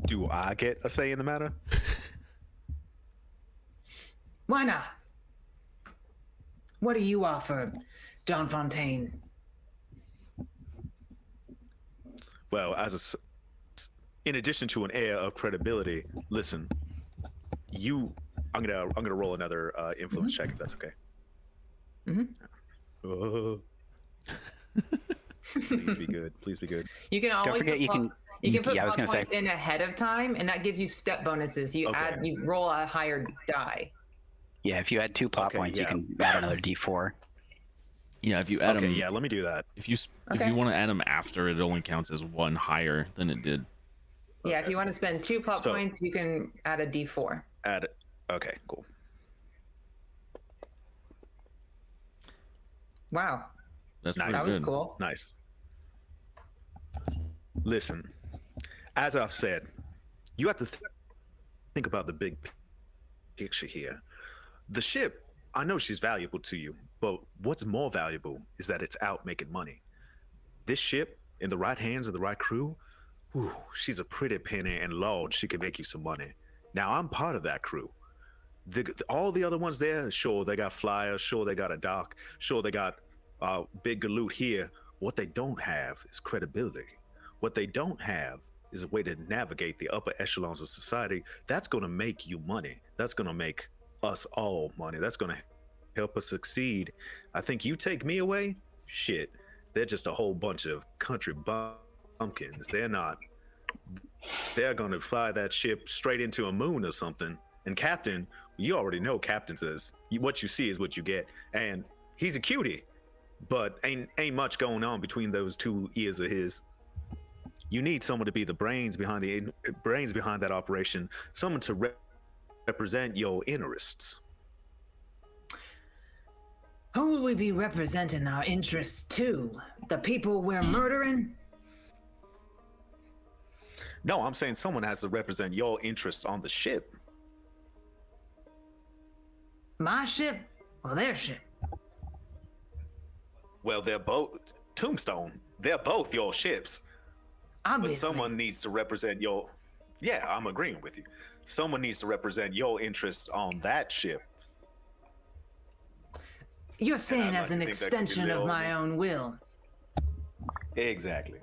Do I get a say in the matter? Why not? What do you offer, John Fontaine? Well, in addition to an air of credibility, listen, I'm gonna roll another influence check if that's okay. Please be good. Please be good. You can always forget you can put yeah, I was plot gonna say. points in ahead of time, and that gives you step bonuses. You Okay. you roll a higher die. Yeah, if you add 2 plot Okay, points, yeah. you can add another D4. Yeah, if you add Okay, them, yeah, let me do that. if you Okay. want to add them after, it only counts as one higher than it did. Yeah, if you want to spend 2 plot So- points, you can add a d4. Add it. Okay, cool. Wow, That's Nice. pretty that was good. cool. Nice. Listen, as I've said, you have to think about the big picture here. The ship, I know she's valuable to you, but what's more valuable is that it's out making money. This ship, in the right hands of the right crew, whew, she's a pretty penny, and Lord, she can make you some money. Now, I'm part of that crew. All the other ones there, sure, they got flyers, sure, they got a dock, sure, they got big galoot here. What they don't have is credibility. What they don't have is a way to navigate the upper echelons of society. That's going to make you money. That's going to make us all money. That's going to help us succeed. I think you take me away, shit, they're just a whole bunch of country bumpkins. They're not. They're going to fly that ship straight into a moon or something. And Captain, you already know Captain says what you see is what you get, and he's a cutie, but ain't much going on between those two ears of his. You need someone to be the brains behind that operation, someone to represent your interests. Who will we be representing our interests to? The people we're murdering? No, I'm saying someone has to represent your interests on the ship. My ship or their ship? Well, they're both Tombstone. They're both your ships. Obviously. But someone needs to represent your. Yeah, I'm agreeing with you. Someone needs to represent your interests on that ship. You're saying I'd as like an to think that could be extension of real. my own will. Exactly.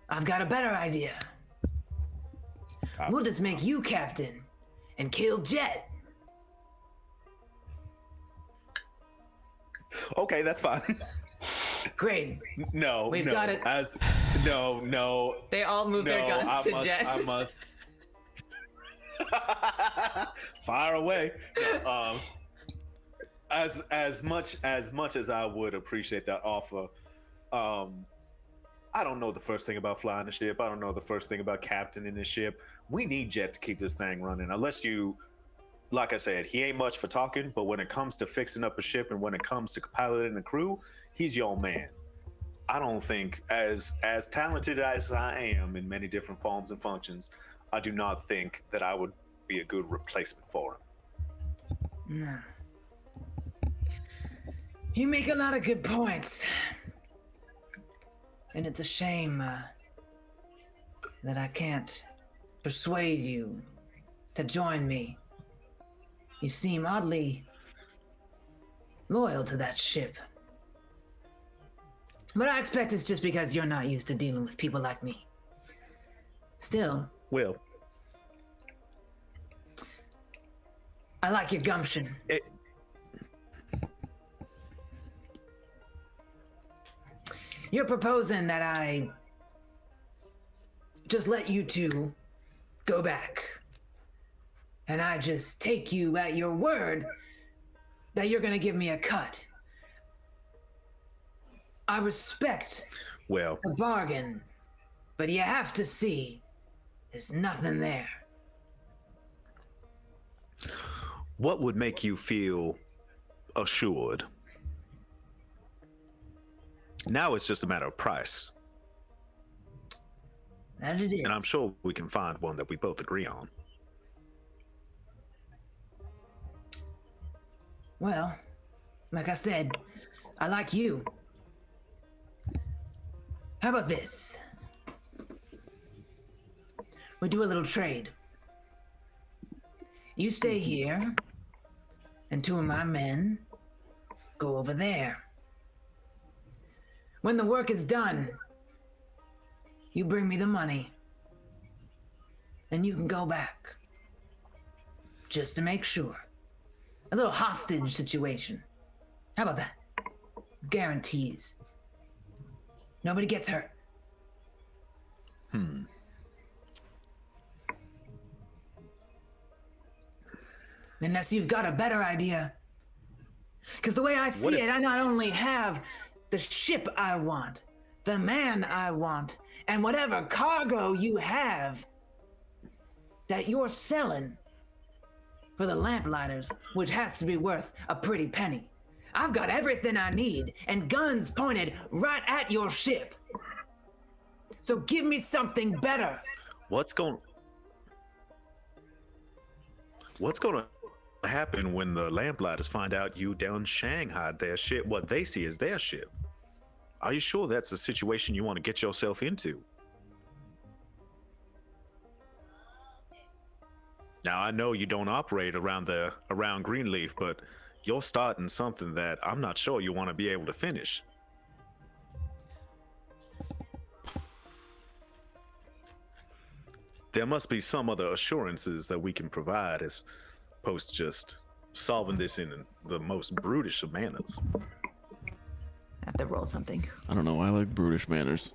I've got a better idea. We'll just make you captain and kill Jet. Okay, that's fine. Great. No, We've no. got it. No. They all move their guns I to must. Jet. I must. Fire away. No, as much as I would appreciate that offer, I don't know the first thing about flying the ship. I don't know the first thing about captaining the ship. We need Jet to keep this thing running. Unless you, like I said, he ain't much for talking, but when it comes to fixing up a ship and when it comes to piloting a crew, he's your man. I don't think, as talented as I am in many different forms and functions, I do not think that I would be a good replacement for him. No. You make a lot of good points. And it's a shame that I can't persuade you to join me. You seem oddly loyal to that ship. But I expect it's just because you're not used to dealing with people like me. Still, Well, I like your gumption. You're proposing that I just let you two go back. And I just take you at your word that you're gonna give me a cut. I respect well, the bargain, but you have to see there's nothing there. what would make you feel assured? Now it's just a matter of price, That it is. and I'm sure we can find one that we both agree on. Well, like I said, I like you. How about this? We do a little trade. You stay here, and two of my men go over there. When the work is done, you bring me the money, and you can go back. Just to make sure. A little hostage situation. How about that? Guarantees. Nobody gets hurt. Unless you've got a better idea. Because the way I see What if- it, I not only have the ship I want, the man I want, and whatever cargo you have that you're selling for the lamplighters, which has to be worth a pretty penny. I've got everything I need and guns pointed right at your ship. So give me something better. What's going to happen when the lamplighters find out you down Shanghai their ship, what they see as their ship? Are you sure that's a situation you want to get yourself into? Now, I know you don't operate around Greenleaf, but you're starting something that I'm not sure you want to be able to finish. There must be some other assurances that we can provide as opposed to just solving this in the most brutish of manners. I have to roll something. I don't know. I like brutish manners.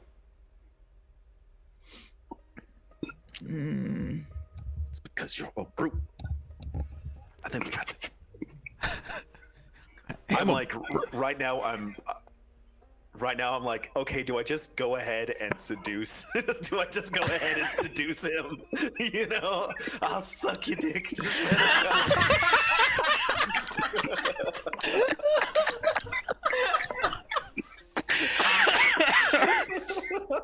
Hmm. It's because you're a brute. I think we got this. I'm like, right now, Right now, I'm like, okay, do I just go ahead and seduce? Do I just go ahead and seduce him? You know, I'll suck your dick. Just let us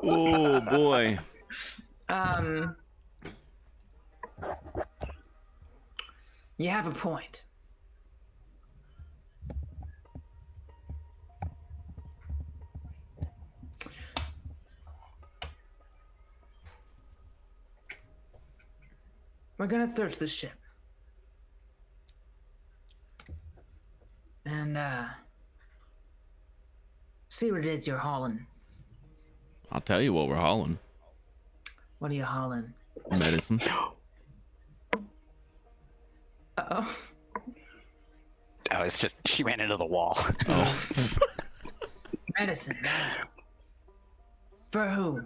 go. Oh boy. You have a point. We're gonna search the ship. And, see what it is you're hauling. I'll tell you what we're hauling. What are you hauling? Medicine. Uh-oh. Oh, it's just she ran into the wall. Oh. Medicine. For who?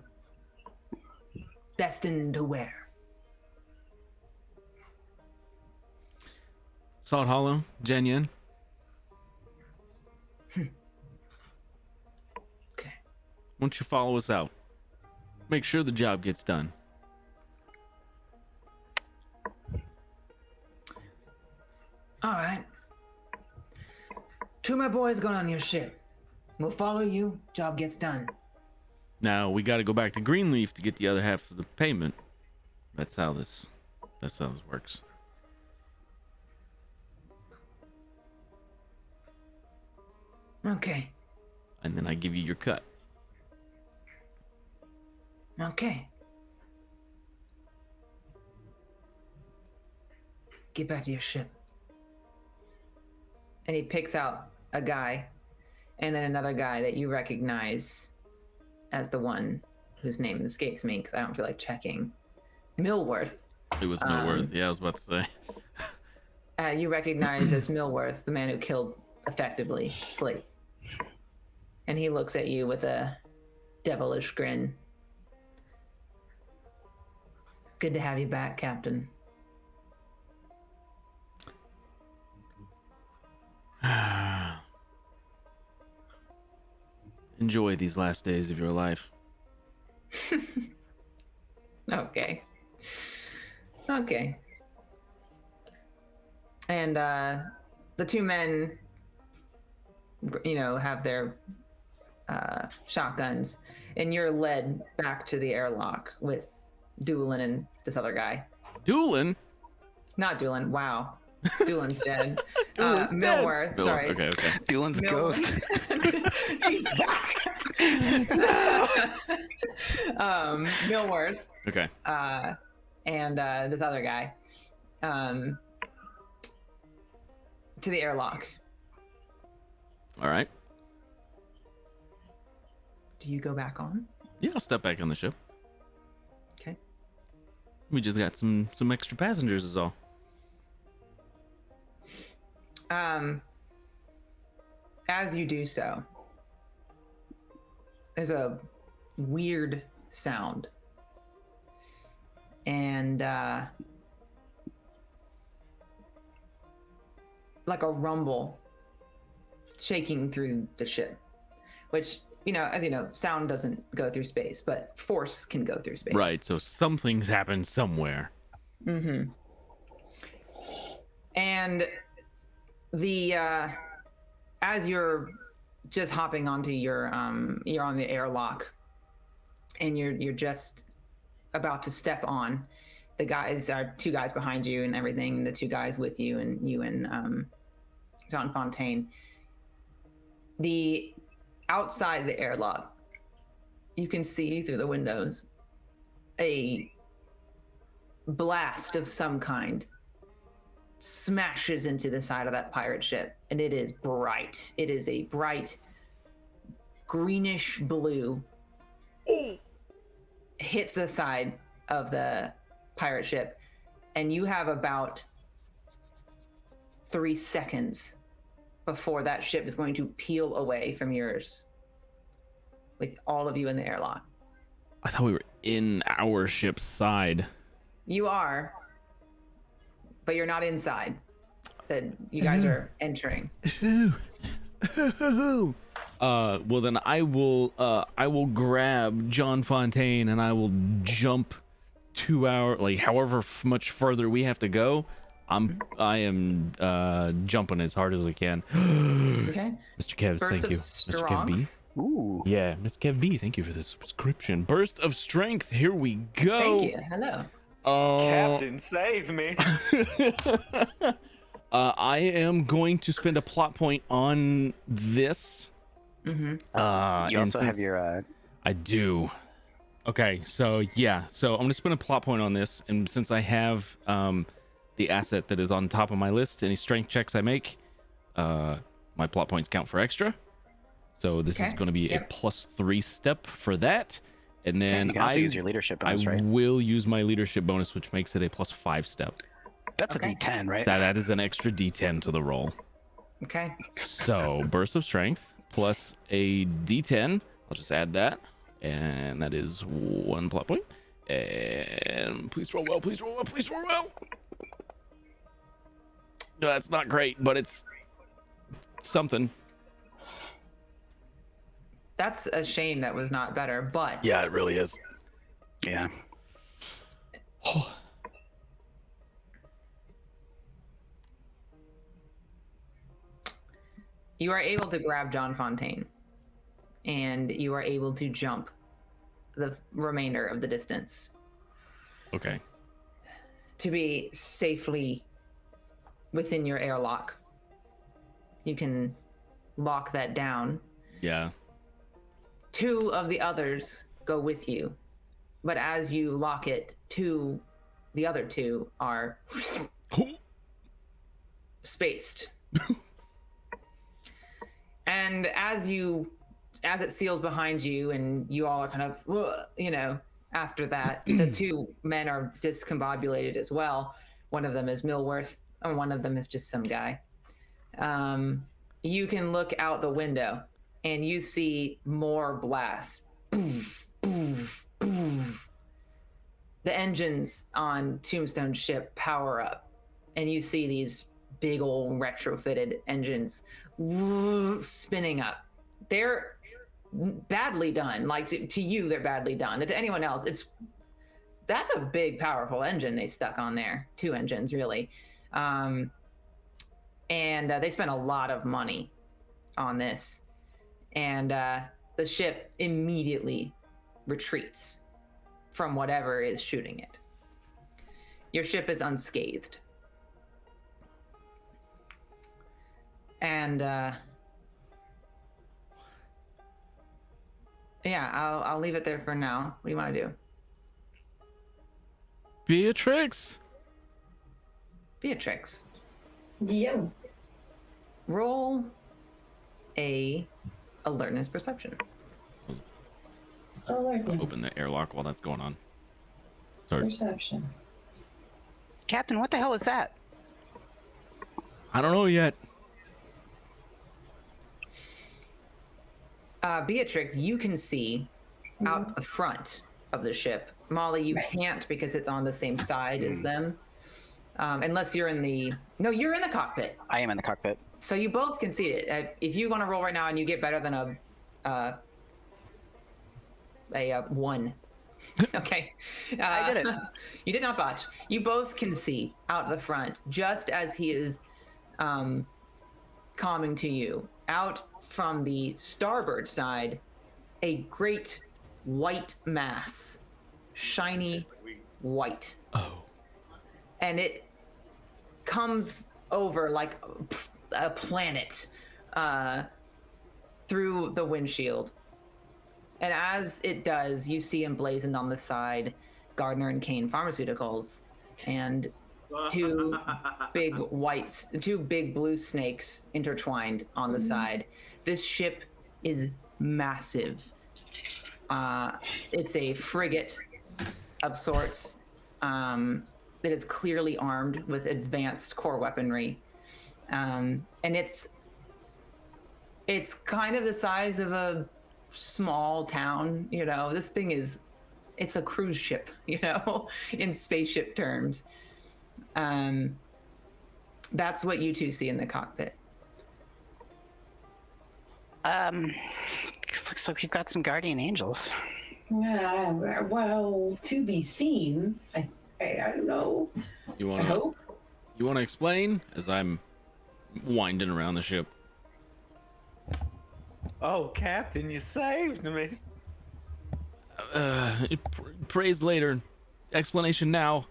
Destined to where? Salt Hollow, Jenyen. Okay. Why don't you follow us out? Make sure the job gets done. All right. Two of my boys going on your ship. We'll follow you. Job gets done. Now we got to go back to Greenleaf to get the other half of the payment. That's how this works. Okay. And then I give you your cut. Okay. Get back to your ship. And he picks out a guy and then another guy that you recognize as the one whose name escapes me because I don't feel like checking. Millworth. It was Millworth. Yeah, I was about to say. You recognize as Millworth, the man who killed effectively Slate. And he looks at you with a devilish grin. Good to have you back, Captain. Enjoy these last days of your life. Okay. Okay. And the two men, have their shotguns, and you're led back to the airlock with Doolin and this other guy. Doolin? Not Doolin. Wow. Doolin's dead. Doolin's dead. Millworth. Sorry. Okay. Doolin's ghost. He's back. Millworth. Okay. And this other guy. To the airlock. All right. Do you go back on? Yeah, I'll step back on the ship. Okay. We just got some extra passengers is all. As you do so, there's a weird sound. And like a rumble shaking through the ship, which, as you know, sound doesn't go through space, but force can go through space. Right, so something's happened somewhere. Mm-hmm. And the as you're just hopping onto you're on the airlock, and you're just about to step on, the guys are two guys behind you and everything, the two guys with you and you and John Fontaine. The outside the airlock, you can see through the windows a blast of some kind smashes into the side of that pirate ship, and it is bright. It is a bright greenish blue. Hits the side of the pirate ship, and you have about 3 seconds before that ship is going to peel away from yours with all of you in the airlock. I thought we were in our ship's side. You are, but you're not inside. That you guys are entering. Well then I will grab John Fontaine and I will jump 2 hour, like however much further we have to go. I am jumping as hard as I can. Okay. Mr. Kevs, Burst thank of you. Mr. Kev B. strength. Ooh. Yeah, Mr. Kev B, thank you for the subscription. Burst of strength, here we go. Thank you. Hello. Captain, save me. I am going to spend a plot point on this. Mm-hmm. You also have your I do. Okay, so yeah, so I'm gonna spend a plot point on this, and since I have the asset that is on top of my list, any strength checks I make, my plot points count for extra. So this is Okay, going to be a +3 step for that, and then you can also use your leadership bonus, I right? will use my leadership bonus, which makes it a +5 step. That's Okay. a D10, right? So that is an extra D10 to the roll. Okay. So burst of strength plus a D10. I'll just add that, and that is 1 plot point. And please roll well. Please roll well. Please roll well. No, that's not great, but it's something. That's a shame that was not better, but Yeah, it really is. Yeah. you are able to grab John Fontaine, and you are able to jump the remainder of the distance Okay. to be safely within your airlock. You can lock that down. Yeah. 2 of the others go with you, but as you lock it, the other 2 are spaced. And as it seals behind you and you all are kind of, after that, the 2 men are discombobulated as well. One of them is Millworth and one of them is just some guy. You can look out the window and you see more blasts. Boof, boof, boof. The engines on Tombstone's ship power up, and you see these big old retrofitted engines spinning up. They're badly done. Like to you, they're badly done. To anyone else, that's a big, powerful engine they stuck on there. 2 engines, really. And they spent a lot of money on this. And the ship immediately retreats from whatever is shooting it. Your ship is unscathed. And yeah, I'll leave it there for now. What do you want to do? Beatrix. Beatrix, Yo. roll a alertness perception. Alertness. Open the airlock while that's going on. Start. Perception. Captain, what the hell is that? I don't know yet. Beatrix, you can see out the front of the ship. Molly, you Right. can't because it's on the same side as them. Unless you're in the... No, you're in the cockpit. I am in the cockpit. So you both can see it. If you want to roll right now and you get better than a 1. Okay. I did it. You did not botch. You both can see out the front, just as he is calming to you. Out from the starboard side, a great white mass, shiny white. Oh. And it comes over like a planet through the windshield. And as it does, you see emblazoned on the side Gardner and Kane Pharmaceuticals and 2 big blue snakes intertwined on the side. This ship is massive. It's a frigate of sorts. That is clearly armed with advanced core weaponry. And it's kind of the size of a small town. This thing is it's a cruise ship, you know, in spaceship terms. That's what you two see in the cockpit. Looks like we've got some guardian angels. Yeah, well, to be seen. I don't know. You I wanna hope. explain as I'm winding around the ship? Oh, Captain, you saved me. Praise later. Explanation now.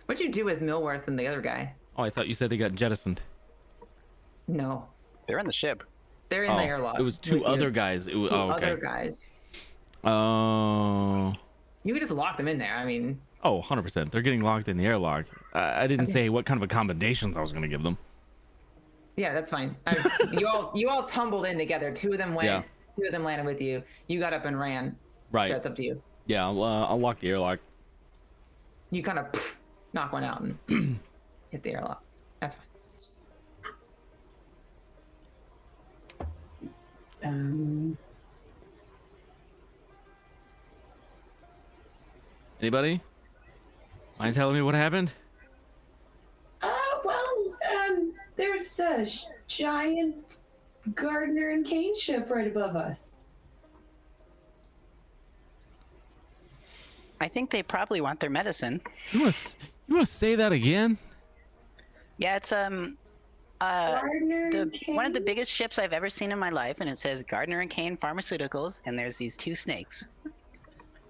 What'd you do with Millworth and the other guy? Oh, I thought you said they got jettisoned. No, They're in the ship. they're in the airlock. It was two with you. other guys. It was, Two oh, okay. other guys. Oh. You could just lock them in there. I mean, Oh, 100%. They're getting locked in the airlock. I didn't say what kind of accommodations I was going to give them. yeah, that's fine. You all tumbled in together. Two of them went. Yeah. Two of them landed with you. You got up and ran. Right. So it's up to you. Yeah, I'll lock the airlock. You kind of knock one out and hit the airlock. That's fine. Anybody? Mind telling me what happened? Well, there's a giant Gardner and Kane ship right above us. I think they probably want their medicine. You want to say that again? Yeah, it's Gardner and Kane? one of the biggest ships I've ever seen in my life, and it says Gardner and Kane Pharmaceuticals, and there's these two snakes.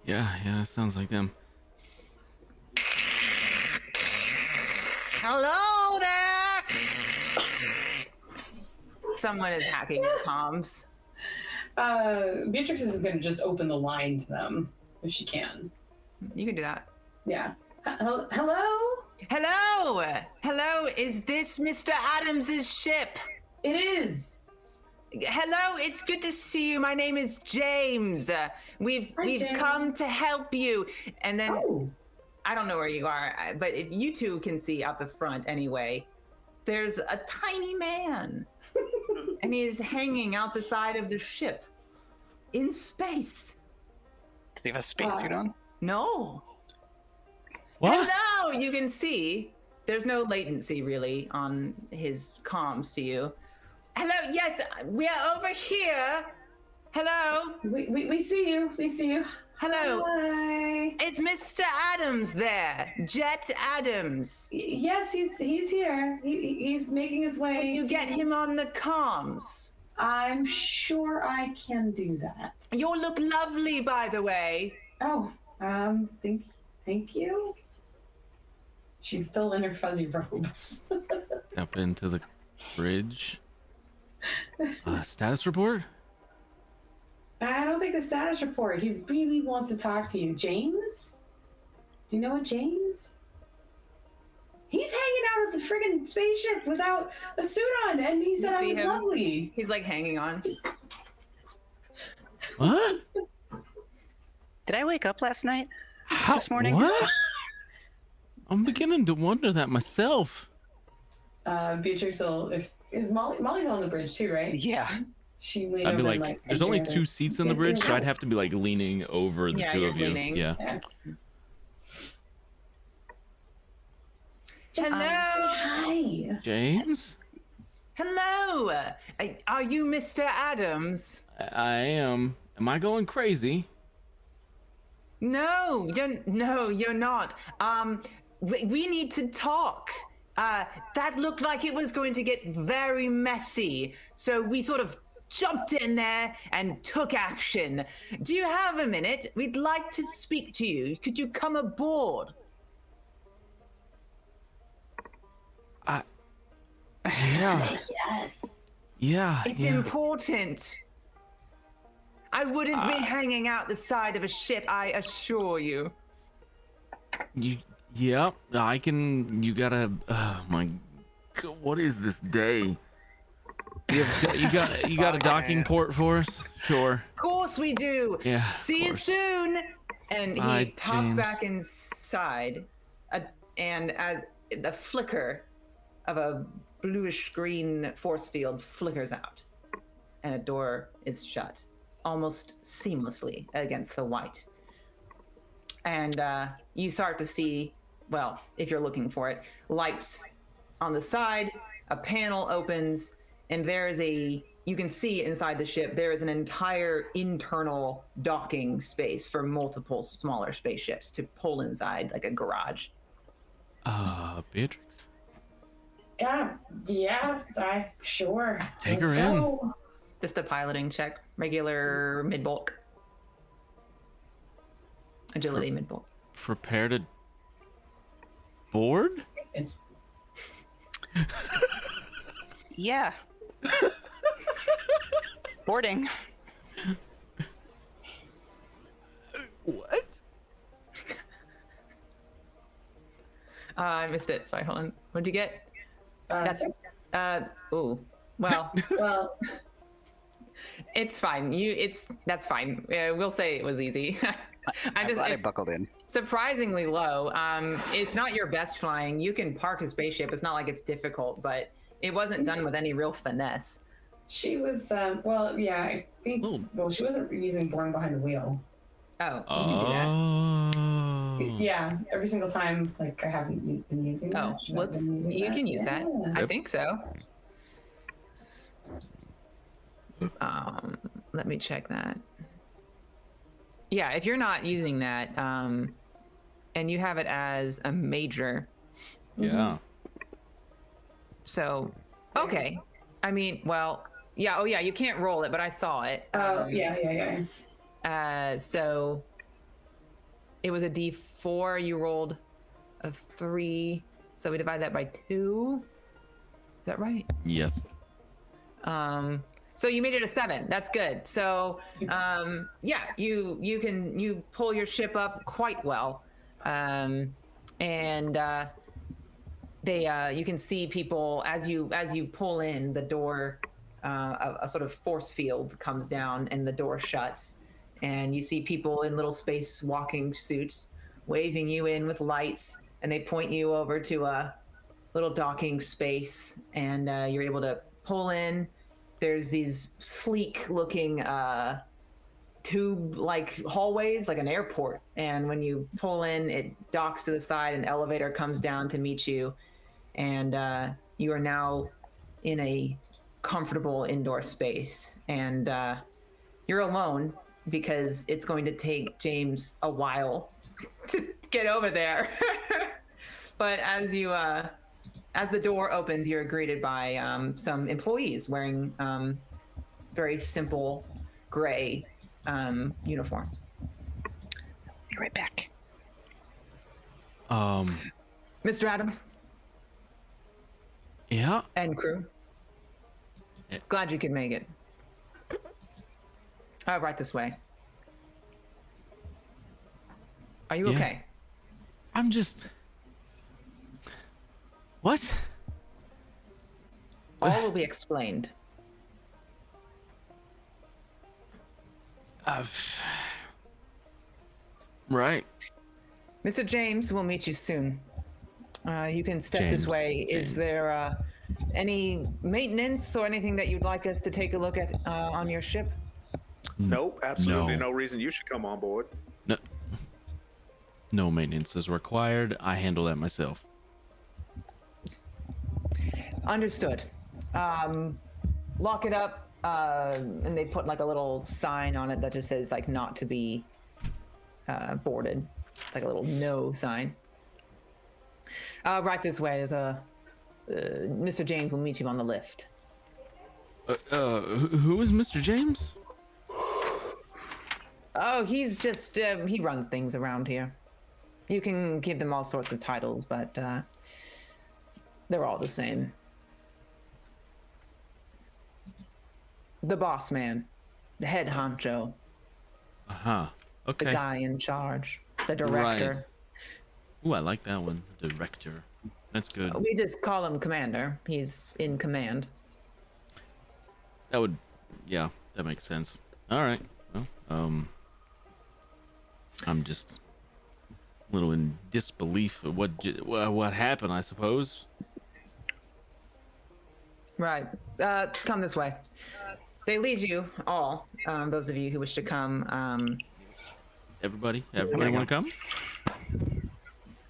Yeah, it sounds like them. Hello there. Someone is hacking your comms. Beatrix is going to just open the line to them if she can. You can do that. Yeah. Hello? Hello. Is this Mr. Adams's ship? It is. Hello, it's good to see you. My name is James. We've James. come to help you. And then Oh. I don't know where you are, but if you two can see out the front anyway, there's a tiny man. And he is hanging out the side of the ship in space. Does he have a spacesuit on? No. What? Hello, you can see. There's no latency really on his comms to you. Hello, yes, we are over here. Hello, We see you. We see you. hello. Hi. It's Mr. Adams there, Jet Adams. Yes, he's here. He's making his way. Can you to- get him on the comms? I'm sure I can do that. You look lovely, by the way. Oh, thank you. She's still in her fuzzy robe. Step into the bridge. Status report? I don't think the status report. He really wants to talk to you. James? Do you know what James? He's hanging out at the friggin' spaceship without a suit on, and he said I see was him? lovely. He's like hanging on. What? Did I wake up last night? How, This morning? What? I'm beginning to wonder that myself. Beatrix will, is Molly's on the bridge too, right? Yeah. She leaned I'd be over like, and, there's only edged her. two seats in the Yes, bridge, you're so I'd right. have to be like leaning over the Yeah, two you're of you. leaning. Yeah. Yeah. Hello. Hi. James? Hello. Are you Mr. Adams? I am. Am I going crazy? No, you're not. We need to talk. That looked like it was going to get very messy, so we sort of jumped in there and took action. Do you have a minute? We'd like to speak to you. Could you come aboard? Yeah. Yes. Yeah. It's yeah. important. I wouldn't be hanging out the side of a ship, I assure you. Yep. I can. You gotta. Oh my. God, what is this day? You got a docking port for us? Sure. Of course we do. Yeah. See you soon. And he Bye, pops James. back inside, and as the flicker of a bluish green force field flickers out, and a door is shut almost seamlessly against the white. And you start to see, well, if you're looking for it, lights on the side, a panel opens, and you can see inside the ship, there is an entire internal docking space for multiple smaller spaceships to pull inside, like a garage. Beatrix. Yeah, sure. Take Let's her in. go. Just a piloting check, regular mid-bulk. Agility mid-bulk. Prepare to board? Yeah. Boarding. What? I missed it. Sorry, hold on. What'd you get? That's Six. ooh. Well, Well, it's fine. That's fine. We'll say it was easy. I'm glad I it's buckled in. surprisingly low. It's not your best flying. You can park a spaceship. It's not like it's difficult, but it wasn't done with any real finesse. she was. Well, yeah, I think. Oh. Well, she wasn't using Born Behind the Wheel. Oh, you can do that. Yeah, every single time, like I haven't been using that. Oh, Should I have whoops. been using You that? can use that. Yeah. I Yep. think so. Let me check that. Yeah, if you're not using that, and you have it as a major, Yeah. so okay. I mean, well, yeah. Oh, yeah. You can't roll it, but I saw it. Oh, yeah. So it was a D4. You rolled a 3, so we divide that by 2. Is that right? Yes. So you made it a 7. That's good. So yeah, you pull your ship up quite well, and you can see people as you pull in the door. A sort of force field comes down and the door shuts, and you see people in little space walking suits waving you in with lights, and they point you over to a little docking space, and you're able to pull in. There's these sleek looking tube like hallways, like an airport, and when you pull in, it docks to the side, an elevator comes down to meet you, and you are now in a comfortable indoor space, and you're alone because it's going to take James a while to get over there. But as the door opens, you're greeted by some employees wearing very simple gray uniforms. Be right back. Mr. Adams Yeah. and crew. Yeah. Glad you could make it. Right this way. Are you Yeah. okay? I'm just. What? All will be explained. Right. Mr. James will meet you soon. You can step this James. way. Is James. there any maintenance or anything that you'd like us to take a look at on your ship? Nope, absolutely No. no reason you should come on board. No. No maintenance is required. I handle that myself. Understood. Lock it up, and they put like a little sign on it that just says like not to be boarded. It's like a little no sign. Right this way. There's a Mr. James will meet you on the lift. Who is Mr. James? Oh, he's just he runs things around here. You can give them all sorts of titles, but they're all the same. The boss man, the head honcho, Uh-huh. the Okay. guy in charge, the director. Ooh, I like that one. Director. That's good. We just call him commander. He's in command. That would, yeah, that makes sense. All right. Well, I'm just a little in disbelief of what happened, I suppose. Right. Come this way. They lead you all those of you who wish to come. Everybody gonna want to come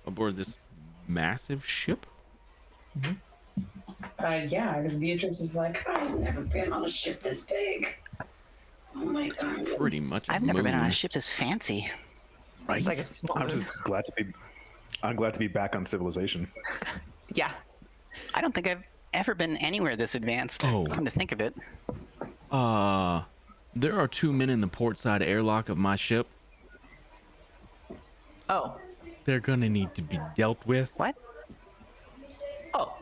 aboard this massive ship? Yeah, because Beatrix is like, I've never been on a ship this big. Oh my god. Pretty much. I've never been on a moon. ship this fancy. Right. Like a small I'm just glad to be. I'm glad to be back on Civilization. Yeah. I don't think I've ever been anywhere this advanced. Oh. Come to think of it. There are 2 men in the port side airlock of my ship. Oh. They're gonna need to be dealt with. What? Oh.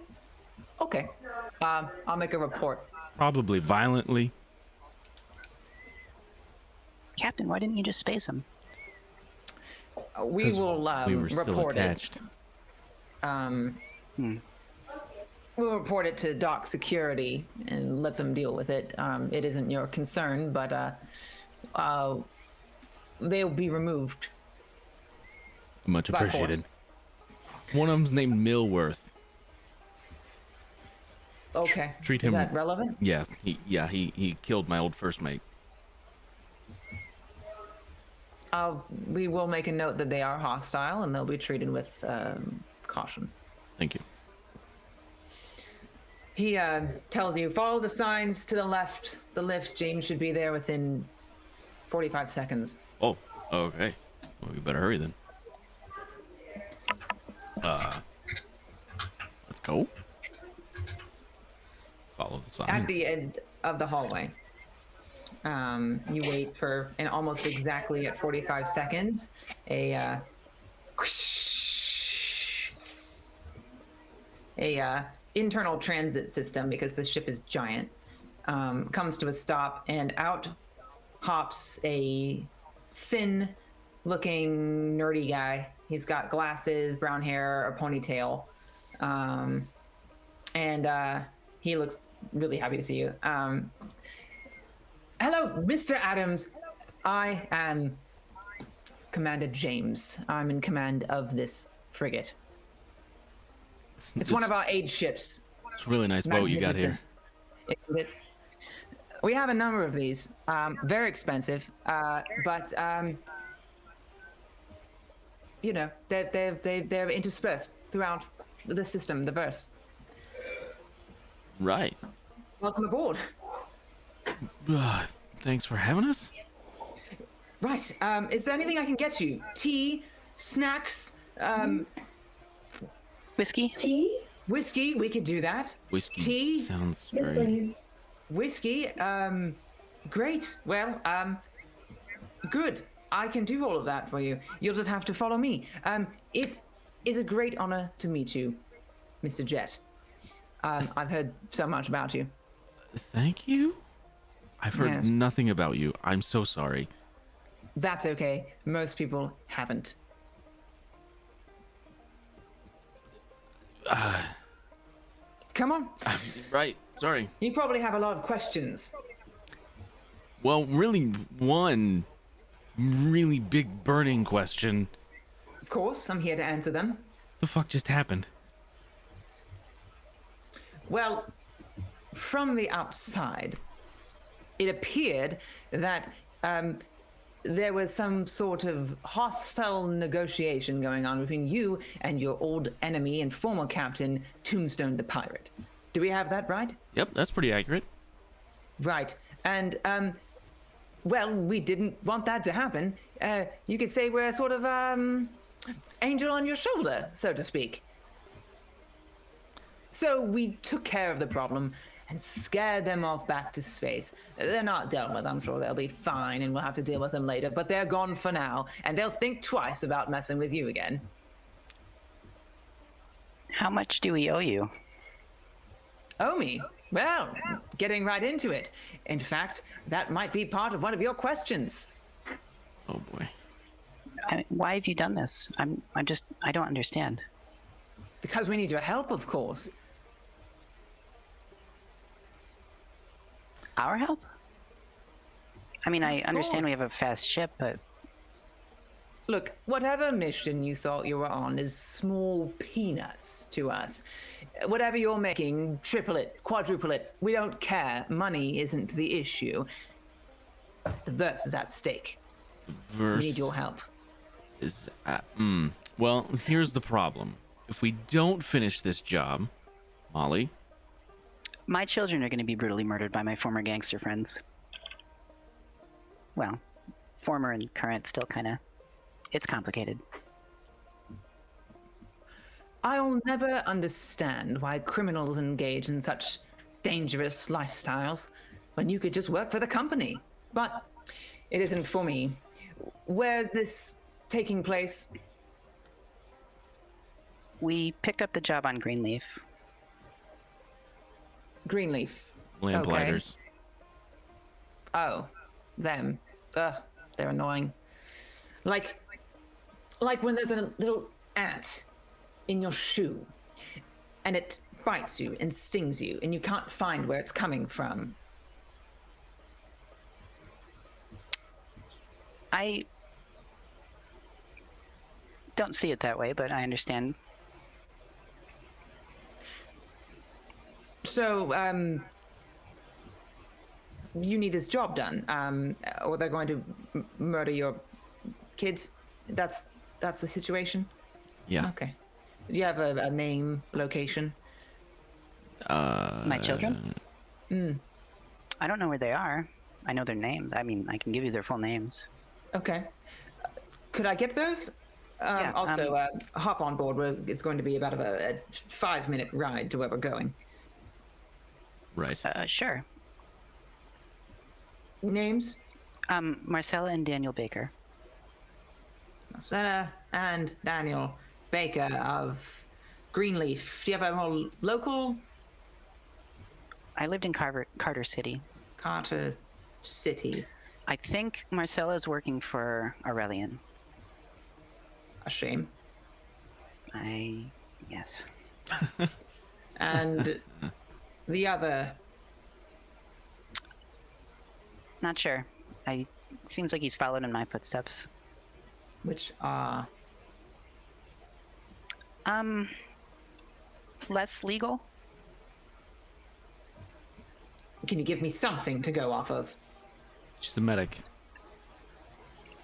Okay. I'll make a report. Probably violently. Captain, why didn't you just space him? We 'Cause will we were still report attached. it. We'll report it to dock security and let them deal with it. It isn't your concern, but they'll be removed. Much by force. appreciated. One of them's named Millworth. Okay. Treat Is him- that relevant? Yeah, he killed my old first mate. We will make a note that they are hostile and they'll be treated with caution. Thank you. He tells you, follow the signs to the left. The lift, James should be there within 45 seconds. Oh, okay. Well, we better hurry then. Let's go. Follow the signs. At the end of the hallway. You wait for, and almost exactly at 45 seconds, a internal transit system, because the ship is giant, comes to a stop, and out hops a thin-looking nerdy guy. He's got glasses, brown hair, a ponytail, and he looks really happy to see you. Hello, Mr. Adams. I am Commander James. I'm in command of this frigate. It's one of our aid ships. It's a really nice boat you got here. Magnificent. We have a number of these. Very expensive, but you know, they're interspersed throughout the system, the verse. Right. Welcome aboard. Thanks for having us. Right. Is there anything I can get you? Tea, snacks, Whiskey? Tea? whiskey? We could do that. Whiskey Tea? sounds Yes, very... please. Whiskey? Great. Well, good. I can do all of that for you. You'll just have to follow me. It is a great honor to meet you, Mr. Jet. I've heard so much about you. Thank you? I've heard Yes. nothing about you. I'm so sorry. That's okay. Most people haven't. Come on. Right. Sorry. You probably have a lot of questions. Well, really, one really big burning question. Of course, I'm here to answer them. The fuck just happened? Well, from the outside, it appeared that there was some sort of hostile negotiation going on between you and your old enemy and former captain, Tombstone the Pirate. Do we have that right? Yep, that's pretty accurate. Right. And, well, we didn't want that to happen. You could say we're sort of, angel on your shoulder, so to speak. So we took care of the problem and scared them off back to space. They're not dealt with. I'm sure they'll be fine and we'll have to deal with them later, but they're gone for now, and they'll think twice about messing with you again. How much do we owe you? Oh, me? Well, getting right into it. In fact, that might be part of one of your questions. Oh boy. Why have you done this? I don't understand. Because we need your help, of course. Our help? I mean, I understand we course. have a fast ship, but Look, whatever mission you thought you were on is small peanuts to us. Whatever you're making, triple it, quadruple it, we don't care. Money isn't the issue. The verse is at stake. Verse We need your help. is well, here's the problem. If we don't finish this job, Molly, My children are going to be brutally murdered by my former gangster friends. Well, former and current still kind of. It's complicated. I'll never understand why criminals engage in such dangerous lifestyles when you could just work for the company. But it isn't for me. Where's this taking place? We picked up the job on Greenleaf. Greenleaf. Lamplighters. Oh, them. Ugh, they're annoying. Like when there's a little ant in your shoe, and it bites you and stings you, and you can't find where it's coming from. I don't see it that way, but I understand. So, you need this job done, or they're going to murder your kids. That's the situation. Yeah. Okay. Do you have a name, location? My children? I don't know where they are. I know their names. I mean, I can give you their full names. Okay. Could I get those? Yeah, Also, hop on board. It's going to be about a 5-minute ride to where we're going. Right. Sure. Names? Marcella and Daniel Baker. Marcella and Daniel Baker of Greenleaf. Do you have a more local? I lived in Carter City. Carter City. I think Marcella is working for Aurelian. A shame. Yes. And the other. Not sure. Seems like he's followed in my footsteps. Which are. Less legal? Can you give me something to go off of? She's a medic.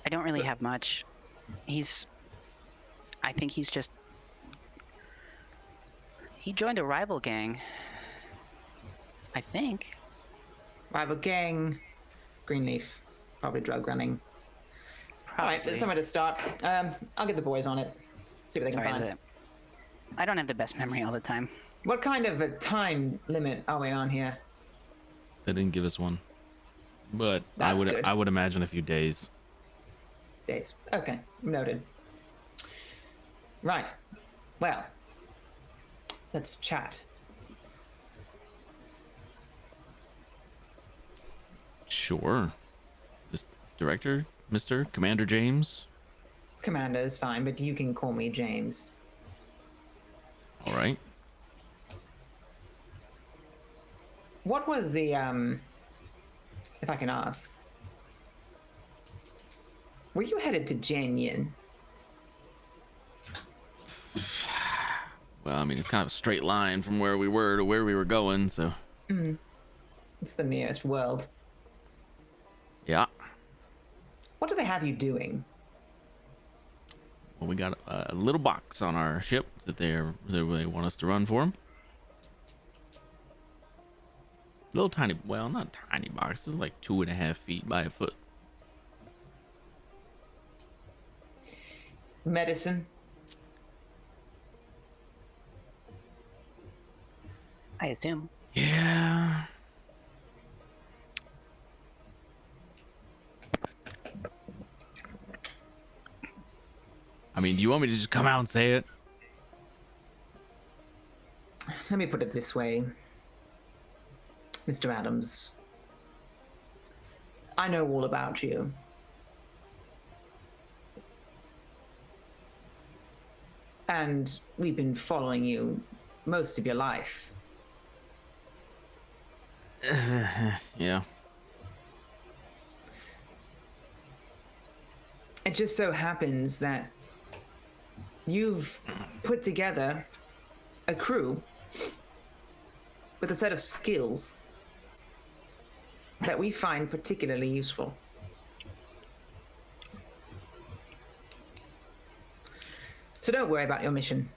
I don't really have much. I think he's just. He joined a rival gang. I think. Rival gang, Greenleaf, probably drug running. All right, Probably. somewhere to start. I'll get the boys on it. See what they can Sorry, find. I don't have the best memory all the time. What kind of a time limit are we on here? They didn't give us one, but That's good. I would imagine a few days. Days. Okay, noted. Right. Well, let's chat. Sure. This director, Mr. Commander James. Commander is fine, but you can call me James. All right. What was the, if I can ask, were you headed to Janyin? Well, I mean, it's kind of a straight line from where we were to where we were going, so. It's the nearest world. Yeah. What do they have you doing? Well, we got a little box on our ship that they want us to run for them. Little tiny, well, not tiny box. This is like 2.5 feet by a foot. Medicine? I assume. Yeah. I mean, do you want me to just come out and say it? Let me put it this way, Mr. Adams. I know all about you. And we've been following you most of your life. Yeah. It just so happens that you've put together a crew with a set of skills that we find particularly useful. So don't worry about your mission.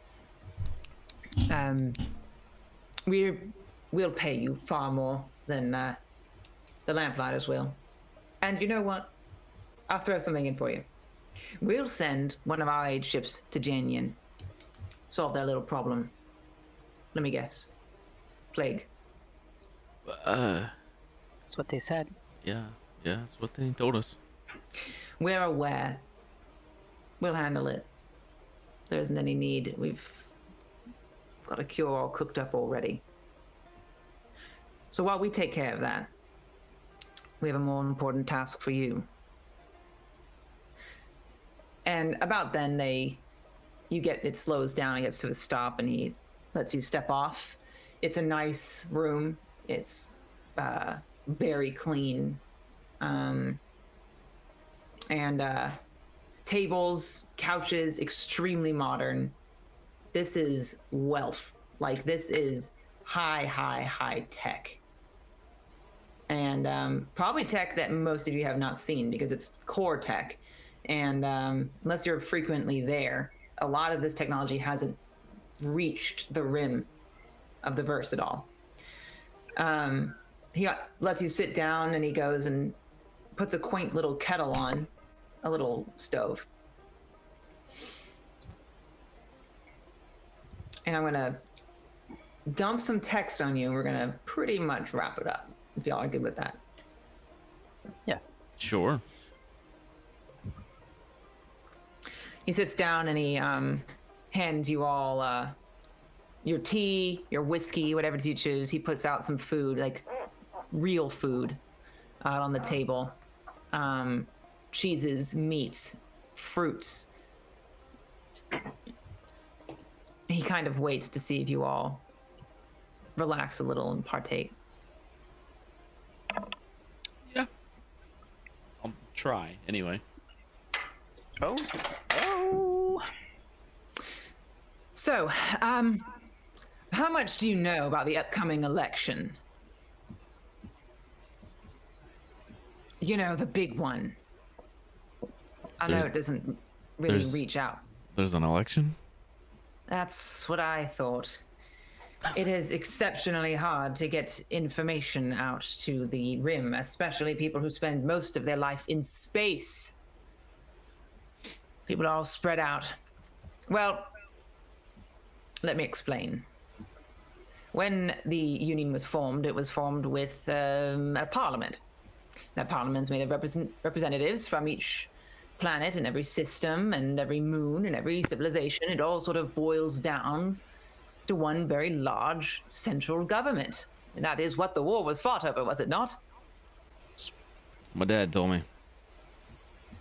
We'll pay you far more than the Lamplighters will. And you know what? I'll throw something in for you. We'll send one of our aid ships to Janyan. Solve their little problem. Let me guess. Plague. That's what they said. Yeah, that's what they told us. We're aware. We'll handle it. There isn't any need. We've got a cure all cooked up already. So while we take care of that, we have a more important task for you. And about then, it slows down, it gets to a stop, and he lets you step off. It's a nice room. It's very clean. And tables, couches, extremely modern. This is wealth. Like, this is high tech. And probably tech that most of you have not seen because it's core tech. And unless you're frequently there, a lot of this technology hasn't reached the rim of the verse at all. He lets you sit down, and he goes and puts a quaint little kettle on, a little stove. And I'm going to dump some text on you. We're going to pretty much wrap it up, if y'all are good with that. Yeah. Sure. He sits down and he hands you all your tea, your whiskey, whatever you choose. He puts out some food, like real food, out on the table. Cheeses, meats, fruits. He kind of waits to see if you all relax a little and partake. Yeah. I'll try, anyway. Oh. So, how much do you know about the upcoming election? You know, the big one. I know it doesn't really reach out. There's an election? That's what I thought. It is exceptionally hard to get information out to the Rim, especially people who spend most of their life in space. People are all spread out. Well, let me explain. When the Union was formed, it was formed with a parliament. That parliament's made of representatives from each planet and every system and every moon and every civilization. It all sort of boils down to one very large central government. And that is what the war was fought over, was it not? My dad told me.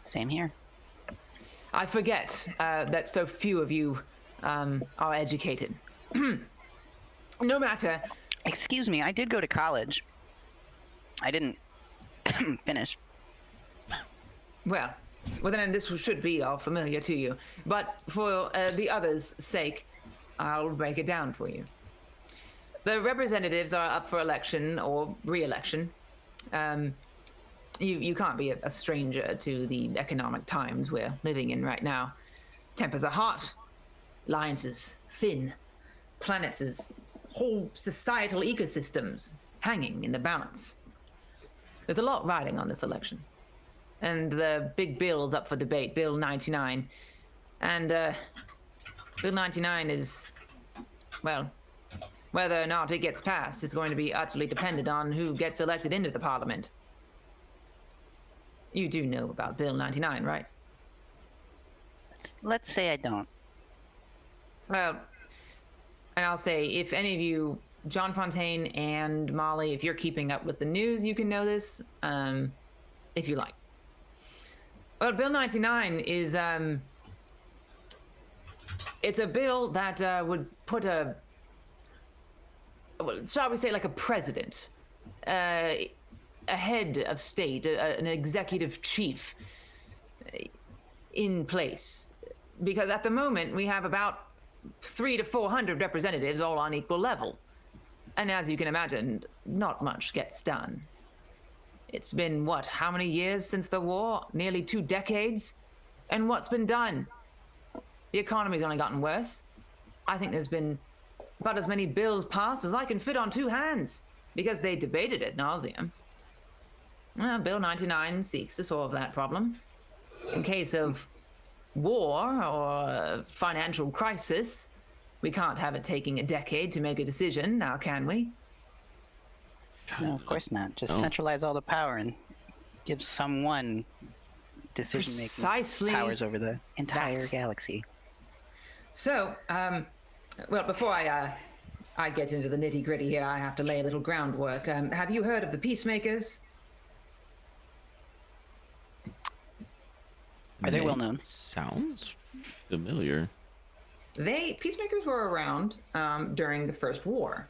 Same here. I forget that so few of you are educated. No matter. Excuse me, I did go to college. I didn't finish. Well, then this should be all familiar to you. But for the others' sake, I'll break it down for you. The representatives are up for election or re-election. You can't be a stranger to the economic times we're living in right now. Tempers are hot, alliances thin, planets' whole societal ecosystems hanging in the balance. There's a lot riding on this election. And the big bill's up for debate, Bill 99. And Bill 99 is, well, whether or not it gets passed is going to be utterly dependent on who gets elected into the parliament. You do know about Bill 99, right? Let's say I don't. Well, and I'll say, if any of you, John Fontaine and Molly, if you're keeping up with the news, you can know this, if you like. Well, Bill 99 is, it's a bill that would put well, shall we say, like a president, a head of state, an executive chief in place. Because at the moment, we have about 300 to 400 representatives all on equal level. And as you can imagine, not much gets done. It's been, what, how many years since the war? Nearly 2 decades? And what's been done? The economy's only gotten worse. I think there's been about as many bills passed as I can fit on 2 hands because they debated it nauseam. Well, Bill 99 seeks to solve that problem. In case of war or financial crisis, we can't have it taking a decade to make a decision, now can we? No, of course not. Just Oh. centralize all the power and give someone decision-making Precisely powers over the entire that. galaxy. So, well, before I get into the nitty-gritty here, I have to lay a little groundwork. Have you heard of the Peacemakers? Are they Name well known? Sounds familiar. Peacemakers were around during the First War.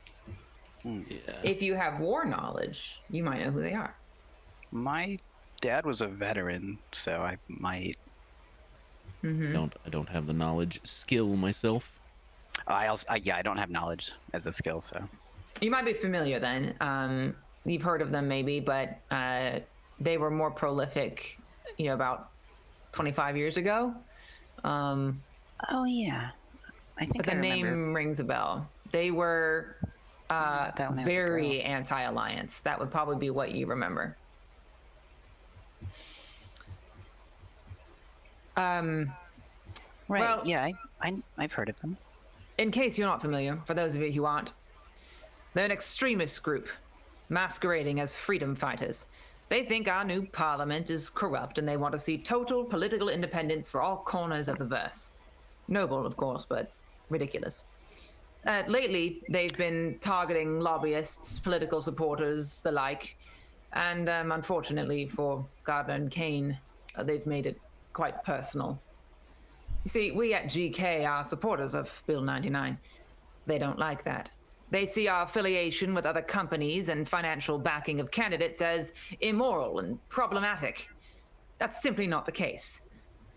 Yeah. If you have war knowledge, you might know who they are. My dad was a veteran, so I might. Mm-hmm. I don't have the knowledge skill myself. I don't have knowledge as a skill, so. You might be familiar then. You've heard of them maybe, but they were more prolific, about 25 years ago. Oh yeah, I think But the I remember. name rings a bell. They were that when I was a very girl. anti-alliance. That would probably be what you remember. Right. well- yeah, I've heard of them. In case you're not familiar, for those of you who aren't, they're an extremist group masquerading as freedom fighters. They think our new parliament is corrupt and they want to see total political independence for all corners of the verse. Noble, of course, but ridiculous. Lately, they've been targeting lobbyists, political supporters, the like, and unfortunately for Gardner and Kane, they've made it quite personal. You see, we at GK are supporters of Bill 99. They don't like that. They see our affiliation with other companies and financial backing of candidates as immoral and problematic. That's simply not the case.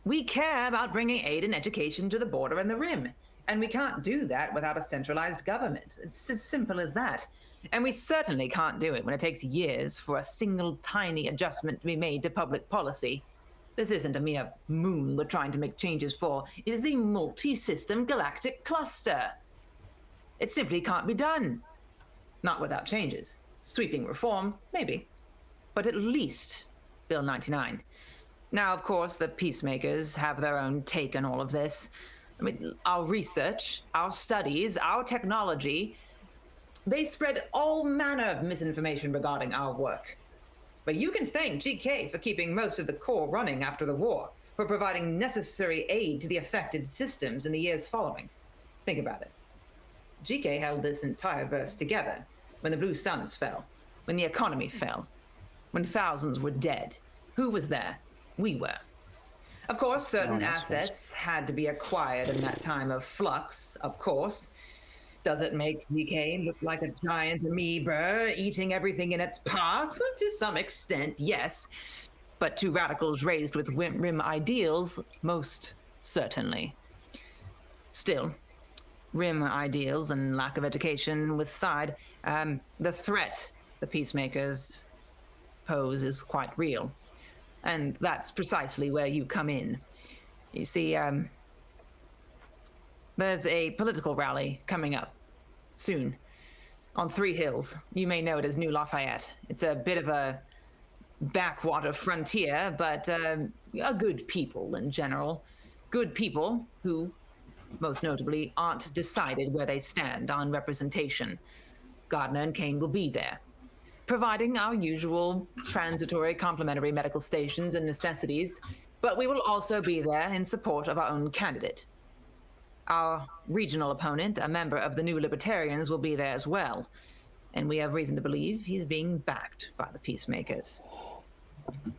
We care about bringing aid and education to the border and the rim, and we can't do that without a centralized government. It's as simple as that. And we certainly can't do it when it takes years for a single tiny adjustment to be made to public policy. This isn't a mere moon we're trying to make changes for. It is a multi-system galactic cluster. It simply can't be done. Not without changes. Sweeping reform, maybe. But at least Bill 99. Now, of course, the Peacemakers have their own take on all of this. I mean, our research, our studies, our technology, they spread all manner of misinformation regarding our work. But you can thank GK for keeping most of the core running after the war, for providing necessary aid to the affected systems in the years following. Think about it. GK held this entire verse together when the Blue Suns fell, when the economy fell, when thousands were dead. Who was there? We were. Of course, certain No one else was. assets had to be acquired in that time of flux, of course. Does it make GK look like a giant amoeba eating everything in its path? Well, to some extent, yes. But to radicals raised with rim ideals, most certainly. Still, rim ideals and lack of education with side, the threat the Peacemakers pose is quite real. And that's precisely where you come in. You see, there's a political rally coming up soon on Three Hills. You may know it as New Lafayette. It's a bit of a backwater frontier, but a good people in general. Good people who, most notably, aren't decided where they stand on representation. Gardner and Kane will be there, providing our usual transitory complementary medical stations and necessities, but we will also be there in support of our own candidate. Our regional opponent, a member of the New Libertarians, will be there as well, and we have reason to believe he's being backed by the Peacemakers.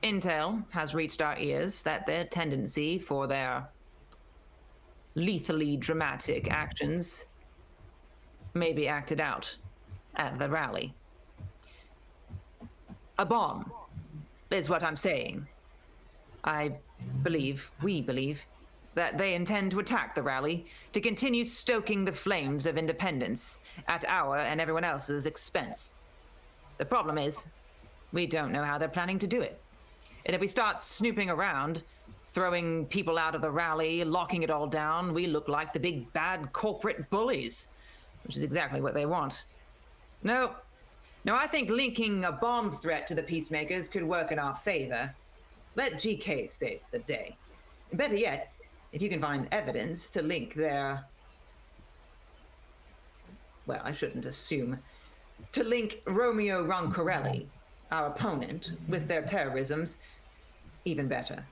Intel has reached our ears that their tendency for their lethally dramatic actions may be acted out at the rally. A bomb is what I'm saying. We believe, that they intend to attack the rally to continue stoking the flames of independence at our and everyone else's expense. The problem is, we don't know how they're planning to do it. And if we start snooping around, throwing people out of the rally, locking it all down, we look like the big bad corporate bullies, which is exactly what they want. No, I think linking a bomb threat to the peacemakers could work in our favor. Let GK save the day. Better yet, if you can find evidence to link their... Well, I shouldn't assume. To link Romeo Roncorelli, our opponent, with their terrorisms, even better.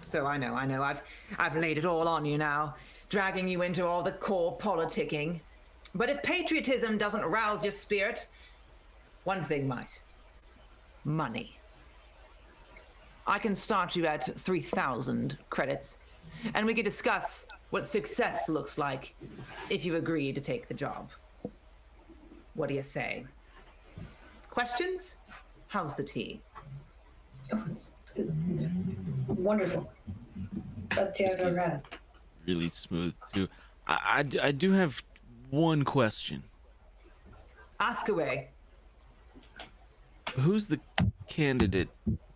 So I know, I've laid it all on you now, dragging you into all the core politicking. But if patriotism doesn't rouse your spirit, one thing might. Money. I can start you at 3,000 credits, and we can discuss what success looks like if you agree to take the job. What do you say? Questions? How's the tea? Oh, it's wonderful. Best tea I've ever had. Really smooth too. I do have one question. Ask away. Who's the candidate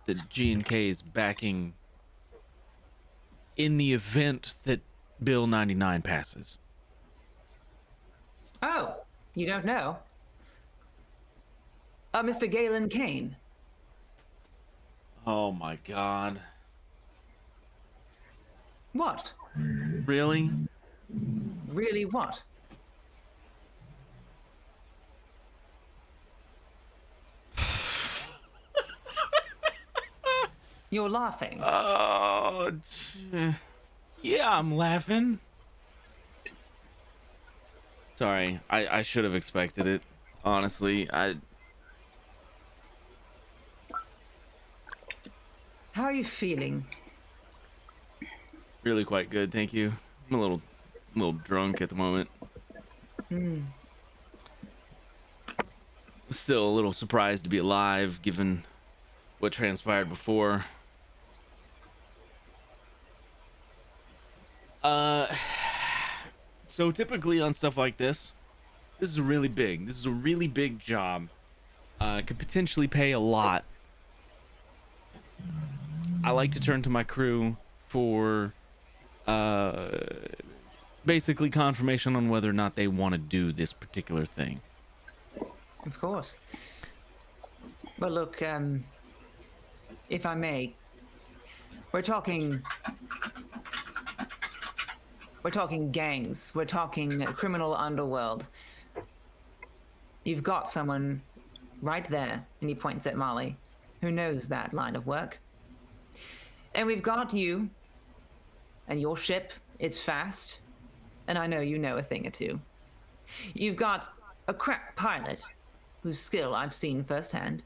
that G&K is backing in the event that Bill 99 passes? Oh, you don't know? Mr. Galen Kane. Oh my god. What? Really? Really what? You're laughing. Oh, yeah, I'm laughing. Sorry, I should have expected it. Honestly, How are you feeling? really quite good, thank you. I'm a little drunk at the moment. Still a little surprised to be alive, given what transpired before. So typically on stuff like this is really big. This is a really big job. Could potentially pay a lot. I like to turn to my crew for basically confirmation on whether or not they want to do this particular thing. Of course. But look, if I may, we're talking gangs. We're talking criminal underworld. You've got someone right there, and he points at Molly, who knows that line of work. And we've got you, and your ship is fast, and I know you know a thing or two. You've got a crack pilot, whose skill I've seen firsthand.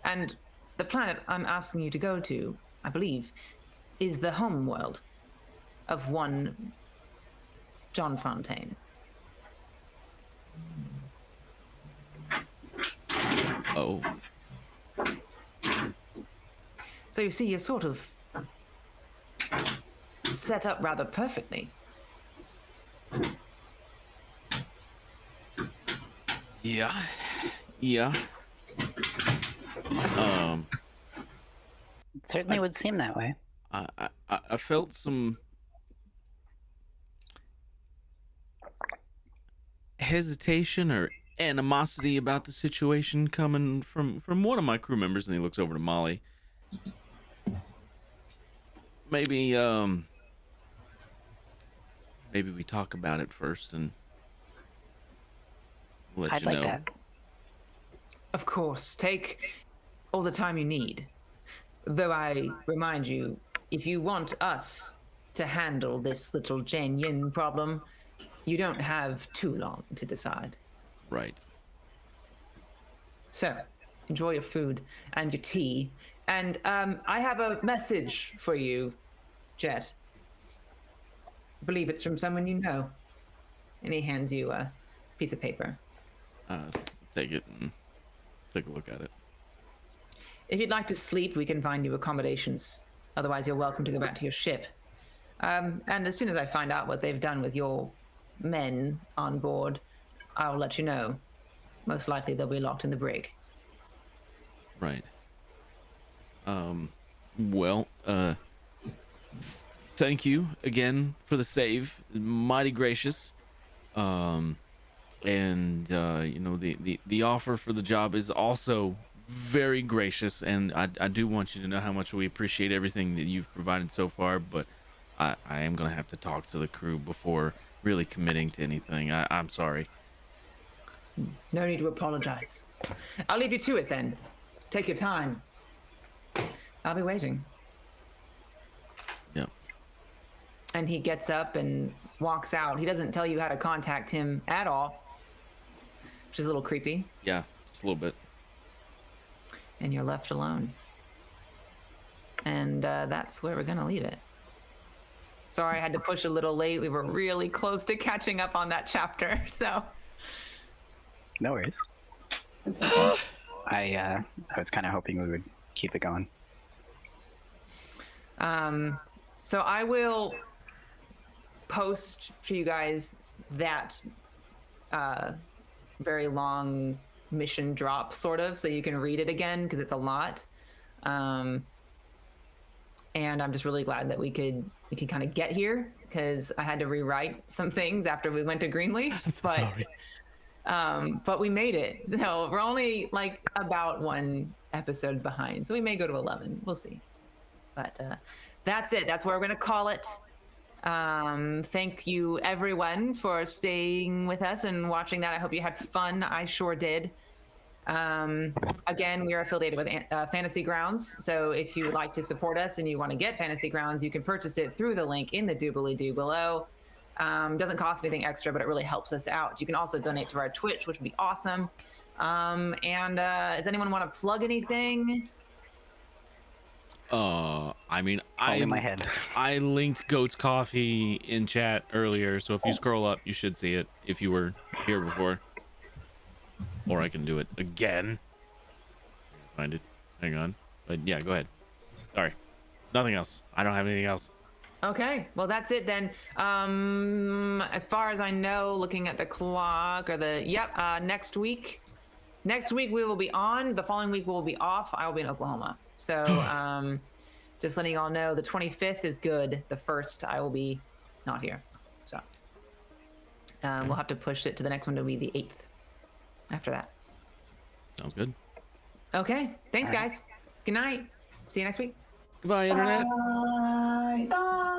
And the planet I'm asking you to go to, I believe, is the home world of one John Fontaine. Oh. So you see, you're sort of set up rather perfectly. Yeah. It certainly would seem that way. I felt some hesitation or animosity about the situation coming from one of my crew members, and he looks over to Molly. Maybe we talk about it first and let I'd you like know. that. Of course, take all the time you need. Though I remind you, if you want us to handle this little Jen Yin problem, you don't have too long to decide. Right. So, enjoy your food and your tea. And I have a message for you, Jet. I believe it's from someone you know. And he hands you a piece of paper. Take it and take a look at it. If you'd like to sleep, we can find you accommodations. Otherwise, you're welcome to go back to your ship. And as soon as I find out what they've done with your men on board, I'll let you know. Most likely they'll be locked in the brig. Right. Well, thank you again for the save. Mighty gracious. And you know, the offer for the job is also very gracious, and I do want you to know how much we appreciate everything that you've provided so far, but I am gonna have to talk to the crew before really committing to anything. I'm sorry. No need to apologize. I'll leave you to it then. Take your time. I'll be waiting. Yep. And he gets up and walks out. He doesn't tell you how to contact him at all, which is a little creepy. Yeah, just a little bit. And you're left alone. And that's where we're gonna leave it. Sorry, I had to push a little late. We were really close to catching up on that chapter, so. No worries. It's okay. I was kind of hoping we would keep it going. So I will post for you guys that very long mission drop, sort of, so you can read it again because it's a lot. And I'm just really glad that we could kind of get here, because I had to rewrite some things after we went to Greenleaf. But we made it. So we're only like about one episode behind, so we may go to 11. We'll see. But that's it. That's where we're gonna call it. Thank you everyone for staying with us and watching that. I hope you had fun. I sure did. Again, we are affiliated with Fantasy Grounds, so if you would like to support us and you want to get Fantasy Grounds, you can purchase it through the link in the doobly-doo below. Doesn't cost anything extra, but it really helps us out. You can also donate to our Twitch, which would be awesome. Does anyone want to plug anything? I mean, All in my head. I linked Goat's Coffee in chat earlier, so if you scroll up, you should see it if you were here before. Or I can do it again. Find it. Hang on. But yeah, go ahead. Sorry. Nothing else. I don't have anything else. Okay, well that's it then. As far as I know, looking at the clock or next week we will be on. The following week we will be off. I will be in Oklahoma. So just letting you all know, the 25th is good. The 1st I will be not here. So we'll have to push it to the next one to be the 8th after that. Sounds good. Okay, thanks guys. Good night. See you next week. Goodbye, Internet. Bye. Bye.